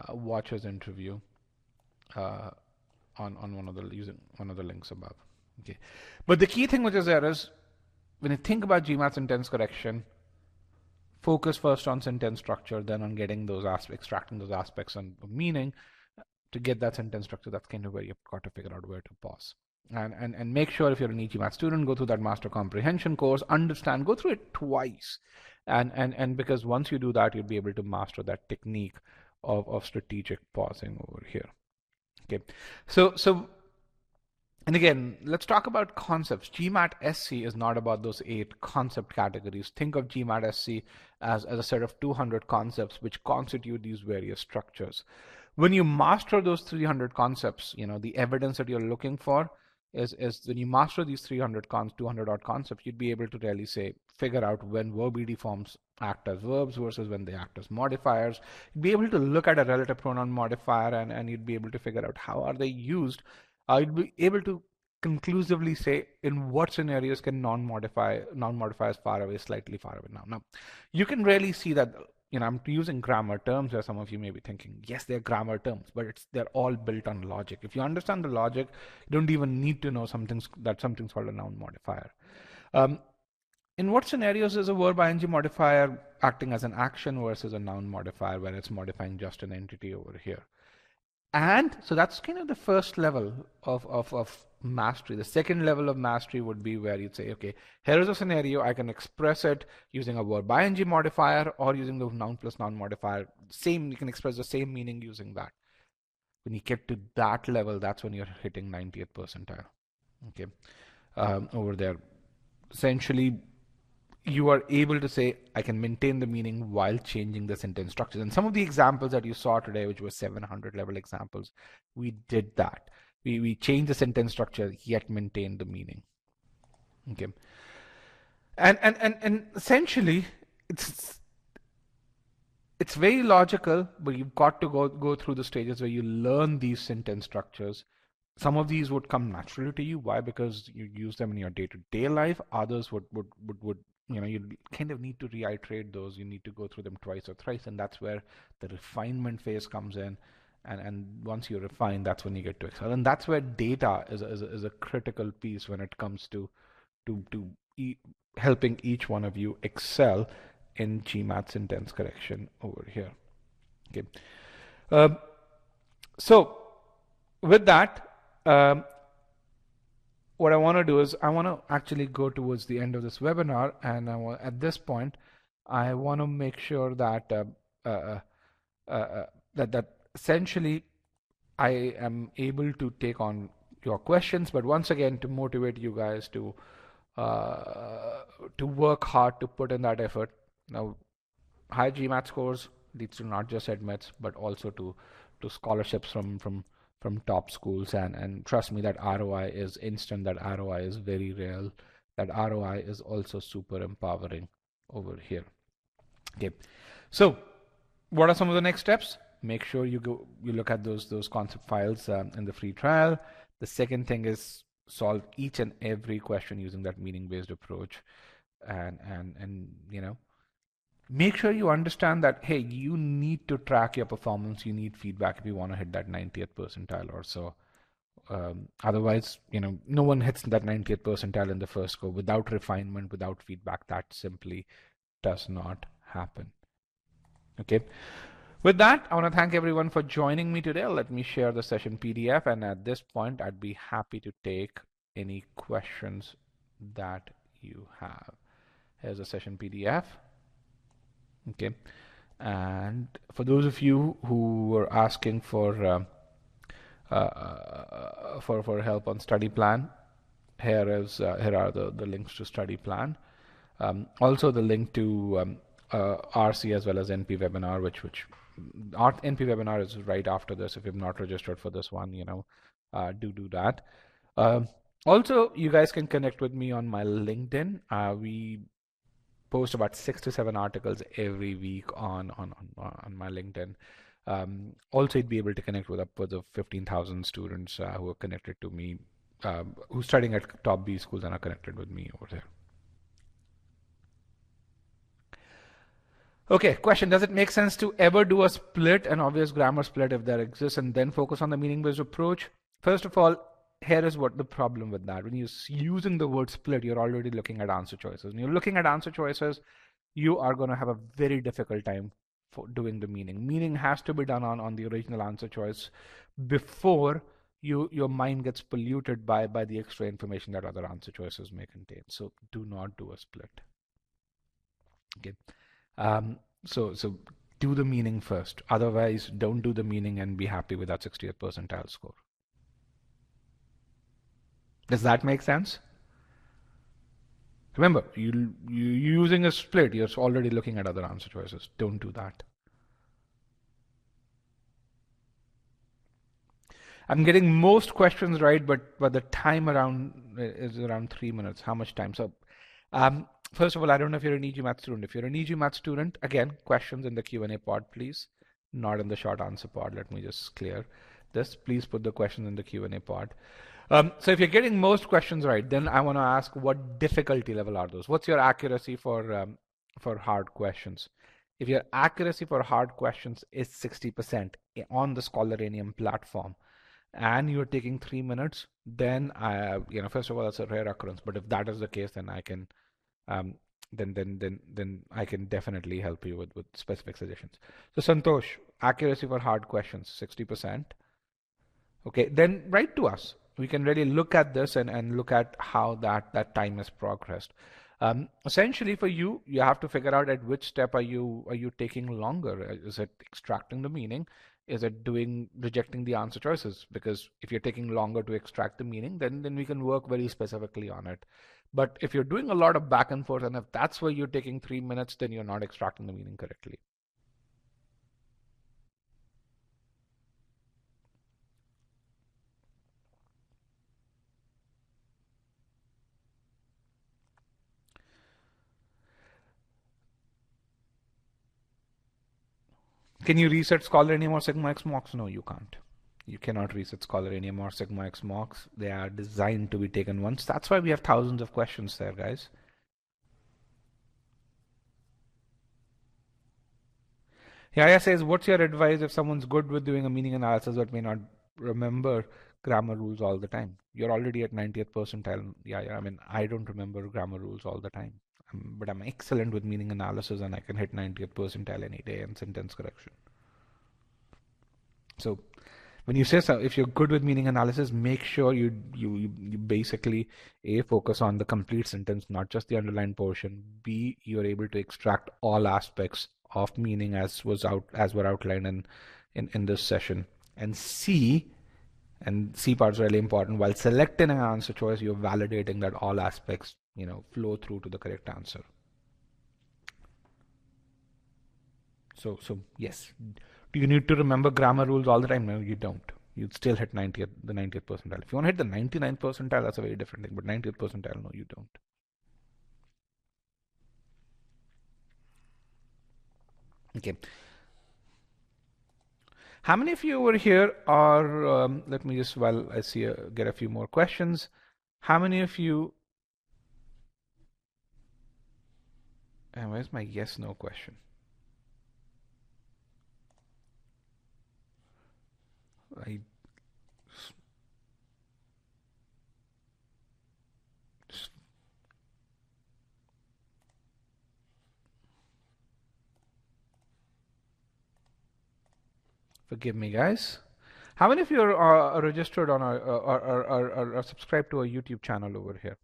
watch his interview on one of the links above. Okay, but the key thing which is there is, when you think about GMAT sentence correction, focus first on sentence structure, then on getting those aspects, extracting those aspects of meaning. To get that sentence structure, that's kind of where you've got to figure out where to pause. And make sure, if you're an e-GMAT student, go through that master comprehension course, go through it twice. And because once you do that, you'll be able to master that technique of strategic pausing over here. Okay, so and again, let's talk about concepts. GMAT SC is not about those 8 concept categories. Think of GMAT SC as a set of 200 concepts which constitute these various structures. When you master those 300 concepts, the evidence that you're looking for is when you master these 200 odd concepts, you'd be able to really figure out when verb ED forms act as verbs versus when they act as modifiers. You'd be able to look at a relative pronoun modifier and you'd be able to figure out how are they used. You'd be able to conclusively say in what scenarios can non-modifiers far away, slightly far away. Now you can really see that. I'm using grammar terms where some of you may be thinking, yes, they're grammar terms, but they're all built on logic. If you understand the logic, you don't even need to know something's called a noun modifier. In what scenarios is a verb ing modifier acting as an action versus a noun modifier where it's modifying just an entity over here? And so that's kind of the first level of mastery. The second level of mastery would be where you'd say, okay, here is a scenario. I can express it using a verb ing modifier or using the noun plus noun modifier. Same, you can express the same meaning using that. When you get to that level, that's when you're hitting 90th percentile. Okay, over there. Essentially, you are able to say, I can maintain the meaning while changing the sentence structures. And some of the examples that you saw today, which were 700 level examples, we did that. We changed the sentence structure, yet maintained the meaning. Okay. And essentially, it's very logical, but you've got to go through the stages where you learn these sentence structures. Some of these would come naturally to you. Why? Because you use them in your day-to-day life. Others would you kind of need to reiterate those. You need to go through them twice or thrice, and that's where the refinement phase comes in. And once you refine, that's when you get to excel. And that's where data is a critical piece when it comes to helping each one of you excel in GMAT sentence correction over here. Okay. So with that, what I want to do is I want to actually go towards the end of this webinar, and at this point, I want to make sure that that essentially I am able to take on your questions, but once again, to motivate you guys to work hard, to put in that effort. Now, high GMAT scores leads to not just admits, but also to scholarships from top schools, and trust me, that ROI is instant, that ROI is very real, that ROI is also super empowering over here. Okay, so what are some of the next steps? Make sure you look at those concept files in the free trial. The second thing is solve each and every question using that meaning-based approach, and make sure you understand that, hey, you need to track your performance. You need feedback if you want to hit that 90th percentile or so. Otherwise, no one hits that 90th percentile in the first go. Without refinement, without feedback, that simply does not happen. Okay. With that, I want to thank everyone for joining me today. Let me share the session PDF, and at this point, I'd be happy to take any questions that you have. Here's a session PDF. Okay, and for those of you who were asking for help on study plan, here are the links to study plan. Also the link to RC as well as NP webinar, which our NP webinar is right after this. If you've not registered for this one, do that. Also, you guys can connect with me on my LinkedIn. We post about 6 to 7 articles every week on my LinkedIn. Also, you'd be able to connect with upwards of 15,000 students who are connected to me, who's studying at top B schools and are connected with me over there. Okay, question: does it make sense to ever do a split, an obvious grammar split if there exists, and then focus on the meaning-based approach? First of all, here is what the problem with that. When you're using the word split, you're already looking at answer choices. When you're looking at answer choices, you are going to have a very difficult time for doing the meaning. Meaning has to be done on the original answer choice before your mind gets polluted by the extra information that other answer choices may contain. So do not do a split. Okay. So do the meaning first. Otherwise, don't do the meaning and be happy with that 60th percentile score. Does that make sense? Remember, you're using a split. You're already looking at other answer choices. Don't do that. I'm getting most questions right, but the time is around 3 minutes. How much time? So, first of all, I don't know if you're an e-GMAT student. If you're an e-GMAT student, again, questions in the Q&A pod, please. Not in the short answer pod. Let me just clear this. Please put the questions in the Q&A pod. So if you're getting most questions right, then I want to ask, what difficulty level are those? What's your accuracy for hard questions? If your accuracy for hard questions is 60% on the Scholaranium platform, and you're taking 3 minutes, then first of all, that's a rare occurrence. But if that is the case, then I can then I can definitely help you with specific suggestions. So Santosh, accuracy for hard questions 60%. okay, then write to us. We can really look at this and look at how that time has progressed. Essentially for you, you have to figure out at which step are you taking longer. Is it extracting the meaning? Is it rejecting the answer choices? Because if you're taking longer to extract the meaning, then we can work very specifically on it. But if you're doing a lot of back and forth, and if that's where you're taking 3 minutes, then you're not extracting the meaning correctly. Can you reset Scholarinium or Sigma X mocks? No, you can't. You cannot reset Scholarinium or Sigma X mocks. They are designed to be taken once. That's why we have thousands of questions there, guys. Yaya says, what's your advice if someone's good with doing a meaning analysis but may not remember grammar rules all the time? You're already at 90th percentile. Yeah, I mean, I don't remember grammar rules all the time. But I'm excellent with meaning analysis and I can hit 90th percentile any day and sentence correction. So when you say so, if you're good with meaning analysis, make sure you basically focus on the complete sentence, not just the underlined portion. B, you're able to extract all aspects of meaning as were outlined in this session. And C part is really important. While selecting an answer choice, you're validating that all aspects flow through to the correct answer. So yes. Do you need to remember grammar rules all the time? No, you don't. You'd still hit the 90th percentile. If you want to hit the 99th percentile, that's a very different thing. But 90th percentile, no, you don't. Okay. How many of you over here are, let me just, while I see, get a few more questions. How many of you, and where's my yes, no question? Forgive me, guys. How many of you are registered on or subscribed to a YouTube channel over here?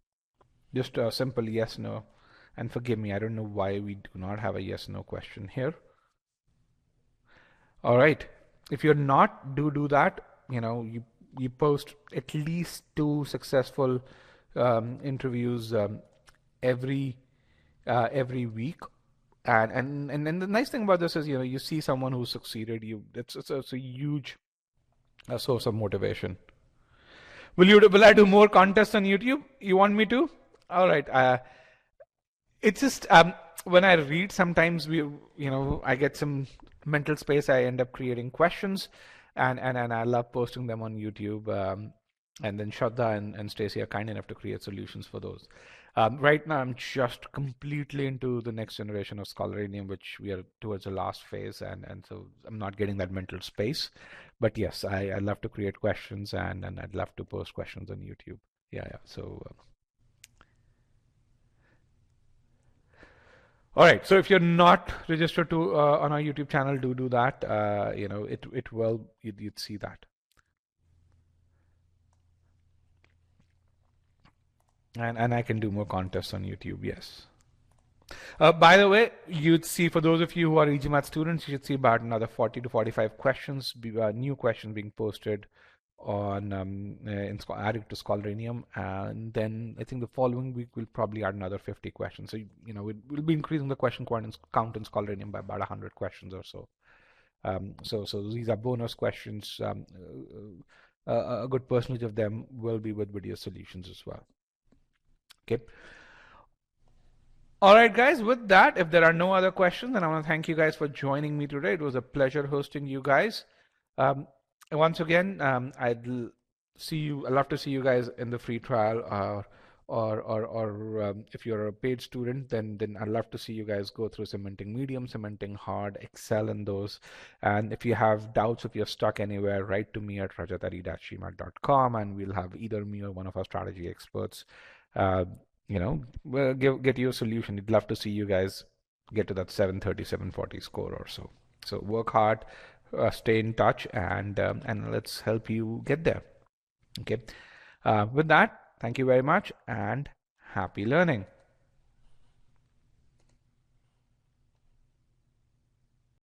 Just a simple yes, no. And forgive me, I don't know why we do not have a yes, no question here. All right. If you're not, do that. You post at least 2 successful interviews every week. And the nice thing about this is, you see someone who succeeded. It's a huge source of motivation. Will I do more contests on YouTube? You want me to? All right. It's just when I read, sometimes I get some mental space. I end up creating questions, and I love posting them on YouTube. And then Shraddha and Stacey are kind enough to create solutions for those. Right now, I'm just completely into the next generation of Scholarinium, which we are towards the last phase, and so I'm not getting that mental space. But yes, I love to create questions, and I'd love to post questions on YouTube. Yeah. So. All right. So if you're not registered to on our YouTube channel, do that. You'd see that. And I can do more contests on YouTube. Yes. By the way, you'd see, for those of you who are e-GMAT students, you should see about another 40 to 45 questions, new questions being posted on added to Scholarinium, and then I think the following week we'll probably add another 50 questions. So we'll be increasing the question count in Scholarinium by about 100 questions or so. So these are bonus questions. A good percentage of them will be with video solutions as well. Okay. All right, guys, with that, if there are no other questions, then I want to thank you guys for joining me today. It was a pleasure hosting you guys. Once again, I'd love to see you guys in the free trial, or if you're a paid student, then I'd love to see you guys go through cementing medium, cementing hard, excel in those. And if you have doubts, if you're stuck anywhere, write to me at rajat@e-gmat.com, and we'll have either me or one of our strategy experts get you a solution. We'd love to see you guys get to that 730, 740 score or so. So work hard, stay in touch, and let's help you get there. Okay. With that, thank you very much and happy learning.